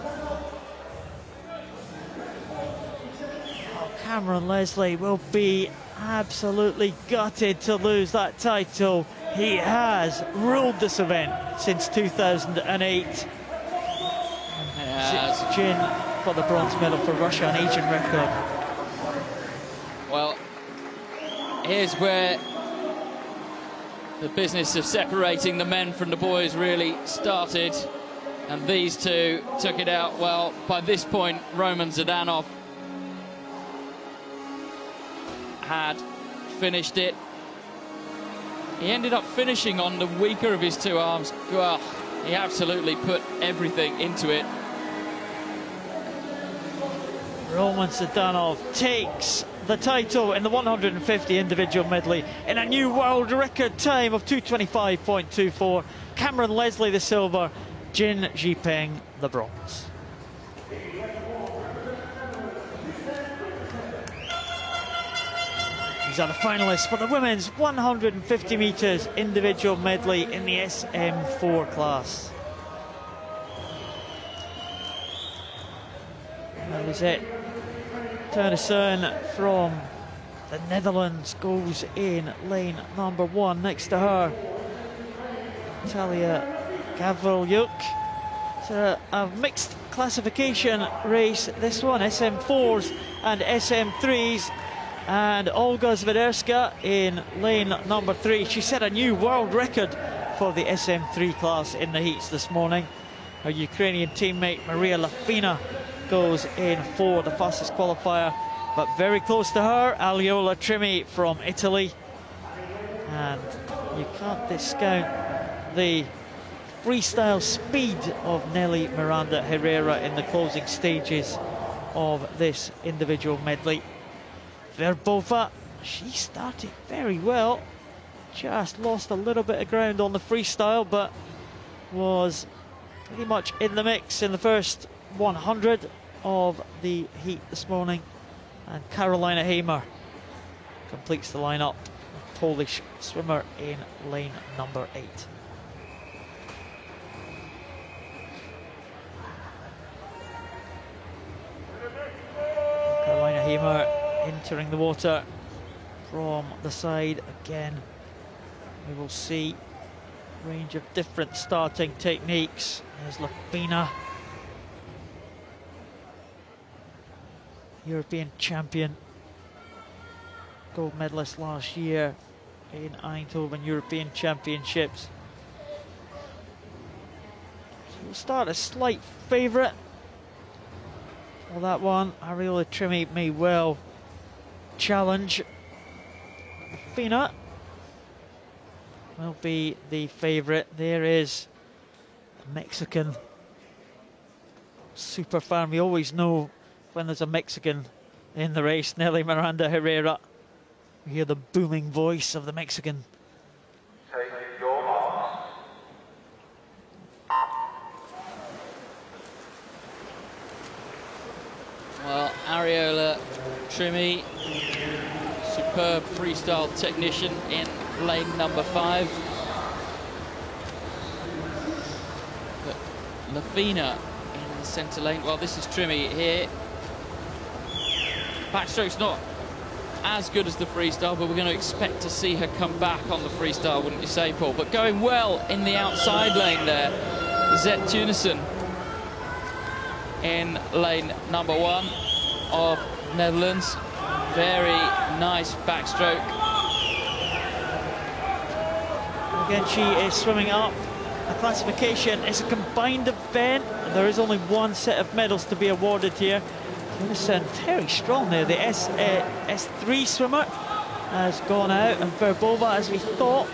Oh, Cameron Leslie will be absolutely gutted to lose that title. He has ruled this event since 2008. It's Jin for the bronze medal for Russia, an Asian record. Well, here's where the business of separating the men from the boys really started, and these two took it out. Well, by this point, Roman Zdanov had finished it. He ended up finishing on the weaker of his two arms. Well, he absolutely put everything into it. Roman Zdanov takes the title in the 150 individual medley in a new world record time of 2:25.24. Cameron Leslie the silver, Jin Jipeng the bronze. These are the finalists for the women's 150 metres individual medley in the SM4 class. That is it. Ternison from the Netherlands goes in lane number 1. Next to her, Natalia Gavrilyuk. It's a mixed classification race, this one, SM4s and SM3s. And Olga Zvederska in lane number 3. She set a new world record for the SM3 class in the heats this morning. Her Ukrainian teammate Maria Lafina goes in for the fastest qualifier, but very close to her, Aliola Trimi from Italy. And you can't discount the freestyle speed of Nelly Miranda Herrera in the closing stages of this individual medley. Verbova, she started very well, just lost a little bit of ground on the freestyle, but was pretty much in the mix in the first 100 of the heat this morning. And Carolina Hamer completes the lineup, Polish swimmer in lane number 8. Carolina Hamer entering the water from the side again. We will see a range of different starting techniques. There's Lafina, European champion, gold medalist last year in Eindhoven European Championships. So we'll start a slight favourite for that one. Ariola Trimi may well challenge. Fina will be the favourite. There is the Mexican super fan. We always know when there's a Mexican in the race. Nelly Miranda Herrera. We hear the booming voice of the Mexican. Take your marks. Well, Ariola Trimi, superb freestyle technician in lane number 5. But Lafina in the centre lane. Well, this is Trimi here. Backstroke's not as good as the freestyle, but we're going to expect to see her come back on the freestyle, wouldn't you say, Paul? But going well in the outside lane there, Zet Tunison in lane number 1 of Netherlands. Very nice backstroke. Again, she is swimming up a classification. It's a combined event, and there is only one set of medals to be awarded here. Tunison very strong there. The S3 swimmer has gone out, and Verbova, as we thought,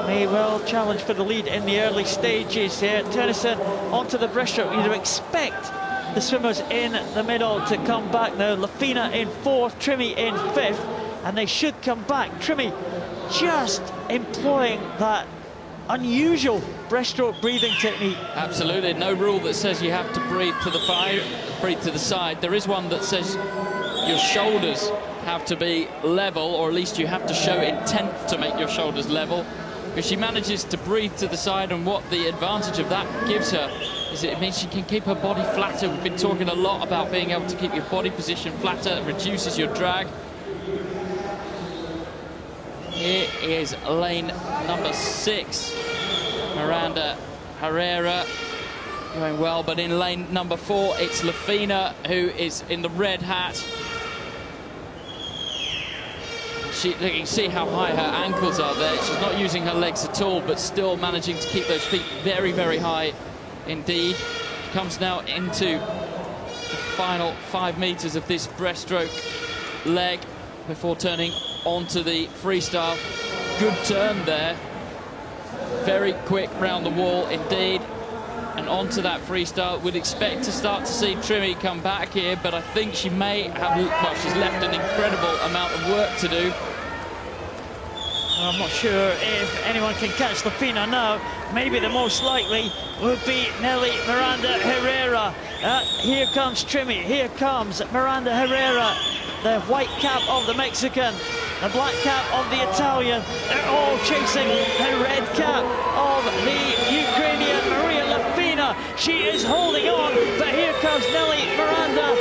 may well challenge for the lead in the early stages here. Tunison onto the breaststroke. You'd expect the swimmers in the middle to come back now. Lafina in 4th, Trimi in 5th, and they should come back. Trimi just employing that unusual breaststroke breathing technique. Absolutely, no rule that says you have to breathe to the side. There is one that says your shoulders have to be level, or at least you have to show intent to make your shoulders level. Because she manages to breathe to the side, and what the advantage of that gives her is it means she can keep her body flatter. We've been talking a lot about being able to keep your body position flatter. It reduces your drag. Here is lane number 6. Miranda Herrera going well, but in lane number 4, it's Lafina who is in the red hat. You can see how high her ankles are there. She's not using her legs at all, but still managing to keep those feet very, very high indeed. She comes now into the final 5 meters of this breaststroke leg before turning onto the freestyle. Good turn there. Very quick round the wall indeed. And onto that freestyle. We'd expect to start to see Trimi come back here, but I think she may have, well, she's left an incredible amount of work to do. I'm not sure if anyone can catch Lafina now. Maybe the most likely would be Nelly Miranda Herrera. Here comes Trimi, here comes Miranda Herrera. The white cap of the Mexican, the black cap of the Italian. They're all chasing the red cap of the Ukrainian Maria Lafina. She is holding on, but here comes Nelly Miranda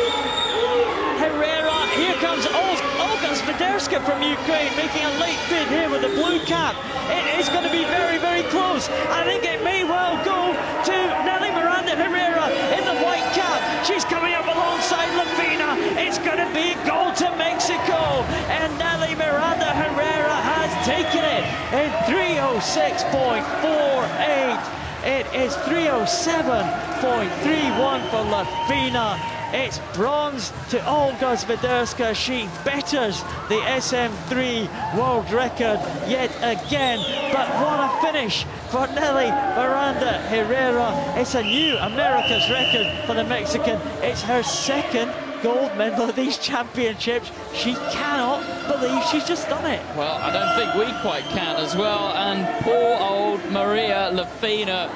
Herrera. Here comes Olga Swiderska from Ukraine, making a late bid here with the blue cap. It is going to be very, very close. I think it may well go to Nelly Miranda Herrera in the white cap. She's coming up alongside Lafina. It's going to be gold to Mexico. And Nelly Miranda Herrera has taken it in 3:06.48. It is 3:07.31 for Lafina. It's bronze to Olga Swiderska. She betters the SM3 world record yet again. But what a finish for Nelly Miranda Herrera. It's a new America's record for the Mexican. It's her 2nd gold medal of these championships. She cannot believe she's just done it. Well, I don't think we quite can as well. And poor old Maria Lafina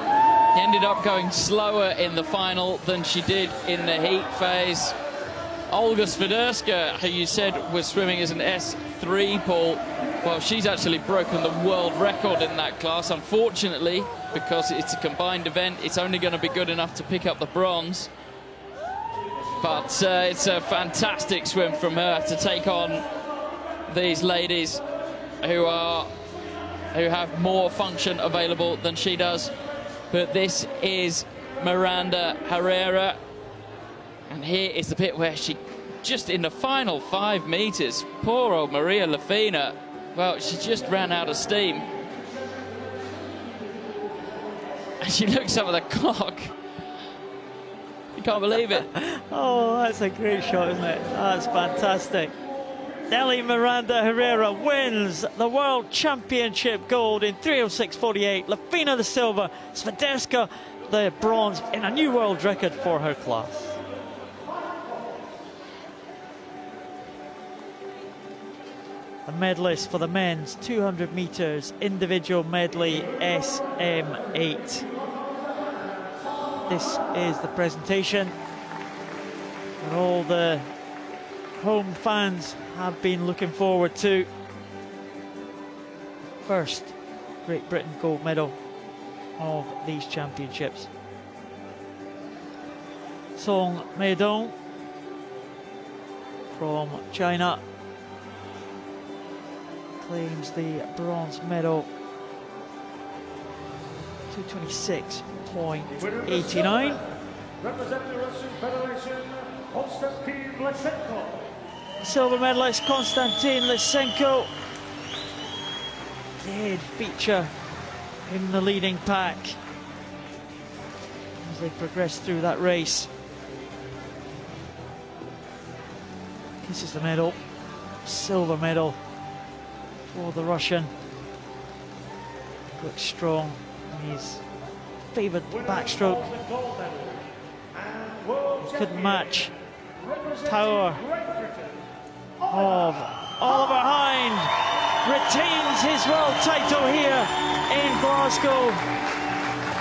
ended up going slower in the final than she did in the heat phase. Olga Swiderska, who you said was swimming as an S3, Paul, Well, she's actually broken the world record in that class. Unfortunately, because it's a combined event, it's only going to be good enough to pick up the bronze. But it's a fantastic swim from her to take on these ladies who have more function available than she does. But this is Miranda Herrera, and here is the bit where she just in the final 5 meters, poor old Maria Lafina, well, she just ran out of steam. And she looks up at the clock. You can't believe it. Oh, that's a great shot, isn't it? That's fantastic. Nelly Miranda Herrera wins the World Championship gold in 3:06.48. Lafina the silver, Swiderska the bronze in a new world record for her class. The medalist for the men's 200 metres individual medley SM8. This is the presentation, and all the home fans have been looking forward to. First Great Britain gold medal of these championships. Song Meidong from China claims the bronze medal. 226.89. Representing the Russian Federation, Konstantin Lysenko. Silver medalist Konstantin Lysenko did feature in the leading pack as they progressed through that race. This is the medal, silver medal for the Russian. Looks strong in his favoured backstroke. Couldn't match power of Oliver Hind. Retains his world title here in Glasgow.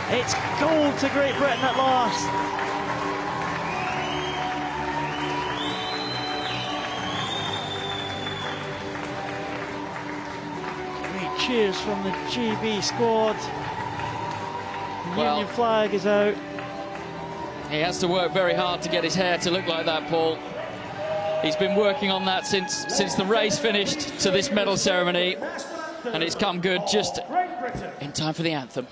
It's gold to Great Britain at last. Great cheers from the GB squad. The Union flag is out. He has to work very hard to get his hair to look like that, Paul. He's been working on that since the race finished to this medal ceremony, and it's come good just in time for the anthem.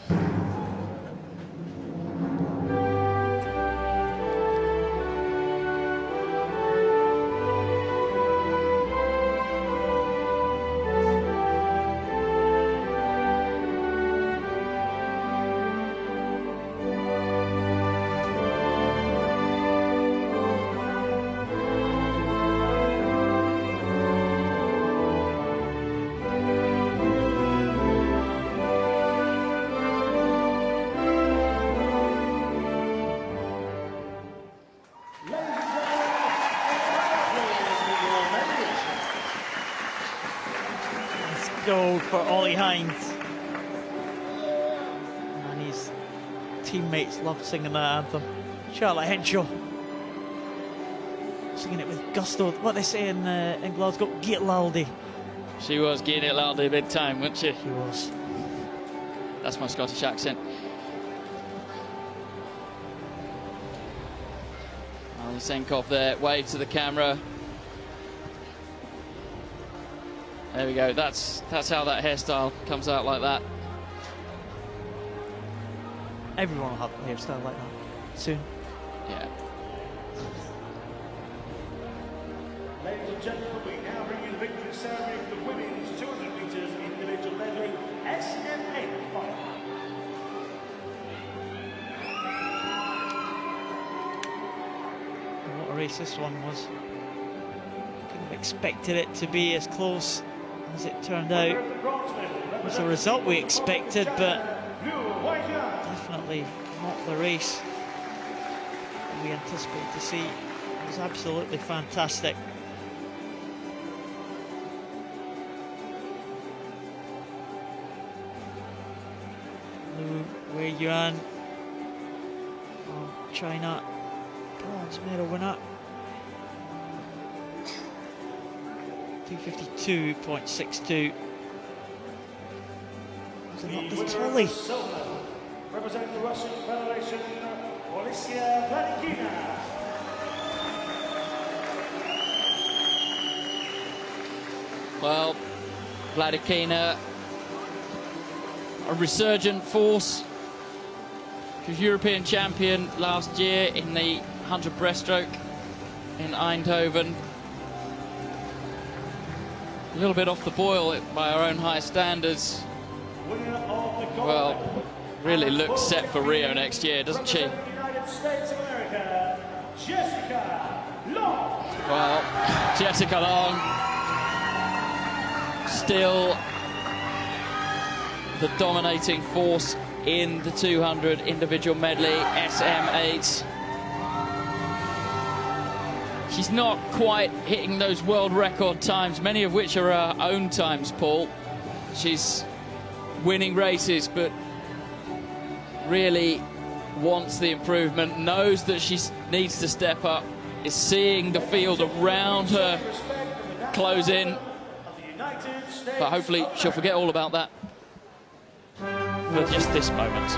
Gold for Ollie Hines, and his teammates loved singing that anthem. Charlotte Henshaw singing it with gusto. What they say in Glasgow, Get Laldy. She was getting it loudly big time, wasn't she? She was. That's my Scottish accent. Lysenkov there, wave to the camera. There we go, that's how that hairstyle comes out like that. Everyone will have a hairstyle like that soon. Yeah. Ladies and gentlemen, we now bring you the victory ceremony for the women's 200 metres individual medley SM8 final. What a race this one was. Couldn't have expected it to be as close as it turned out. It was the result we expected, but definitely not the race we anticipated to see. It was absolutely fantastic. Lu Weiyuan from China, bronze medal winner. 252.62. Up the trolley. Representing the Russian Federation, Olesya Vladikina. Well, Vladikina, a resurgent force. She was European champion last year in the 100 breaststroke in Eindhoven. A little bit off the boil by our own high standards. Well, really looks set for Rio next year, doesn't she? United States of America, Jessica Long. Well, Jessica Long, still the dominating force in the 200 individual medley, SM8. She's not quite hitting those world record times, many of which are her own times, Paul. She's winning races, but really wants the improvement, knows that she needs to step up, is seeing the field around her close in, but hopefully she'll forget all about that for just this moment.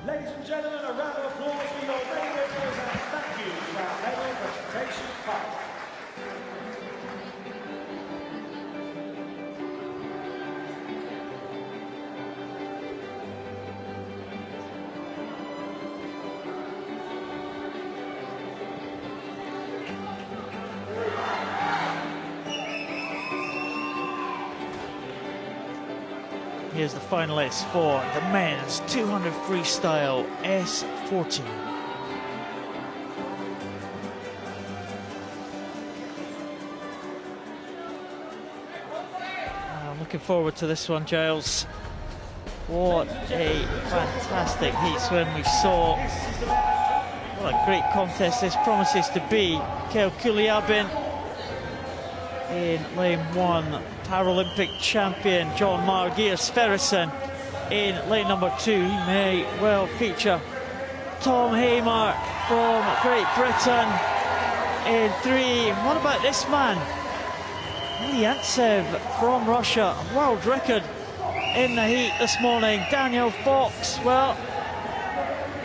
Ladies and gentlemen, a round of applause for your medal winners and thank you to our medal presentation party. Here's the finalists for the men's 200 freestyle S14. I'm looking forward to this one, Giles. What a fantastic heat swim we saw. What a great contest this promises to be. Kel Kuliabin in lane 1. Paralympic champion John Margier Sverrisson in lane number 2. He may well feature Tom Hamer from Great Britain in 3. What about this man? Ilyantsev from Russia, a world record in the heat this morning. Daniel Fox, well,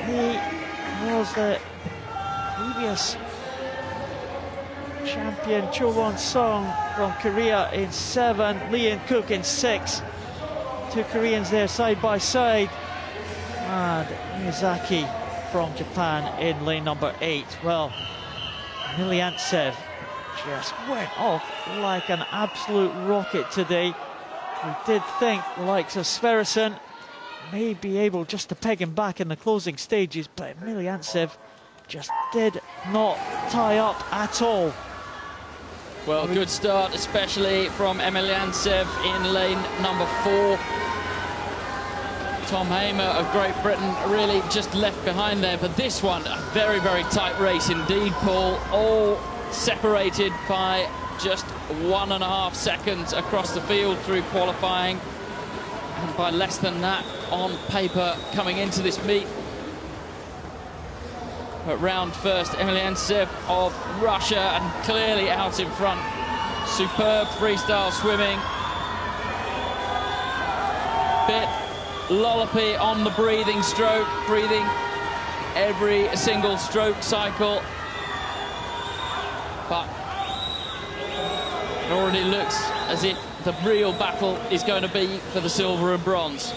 he was the previous champion. Chowon Song from Korea in 7, Lee and Cook in 6. Two Koreans there side by side, and Miyazaki from Japan in lane number 8. Well, Ilyantsev just went off like an absolute rocket today. We did think the likes of Sverrisson may be able just to peg him back in the closing stages, but Ilyantsev just did not tie up at all. Well, good start, especially from Ilyantsev in lane number 4. Tom Hamer of Great Britain really just left behind there, but this one, a very, very tight race indeed, Paul. All separated by just 1.5 seconds across the field through qualifying, and by less than that on paper coming into this meet. But round first, Ilyantsev of Russia, and clearly out in front. Superb freestyle swimming. Bit lollopy on the breathing stroke, breathing every single stroke cycle. But it already looks as if the real battle is going to be for the silver and bronze.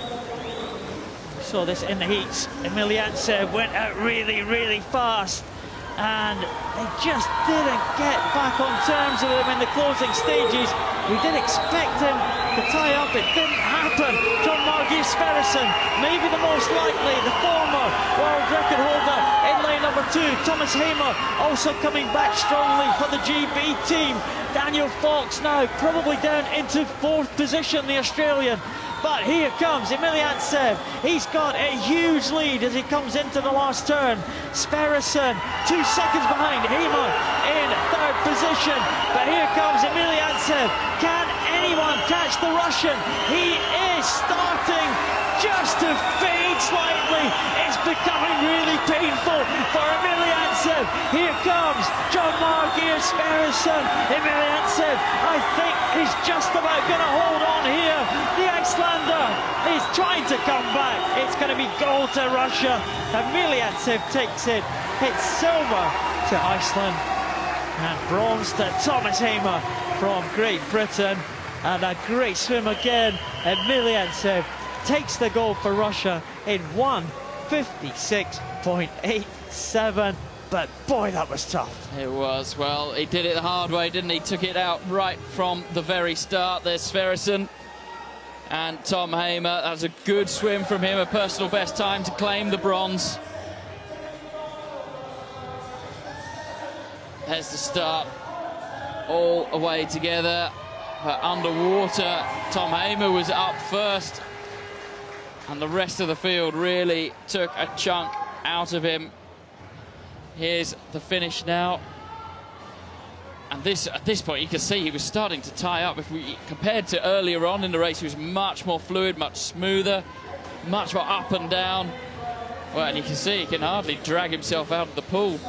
Saw this in the heats. Ilyantsev went out really, really fast, and they just didn't get back on terms with him in the closing stages. We did expect him to tie up, it didn't happen. John Margier Sverrisson, maybe the most likely, the former world record holder in lane number 2. Thomas Hamer also coming back strongly for the GB team. Daniel Fox now probably down into 4th position, the Australian. But here comes Emiliantsev. He's got a huge lead as he comes into the last turn. Sverrisson 2 seconds behind. Hamer in 3rd position. But here comes Emiliantsev. Can anyone catch the Russian? He is starting just to fade slightly. It's becoming really painful for Emiliantsev. Here comes John Margeir Sverrisson. Emiliantsev, I think, is just about going to hold on here. The Icelander is trying to come back. It's going to be gold to Russia. Emiliantsev takes it. It's silver to Iceland and bronze to Thomas Hamer from Great Britain. And a great swim again. Emiliantsev takes the gold for Russia in 1:56.87. But boy, that was tough. It was. Well, he did it the hard way, didn't he? Took it out right from the very start. There's Sverrisson and Tom Hamer. That was a good swim from him, a personal best time to claim the bronze. There's the start, all away together. But underwater, Tom Hamer was up first, and the rest of the field really took a chunk out of him. Here's the finish now. And at this point, you can see he was starting to tie up. If we compared to earlier on in the race, he was much more fluid, much smoother, much more up and down. Well, and you can see he can hardly drag himself out of the pool.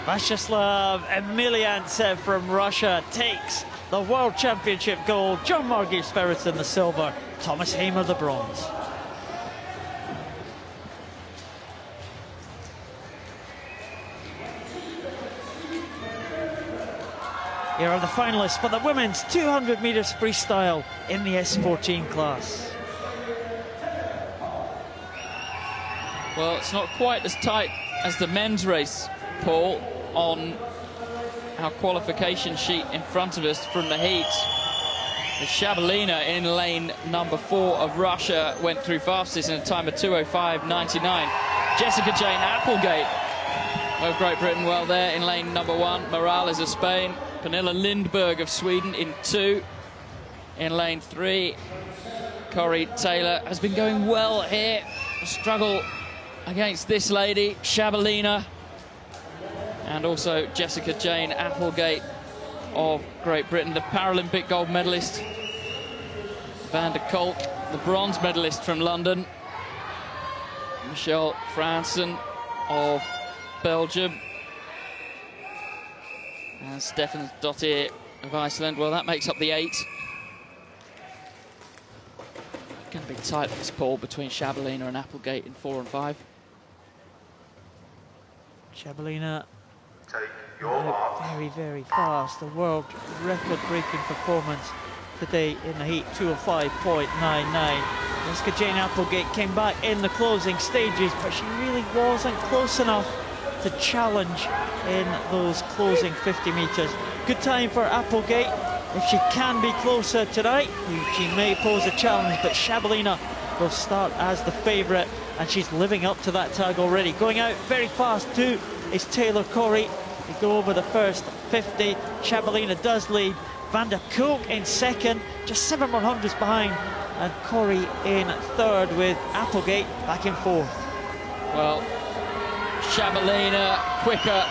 Vyacheslav Emiliantsev from Russia takes the World Championship gold. John Margeir Sverrisson the silver. Thomas Hamer the bronze. Here are the finalists for the women's 200 metres freestyle in the S14 class. Well, it's not quite as tight as the men's race, Paul, on our qualification sheet in front of us from the heat. The Shabalina in lane number 4 of Russia went through fastest in a time of 2:05.99. Jessica Jane Applegate of Great Britain, well there in lane number 1. Morales of Spain. Pernilla Lindberg of Sweden in 2. In lane 3, Corey Taylor has been going well here. A struggle against this lady, Shabalina. And also Jessica Jane Applegate of Great Britain, the Paralympic gold medalist. Van der Kolk, the bronze medalist from London. Michelle Fransen of Belgium. And Stefan Dottir of Iceland. Well, that makes up the 8. Going to be tight, this pool between Shabalina and Applegate in 4 and 5. Shabalina Take your mark. very, very fast. A world record-breaking performance today in the heat, 2:05.99. Jessica Jane Applegate came back in the closing stages, but she really wasn't close enough to challenge in those closing 50 metres. Good time for Applegate. If she can be closer tonight, she may pose a challenge, but Shabalina will start as the favourite, and she's living up to that tag already. Going out very fast too is Taylor Corey. They go over the first 50. Shabalina does lead. Van der Kolk in 2nd, just 7 more hundredths behind, and Corey in 3rd with Applegate back in 4th. Well, Shabalina quicker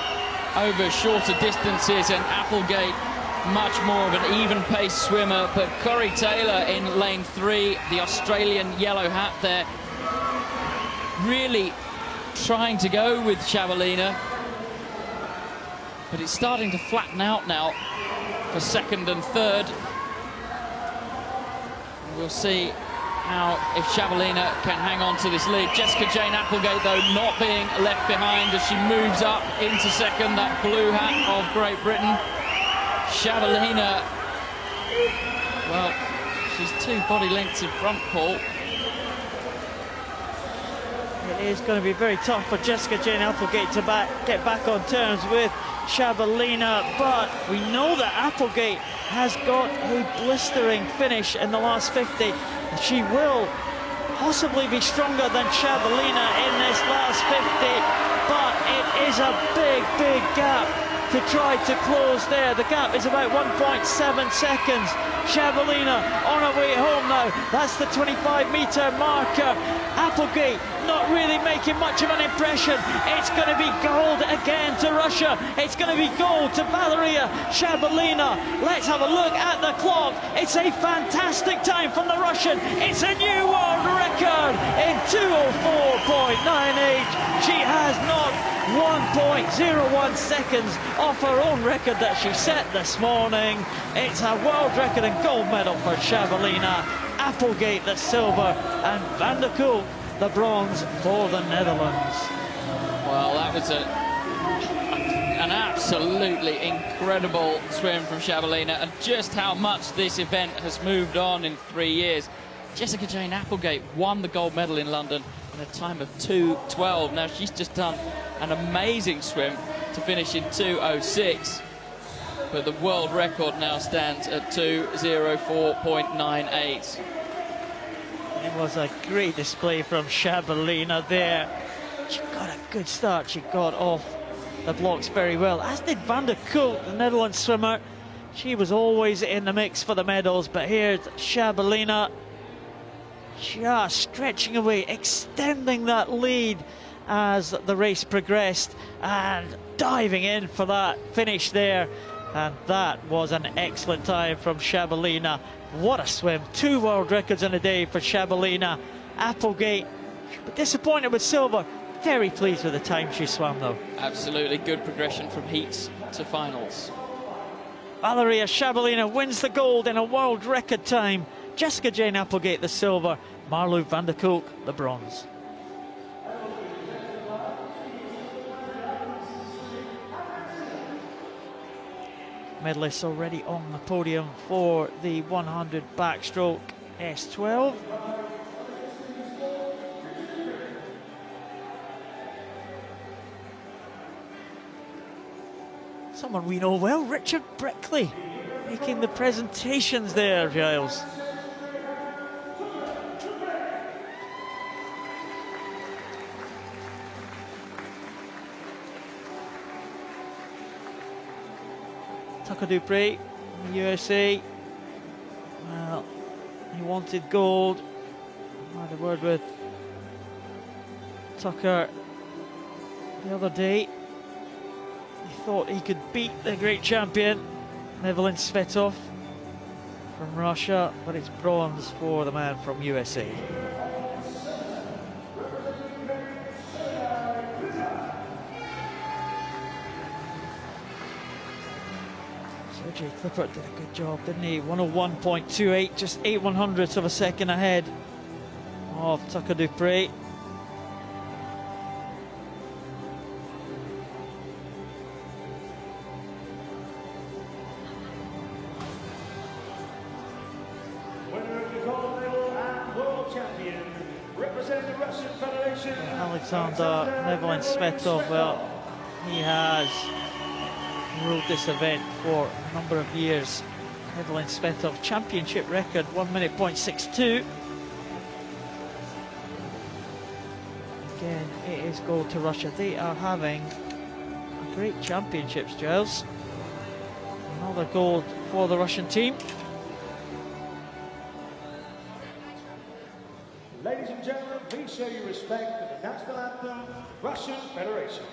over shorter distances, and Applegate much more of an even-paced swimmer. But Corey Taylor in lane 3, the Australian yellow hat there, really trying to go with Shabalina. But it's starting to flatten out now for 2nd and 3rd. We'll see if Shabalina can hang on to this lead. Jessica Jane Applegate, though, not being left behind as she moves up into 2nd, that blue hat of Great Britain. Shabalina, well, she's 2 body lengths in front, Paul. It is going to be very tough for Jessica Jane Applegate to get back on terms with Shabalina, but we know that Applegate has got a blistering finish in the last 50. She will possibly be stronger than Shabalina in this last 50, but it is a big gap to try to close there. The gap is about 1.7 seconds. Shabalina on her way home now. That's the 25-metre marker. Applegate not really making much of an impression. It's going to be gold again to Russia. It's going to be gold to Valeria Shabalina. Let's have a look at the clock. It's a fantastic time from the Russian. It's a new world record in 2:04.98. She has knocked 1.01 seconds off her own record that she set this morning. It's a world record and gold medal for Shabalina. Applegate the silver and Van der Kolk the bronze for the Netherlands. Well, that was an absolutely incredible swim from Shabalina, and just how much this event has moved on in 3 years. Jessica Jane Applegate won the gold medal in London in a time of 2:12. Now she's just done an amazing swim to finish in 2:06, but the world record now stands at 2:04.98. It was a great display from Shabalina there. She got a good start. She got off the blocks very well, as did Van der Kolk, the Netherlands swimmer. She was always in the mix for the medals, but here's Shabalina just stretching away, extending that lead as the race progressed and diving in for that finish there. And that was an excellent time from Shabalina. What a swim. 2 world records in a day for Shabalina. Applegate, disappointed with silver. Very pleased with the time she swam, though. Absolutely good progression from heats to finals. Valeria Shabalina wins the gold in a world record time. Jessica Jane Applegate the silver. Marlou van der Kolk the bronze. Medalists already on the podium for the 100 backstroke S12. Someone we know well, Richard Brickley, making the presentations there, Giles. Tucker Dupree, the USA. Well, he wanted gold. I had a word with Tucker the other day. He thought he could beat the great champion, Evelyn Svetov from Russia, but it's bronze for the man from USA. Sergei Clippert did a good job, didn't he? 101.28, just 8/100ths of a second ahead of Tucker Dupree. Winner of the gold medal and world champion, representing the Russian Federation. Alexander Evelyn Svetov, well, he has ruled this event for a number of years. Evelyn Svetov, championship record, 1:00.62. Again, it is gold to Russia. They are having a great championships, Giles. Another gold for the Russian team. Ladies and gentlemen, please show your respect for the national anthem, Russian Federation.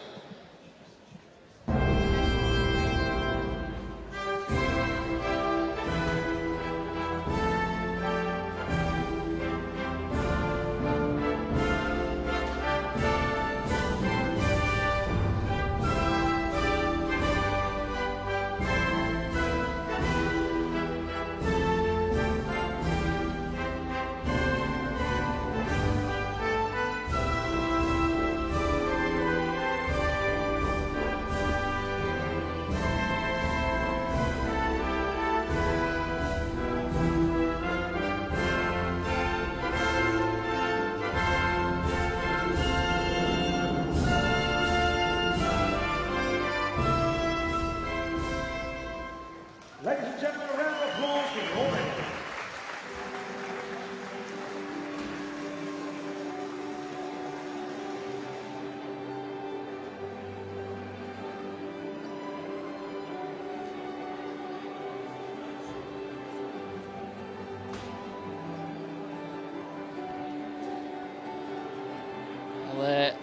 There,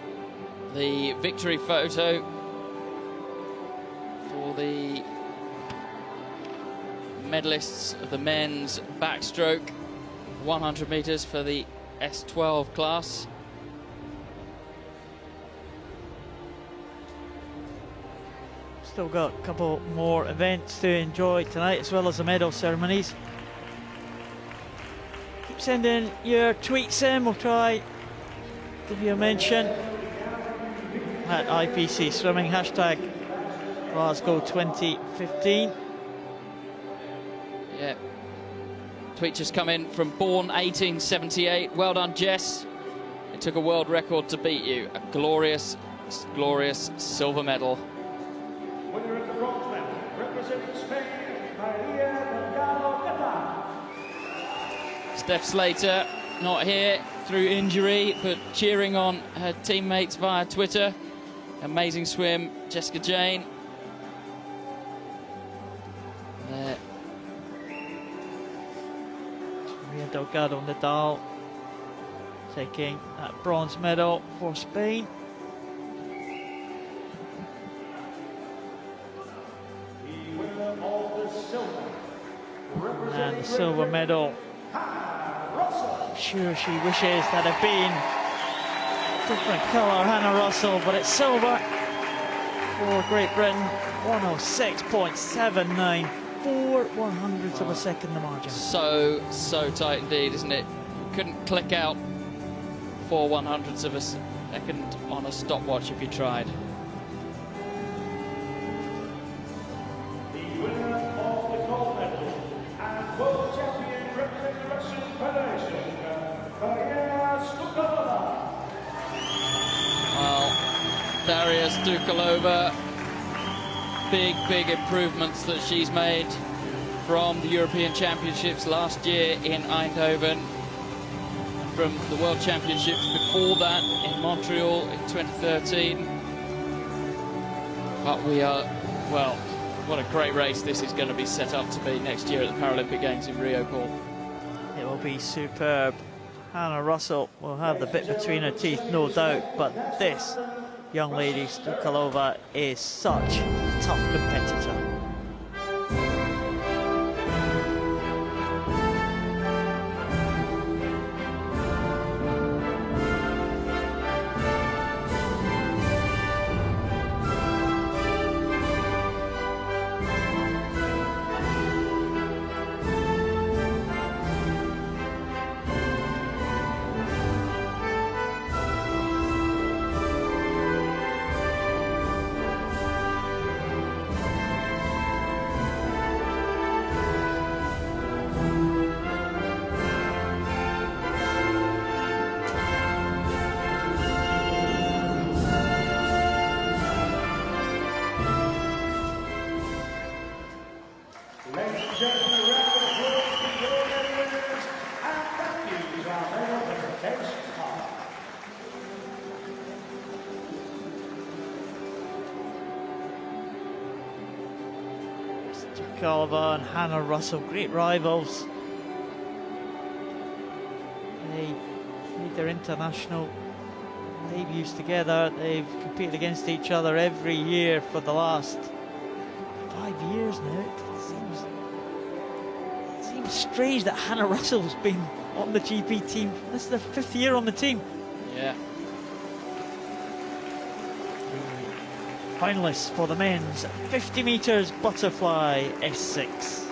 the victory photo for the medalists of the men's backstroke, 100 meters for the S12 class. Still got a couple more events to enjoy tonight, as well as the medal ceremonies. Keep sending your tweets in, we'll try give you a mention at IPC Swimming, hashtag Glasgow 2015. Yeah. Tweet just come in from Born 1878. Well done, Jess. It took a world record to beat you. A glorious, glorious silver medal. Winner of the bronze medal, representing Spain, Maria Delgado. Steph Slater not here through injury, but cheering on her teammates via Twitter. Amazing swim, Jessica Jane. There. Maria Delgado Nadal taking that bronze medal for Spain. The winner of the silver, And the silver medal, I'm sure she wishes that had been different colour, Hannah Russell, but it's silver for Great Britain. 106.79, 4/100ths of a second the margin. So tight indeed, isn't it? Couldn't click out 4/100ths of a second on a stopwatch if you tried. the winner of the gold medal and world champion representing the Russian Federation, Maria Stukova. Well, Daria Stukalova, big improvements that she's made from the European Championships last year in Eindhoven, from the World Championships before that in Montreal in 2013. But we are, well, what a great race this is going to be set up to be next year at the Paralympic Games in Rio, Paul. It will be superb. Hannah Russell will have the bit between her teeth, no doubt, but this young lady, Stukalova, is such a tough competitor. Ladies and gentlemen, a round of applause for your winners, and thank you to our medal presentation partner. Stukalova and Hannah Russell, great rivals. They made their international debuts together. They've competed against each other every year for the last 5 years now. It seems strange that Hannah Russell's been on the GP team. This is their 5th year on the team. Yeah. Finalists for the men's 50 metres butterfly S6.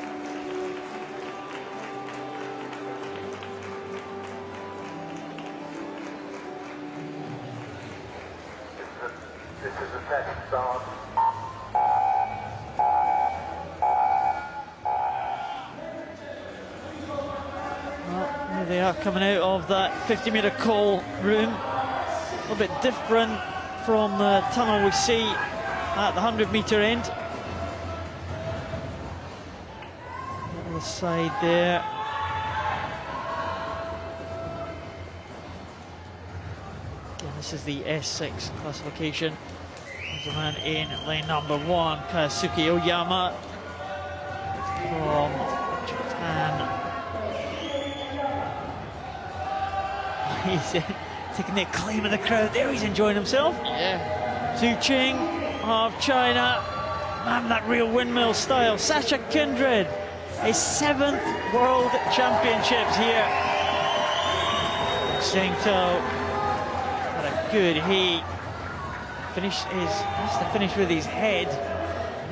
This is a test start. Well, here they are coming out of that 50-metre call room. A little bit different from the tunnel we see at the 100-metre end. On the side there. Again, this is the S6 classification. There's a man in lane number 1, Kaisuke Oyama from Japan. taking the acclaim of the crowd there. He's enjoying himself. Yeah. Zhu Qing of China. Man, that real windmill style. Sasha Kindred, his 7th World Championships here. Zheng Tao, what a good heat. Has to finish with his head.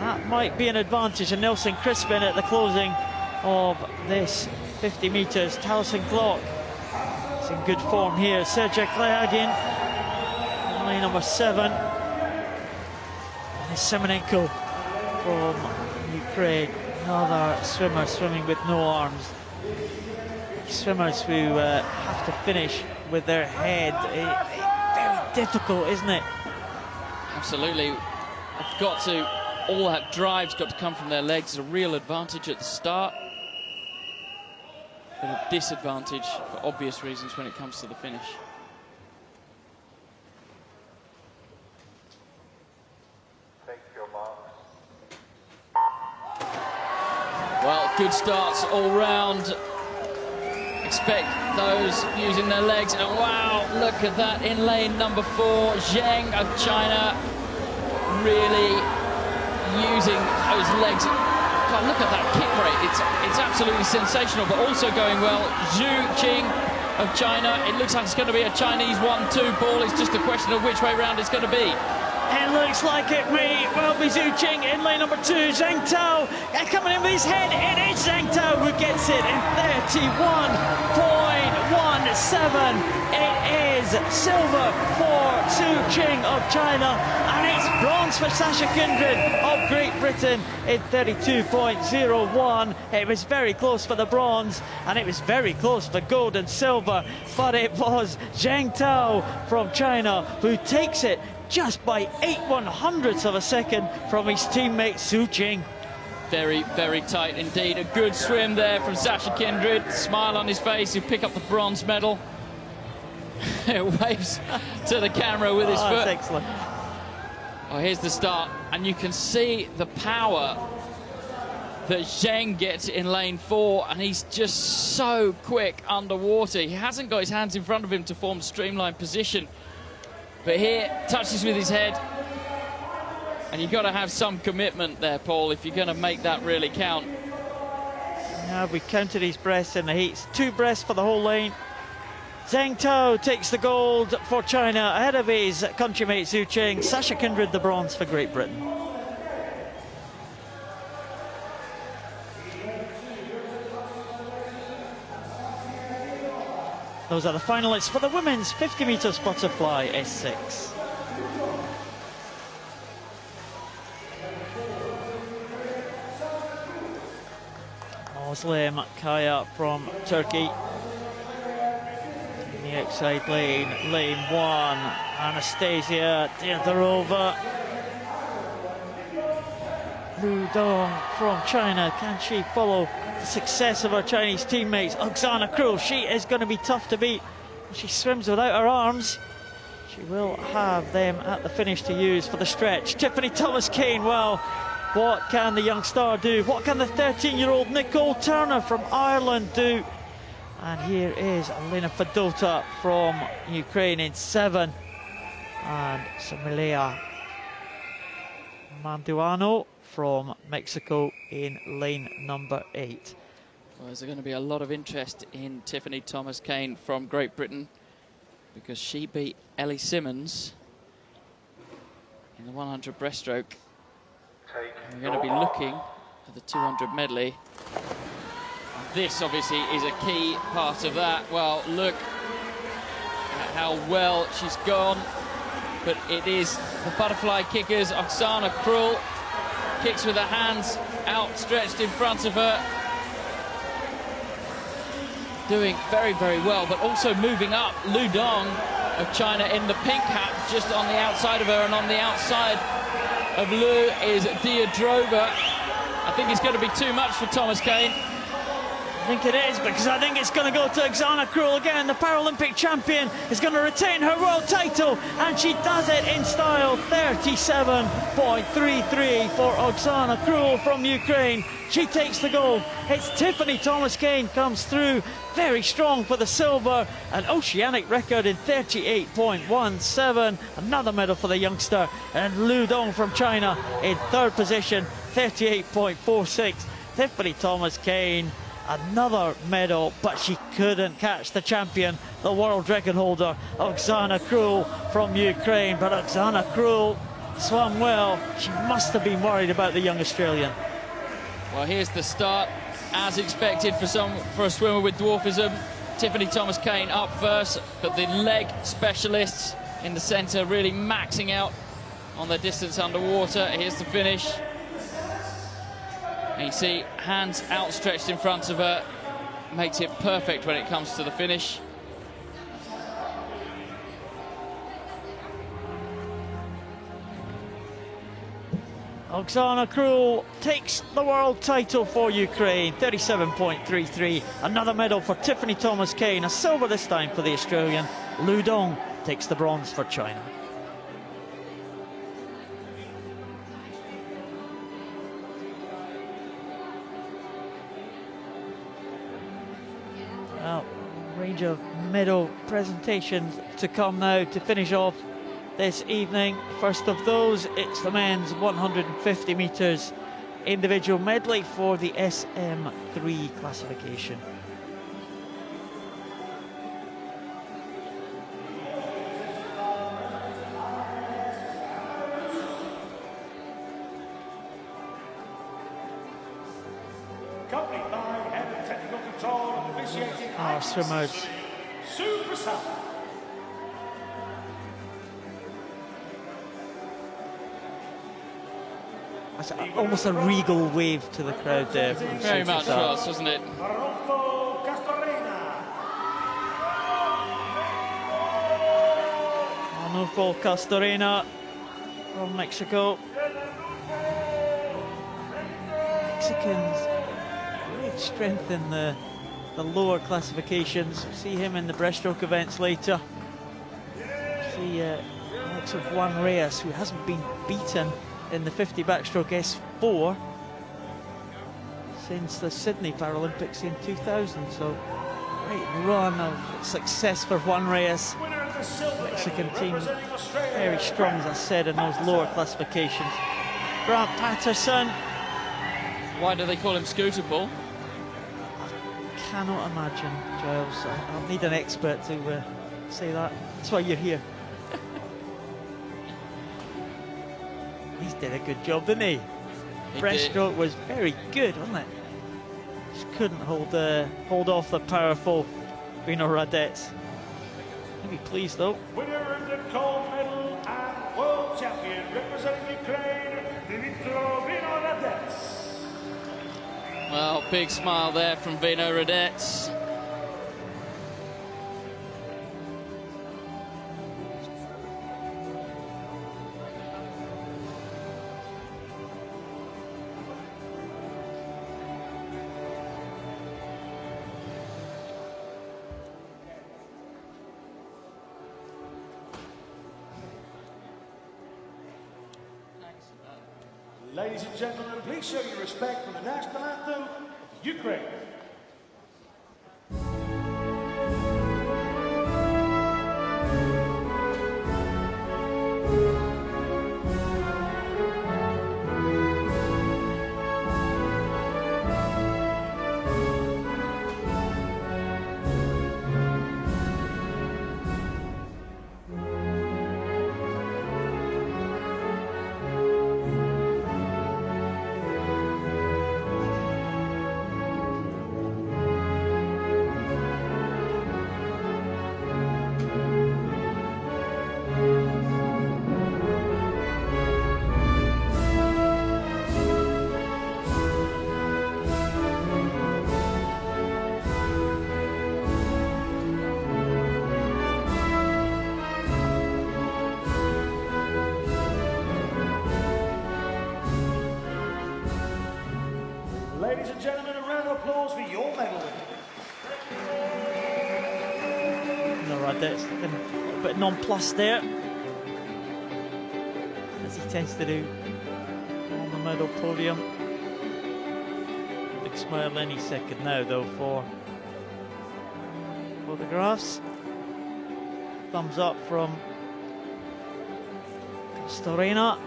That might be an advantage. And Nelson Crispin at the closing of this 50 metres. Taliesin Glock is in good form here. Sergej Klyagin, line number 7. And Semenenko from Ukraine, another swimmer swimming with no arms. Swimmers who have to finish with their head. Very difficult, isn't it? Absolutely. All that drive's got to come from their legs. A real advantage at the start, but a disadvantage for obvious reasons when it comes to the finish. Take your marks. Well, good starts all round. Expect those using their legs. And wow, look at that in lane number 4. Zheng of China really using those legs. God, look at that kick rate. It's absolutely sensational, but also going well. Zhu Qing of China. It looks like it's going to be a Chinese 1-2 ball. It's just a question of which way round it's going to be. It looks like it may well be Zhu Qing in lane number 2. Zheng Tao coming in with his head. It is Zheng Tao who gets it in 31.17. It is silver for Zhu Qing of China, and it's bronze for Sasha Kindred of Great Britain in 32.01. It was very close for the bronze, and it was very close for gold and silver, but it was Zheng Tao from China who takes it just by 8/100ths of a second from his teammate Zhu Qing. Very, very tight indeed. A good swim there from Sasha Kindred. Smile on his face. He'll pick up the bronze medal. Waves to the camera with his foot. That's excellent. Oh, here's the start, and you can see the power that Zheng gets in lane 4, and he's just so quick underwater. He hasn't got his hands in front of him to form streamlined position. But here, touches with his head. And you've got to have some commitment there, Paul, if you're going to make that really count. Yeah, we counted his breaths in the heats. 2 breaths for the whole lane. Zheng Tao takes the gold for China ahead of his countrymate Zhu Qing. Sasha Kindred the bronze for Great Britain. Those are the finalists for the women's 50 metres butterfly S6. Muslim Kaya from Turkey. In the outside lane, lane 1, Anastasia Diadarova. Lu Dong from China, can she follow the success of her Chinese teammates? Oksana Krul, she is going to be tough to beat. She swims without her arms. She will have them at the finish to use for the stretch. Tiffany Thomas-Kane, well, what can the young star do? What can the 13-year-old Nicole Turner from Ireland do? And here is Elena Fedota from Ukraine in 7. And Samilea Manduano from Mexico in lane number 8. Well, there's going to be a lot of interest in Tiffany Thomas-Kane from Great Britain, because she beat Ellie Simmons in the 100 breaststroke. We're going to be looking at the 200 medley. This obviously is a key part of that. Well, look at how well she's gone. But it is the butterfly kickers. Oksana Krul kicks with her hands outstretched in front of her. Doing very, very well, but also moving up. Lu Dong of China in the pink hat, just on the outside of her, and on the outside of Lu is Diadrova. I think it's going to be too much for Thomas-Kane. think it is, because I think it's going to go to Oksana Krul again. The Paralympic champion is going to retain her world title, and she does it in style. 37.33 for Oksana Krul from Ukraine. She takes the gold. It's Tiffany Thomas-Kane comes through very strong for the silver. An oceanic record in 38.17. Another medal for the youngster. And Lu Dong from China in third position, 38.46. Tiffany Thomas-Kane, another medal, but she couldn't catch the champion, the world record holder, Oksana Krul from Ukraine. But Oksana Krul swam well. She must have been worried about the young Australian. Well, here's the start, as expected for a swimmer with dwarfism. Tiffany Thomas-Kane up first, but the leg specialists in the centre really maxing out on their distance underwater. Here's the finish. And you see hands outstretched in front of her, makes it perfect when it comes to the finish. Oksana Krul takes the world title for Ukraine, 37.33. Another medal for Tiffany Thomas-Kane, a silver this time for the Australian. Lu Dong takes the bronze for China. Well, range of medal presentations to come now to finish off this evening. First of those, it's the men's 150 metres individual medley for the SM3 classification. Accompanied by head of technical control and officiating Our swimmers. Superstar. That's almost a regal wave to the crowd there. Very much was, wasn't it? Arnulfo Castorena from Mexico. Mexicans, great strength in the lower classifications. We'll see him in the breaststroke events later. See Alex of Juan Reyes, who hasn't been beaten in the 50 backstroke S4 since the Sydney Paralympics in 2000. So great run of success for Juan Reyes. Mexican team very strong, as I said, in those lower classifications. Grant Patterson. Why do they call him Scooter Ball? I cannot imagine, Giles. I'll need an expert to say that. That's why you're here. He's did a good job, didn't he? Breaststroke was very good, wasn't it? Just couldn't hold off the powerful Vino Radets. I'll be pleased though. Winner of the gold medal and world champion representing Ukraine, Vino Radets. Well, big smile there from Vino Radets. Ladies and gentlemen, please show your respect for the national anthem of Ukraine. Ladies and gentlemen, a round of applause for your medal winner. That's a bit nonplussed there, as he tends to do on the medal podium. Big smile any second now, though, for photographs. Thumbs up from Storena.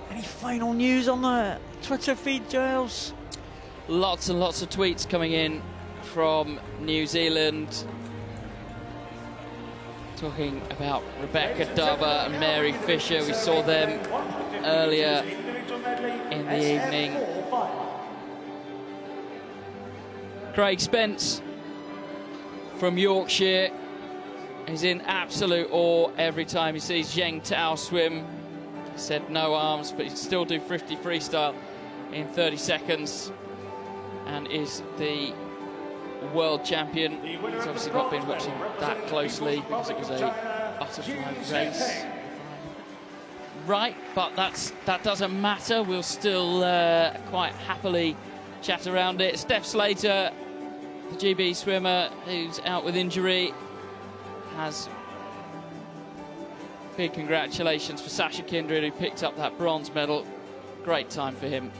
Any final news on the Twitter feed, Giles? Lots and lots of tweets coming in from New Zealand, talking about Rebecca Dubber and Mary Fisher. We saw them earlier in the evening. Craig Spence from Yorkshire is in absolute awe every time he sees Zheng Tao swim. He said no arms, but he can still do 50 freestyle in 30 seconds and is the world champion. He's obviously not been watching that closely because it was a butterfly race. Right, but that doesn't matter. We'll still quite happily chat around it. Steph Slater, the GB swimmer who's out with injury, has big congratulations for Sasha Kindred, who picked up that bronze medal. Great time for him.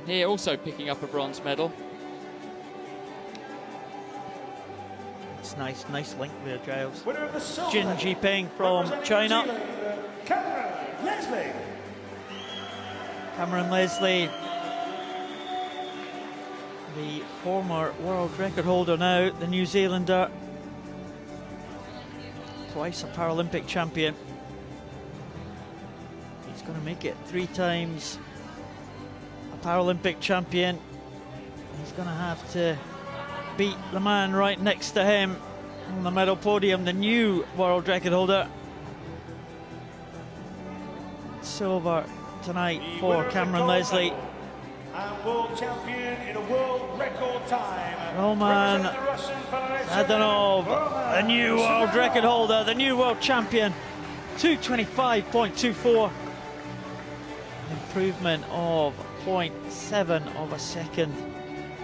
And here also picking up a bronze medal. It's nice link there, Giles. Jin Jiping from China. Cameron Leslie, the former world record holder now, the New Zealander, twice a Paralympic champion. He's going to make it 3 times a Paralympic champion. He's going to have to beat the man right next to him on the medal podium, the new world record holder. Silver tonight for Cameron Leslie. And world champion in a world record time. Roman Adanov, the new world record holder, the new world champion. 2:25.24. Improvement of 0.7 of a second.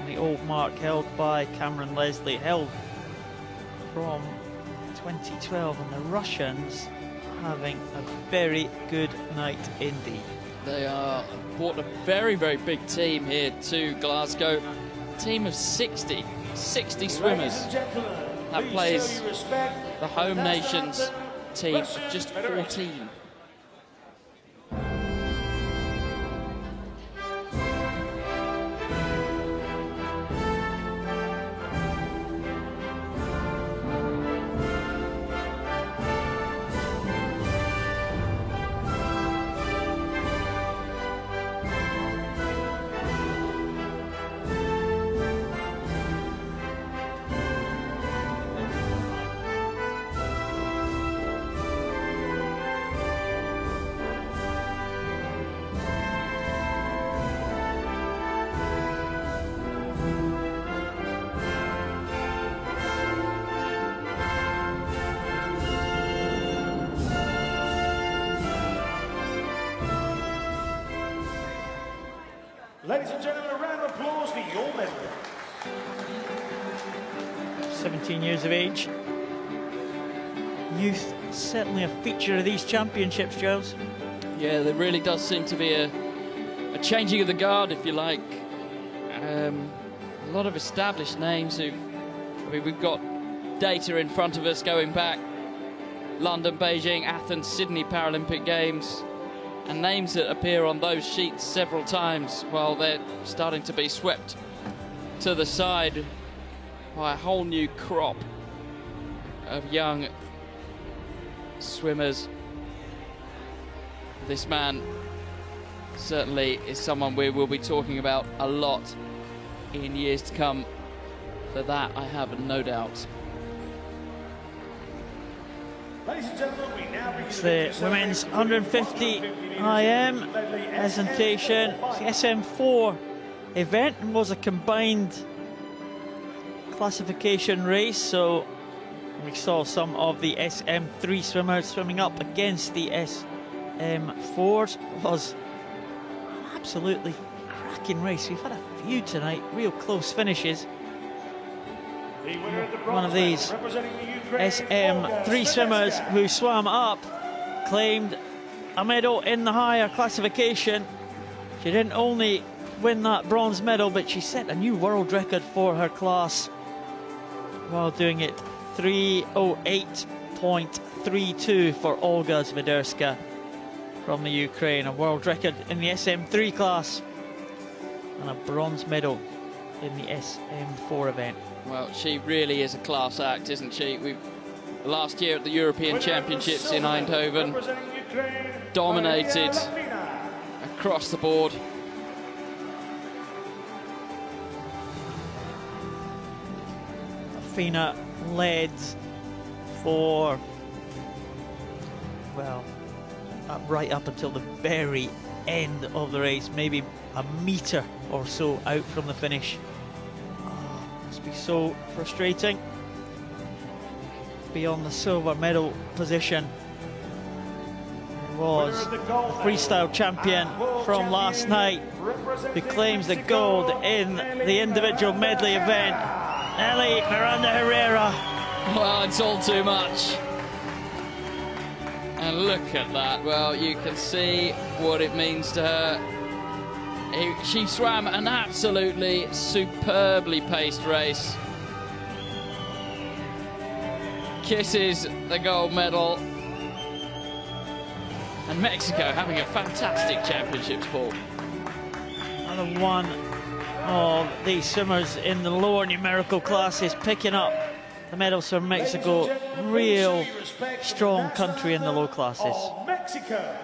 The old mark held by Cameron Leslie, held from 2012, and the Russians having a very good night indeed. They are brought a very, very big team here to Glasgow. A team of 60 swimmers. That plays the home nation's team of just 14. Ladies and gentlemen, a round of applause for your medal. 17 years of age. Youth, certainly a feature of these championships, Giles. Yeah, there really does seem to be a changing of the guard, if you like. A lot of established names we've got data in front of us going back London, Beijing, Athens, Sydney Paralympic Games, and names that appear on those sheets several times, while they're starting to be swept to the side by a whole new crop of young swimmers. This man certainly is someone we will be talking about a lot in years to come. For that, I have no doubt. Ladies and gentlemen, we now begin It's the women's 150 IM presentation. It's the SM4 event, and was a combined classification race, so We saw some of the SM3 swimmers swimming up against the SM4s. It was an absolutely cracking race. We've had a few tonight, real close finishes. One of these SM3 swimmers who swam up claimed a medal in the higher classification. She didn't only win that bronze medal, but she set a new world record for her class while doing it 3:08.32 for Olga Zviderska from the Ukraine. A world record in the SM3 class and a bronze medal in the SM4 event. Well, she really is a class act, isn't she? Last year at the European Championships in Eindhoven, dominated across the board. Fina led for, well, right up until the very end of the race, maybe a metre or so out from the finish. Oh, must be so frustrating. Beyond the silver medal position was the freestyle champion from last night, who claims the gold in the individual medley event, Nelly Miranda Herrera. Well, it's all too much. And look at that. Well, you can see what it means to her. She swam an absolutely superbly paced race. Kisses the gold medal. And Mexico having a fantastic championships, Paul. Another one of these swimmers in the lower numerical classes picking up the medals for Mexico. Real strong country in the low classes. Mexico.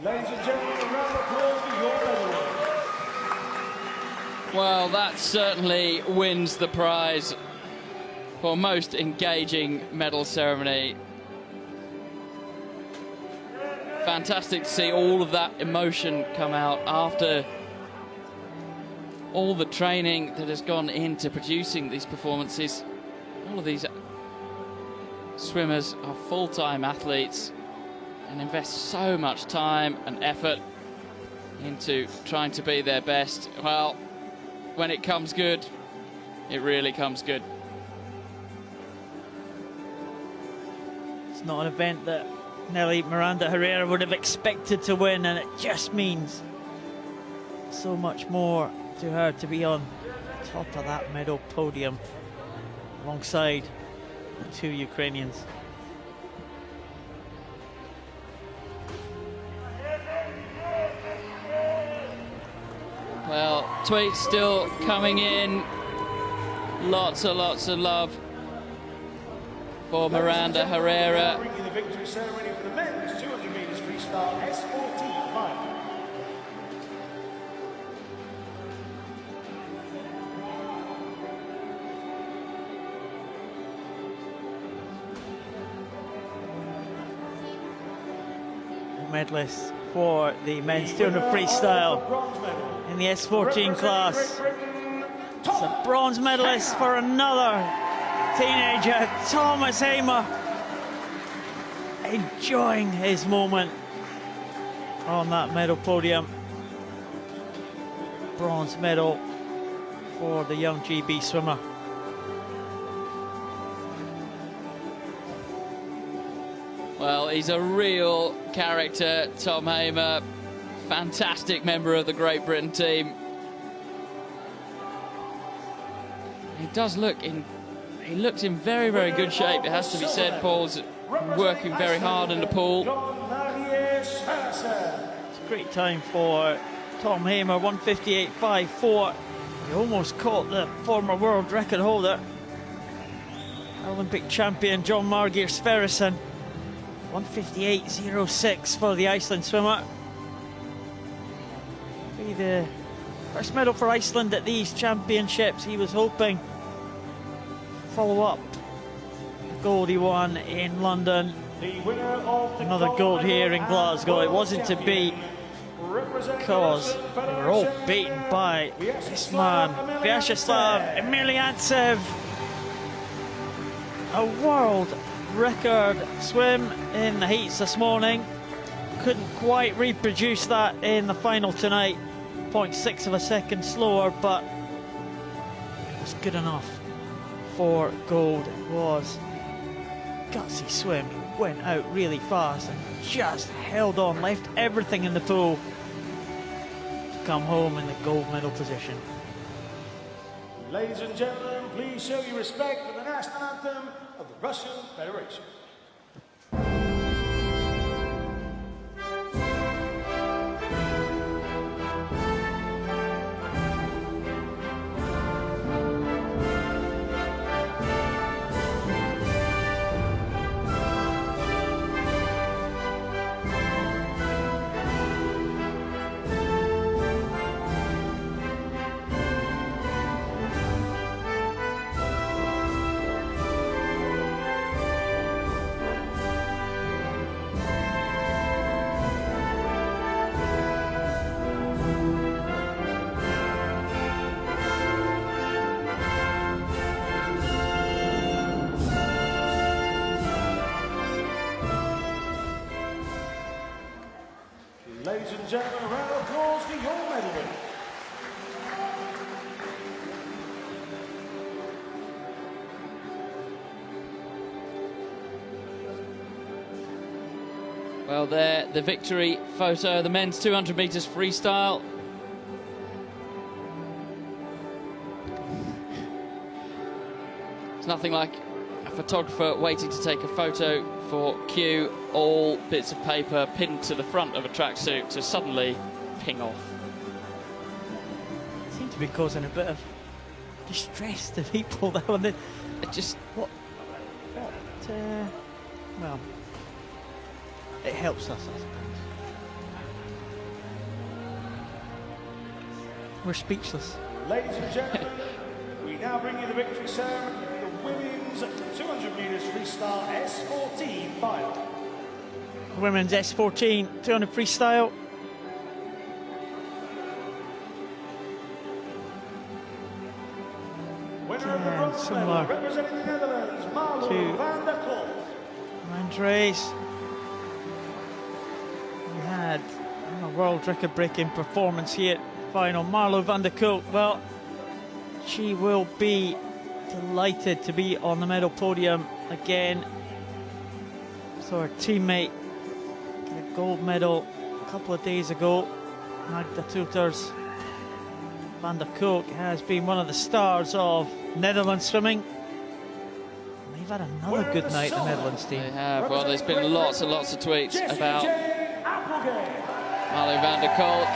Ladies and gentlemen, a round of applause for your medal. Well, that certainly wins the prize for most engaging medal ceremony. Fantastic to see all of that emotion come out after all the training that has gone into producing these performances. All of these swimmers are full-time athletes and invest so much time and effort into trying to be their best. Well, when it comes good, it really comes good. It's not an event that Nelly Miranda Herrera would have expected to win, and it just means so much more to her to be on top of that medal podium alongside the two Ukrainians. Well, tweets still coming in. Lots of love for Miranda Herrera. Bringing the victory ceremony for the men's 200 metres freestyle S14 final. Medalists for the men's 200 freestyle in the S14 class. It's a bronze medalist for another teenager, Thomas Hamer, enjoying his moment on that medal podium. Bronze medal for the young GB swimmer. Well, he's a real character, Tom Hamer. Fantastic member of the Great Britain team. He does look in... He looks in very, very good shape. It has to be said, Paul's working very hard in the pool. Great time for Tom Hamer, 1:58.54. He almost caught the former world record holder, Olympic champion John Margeir Sverrisson. 1:58.06 for the Iceland swimmer. Be the first medal for Iceland at these championships. He was hoping to follow up the gold he won in London. The winner of the Another gold here in Glasgow. It wasn't to be because they were all beaten by this man, Vyacheslav Emeliantsev. A world record swim in the heats this morning. Couldn't quite reproduce that in the final tonight. 0.6 of a second slower, but it was good enough for gold. It was gutsy swim. He went out really fast and just held on, left everything in the pool to come home in the gold medal position. Ladies and gentlemen, please show your respect for the national anthem of the Russian Federation. Ladies and gentlemen, a round of applause for your medal winners. Well, there, the victory photo, the men's 200 metres freestyle. It's nothing like a photographer waiting to take a photo for cue, all bits of paper pinned to the front of a tracksuit to suddenly ping off. Seemed to be causing a bit of distress to people that one. It just well, it helps us, I suppose. We're speechless. Ladies and gentlemen, we now bring you the victory ceremony for the women's 200 metres freestyle S14 final. Women's S14 200 freestyle. Winner of the bronze medal, representing the Netherlands, Marlo van der Kolk. Andres. We had a world record breaking performance here. Final, Marlo van der Kolk. Well, she will be delighted to be on the medal podium again. So her teammate got a gold medal a couple of days ago. Magda Toeters. Van der Kolk has been one of the stars of Netherlands swimming. They've had another good night, the Netherlands team. They have. Well, there's been lots and lots of tweets about Marlo van der Kolk.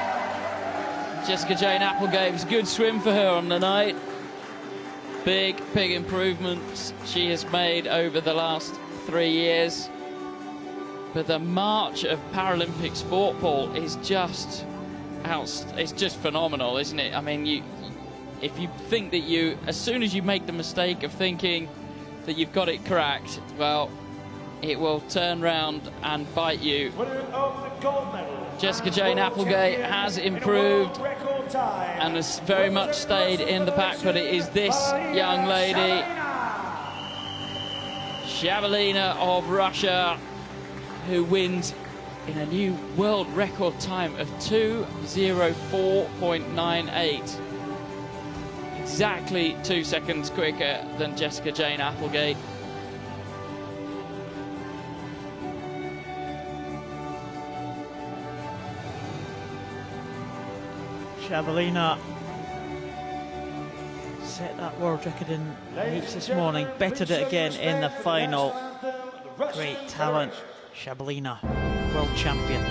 Jessica Jane Applegate, it was a good swim for her on the night. Big improvements she has made over the last 3 years. But the march of Paralympic sport, Paul, is just it's just phenomenal, isn't it? I mean, if you think that as soon as you make the mistake of thinking that you've got it cracked, well, it will turn round and bite you. Jessica Jane Applegate has improved and has very much stayed in the pack, but it is this young lady, Javelina of Russia, who wins in a new world record time of 2:04.98. Exactly 2 seconds quicker than Jessica Jane Applegate. Javelina set that world record in heats this morning, bettered it again in the final. Great talent, Javelina, world champion.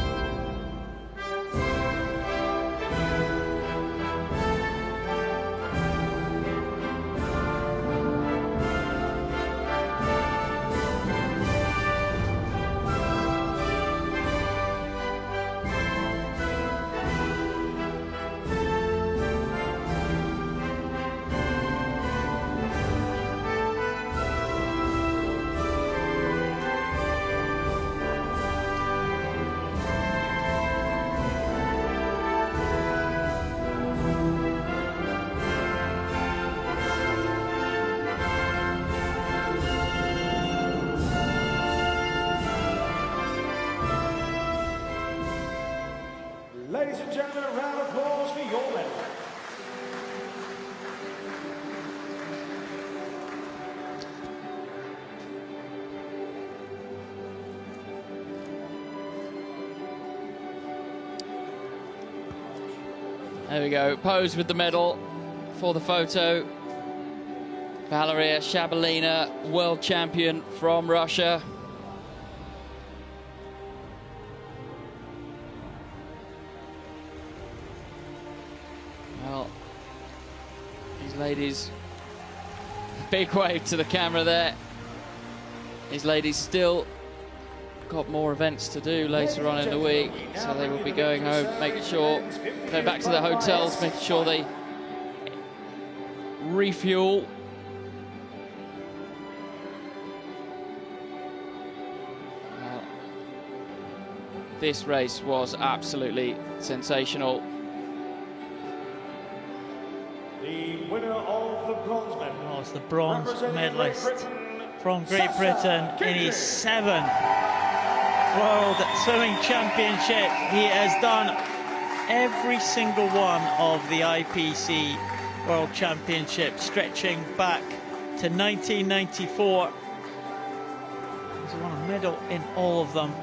Ladies and gentlemen, a round of applause for your medal. There we go, pose with the medal for the photo. Valeria Shabalina, world champion from Russia. Well, these ladies, big wave to the camera there. These ladies still got more events to do later on in the week, so they will be going home, making sure, going back to their hotels, making sure they refuel. This race was absolutely sensational. The winner of the bronze medal. Oh, it's the bronze medalist from Great Britain in his 7th World Swimming Championship. He has done every single one of the IPC World Championships, stretching back to 1994. He's won a medal in all of them.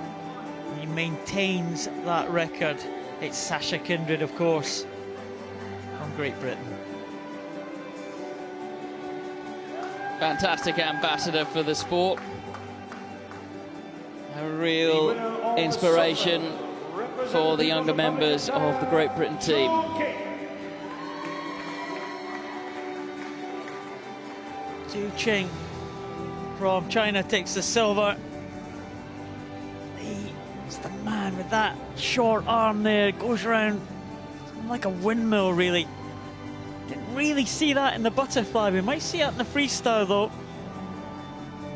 He maintains that record. It's Sasha Kindred, of course, from Great Britain. Fantastic ambassador for the sport. A real inspiration for the younger members of the Great Britain team. Zhu Qing from China takes the silver. He's the man with that short arm there. It goes around like a windmill, really. Didn't really see that in the butterfly. We might see it in the freestyle, though.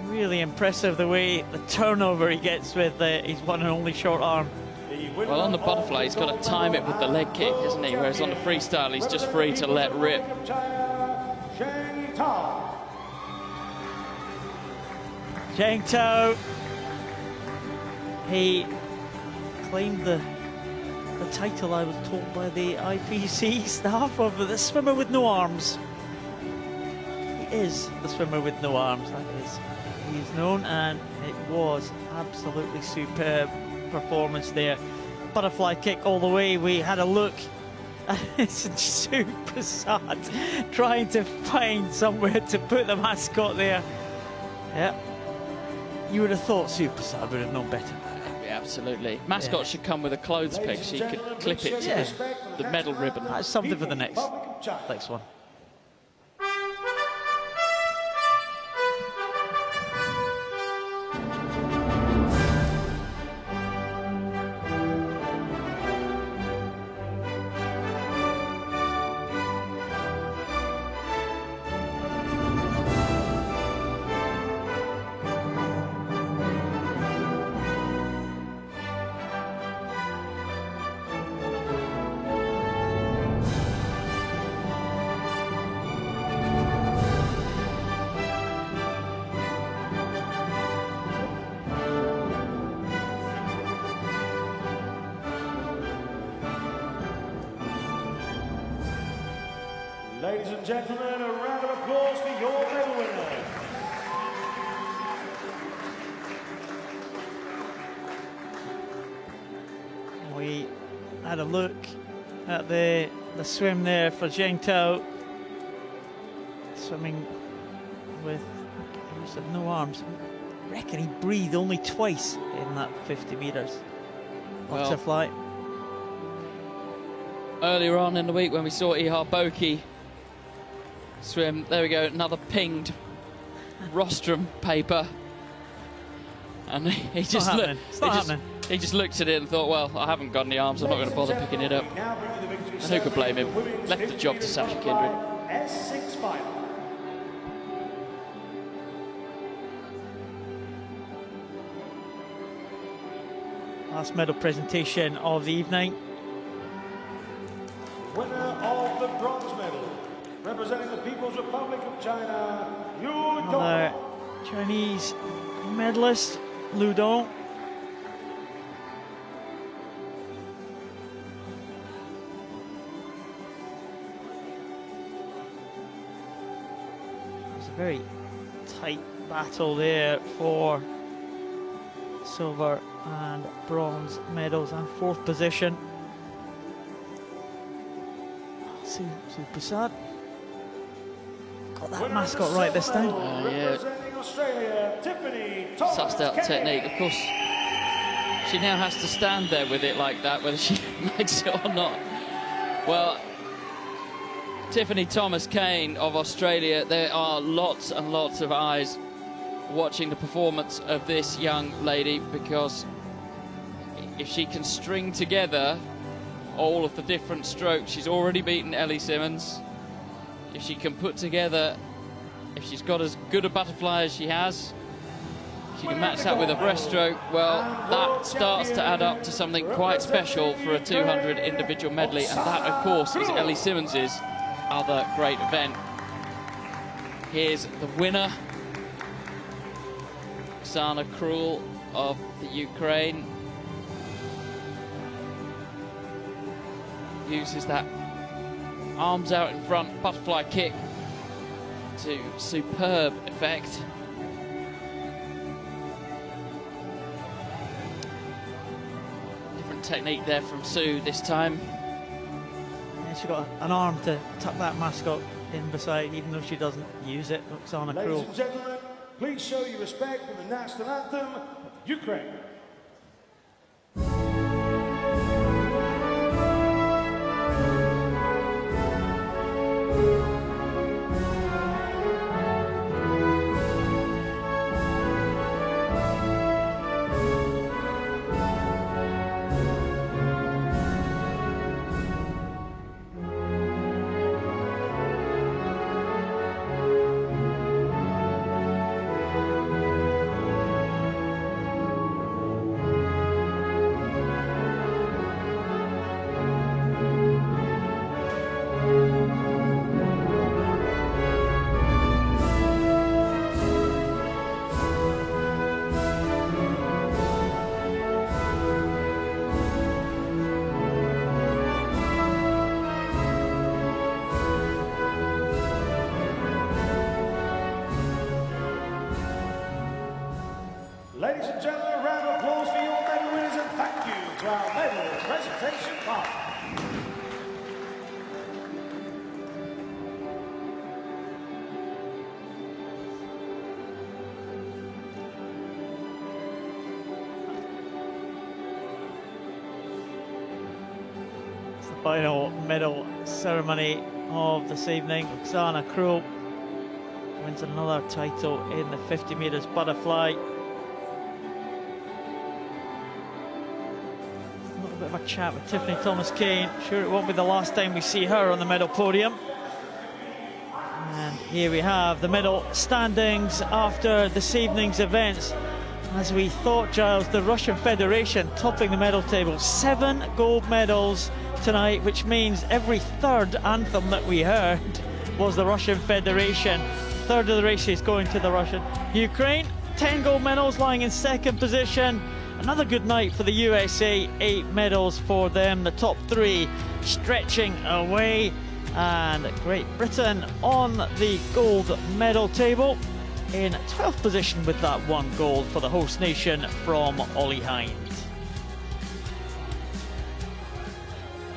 Really impressive the way the turnover he gets with his one and only short arm. Well, on the butterfly, he's got to time it with the leg kick, isn't he? Whereas on the freestyle, he's just free to let rip. Zheng Tao. He claimed the title, I was told by the IPC staff, of the swimmer with no arms. He is the swimmer with no arms, that is. He is known, and it was absolutely superb performance there. Butterfly kick all the way. We had a look. It's super sad trying to find somewhere to put the mascot there. Yeah. You would have thought Super Sad would have known better. Yeah, absolutely. Mascot should come with a clothes peg so you could clip it to the medal ribbon. That's something for the next one. Ladies and gentlemen, a round of applause for your medal winner. We had a look at the swim there for Zheng Tao, swimming with no arms. I reckon he breathed only twice in that 50 metres butterfly. Earlier on in the week when we saw Ihar Boki swim, there we go, another pinged rostrum paper, and he just he just looked at it and thought, well, I haven't got any arms, I'm not going to bother picking it up. And who could blame him? Left the job to Sasha Kindred. S6 final. Last medal presentation of the evening. Winner of the bronze medal, representing the People's Republic of China, Yu Another Dong. Chinese medalist, Lu Dong. Very tight battle there for silver and bronze medals and 4th position. Prasad got that mascot right this time. Yeah, sussed out the technique. Of course, she now has to stand there with it like that, whether she makes it or not. Well, Tiffany Thomas-Kane of Australia, there are lots and lots of eyes watching the performance of this young lady, because if she can string together all of the different strokes, she's already beaten Ellie Simmons. If she can put together, if she's got as good a butterfly as she has, she can match that with a breaststroke, well, that starts to add up to something quite special for a 200 individual medley, and that, of course, is Ellie Simmons's other great event. Here's the winner, Oksana Krul of the Ukraine. Uses that arms out in front butterfly kick to superb effect. Different technique there from Sue this time. Yeah, she got an arm to tuck that mascot in beside, even though she doesn't use it. Oksana Krul. Ladies and gentlemen, please show your respect for the national anthem of Ukraine. Ladies and gentlemen, a round of applause for your medal winners, and thank you to our medal presentation partner. It's the final medal ceremony of this evening. Oksana Krul wins another title in the 50 metres butterfly. A bit of a chat with Tiffany Thomas-Kane. Sure, it won't be the last time we see her on the medal podium. And here we have the medal standings after this evening's events. As we thought, Giles, the Russian Federation topping the medal table. 7 gold medals tonight, which means every third anthem that we heard was the Russian Federation. Third of the races going to the Russian. Ukraine, 10 gold medals, lying in 2nd position. Another good night for the USA, 8 medals for them. The top 3 stretching away. And Great Britain on the gold medal table in 12th position with that 1 gold for the host nation from Ollie Hines.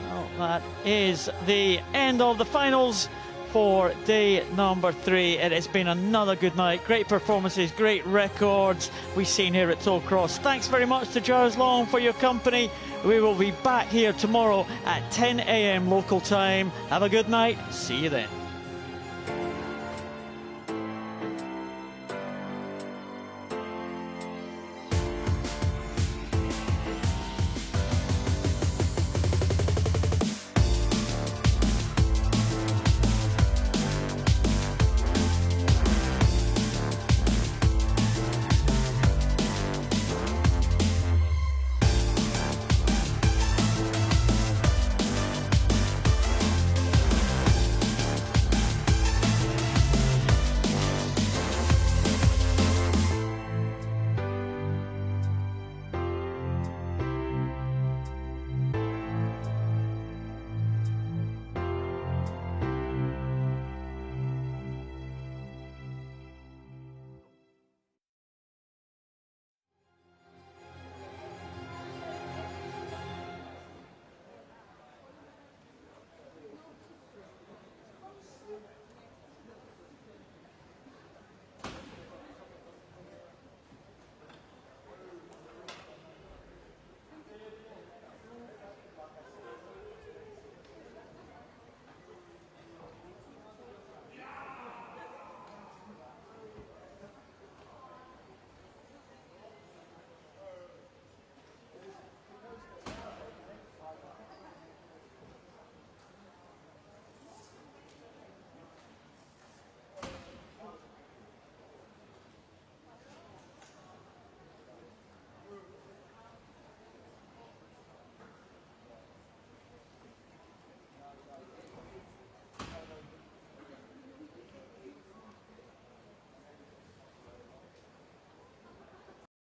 Well, that is the end of the finals for day number 3. It has been another good night. Great performances, great records we've seen here at Tollcross. Thanks very much to Giles Long for your company. We will be back here tomorrow at 10 AM local time. Have a good night. See you then.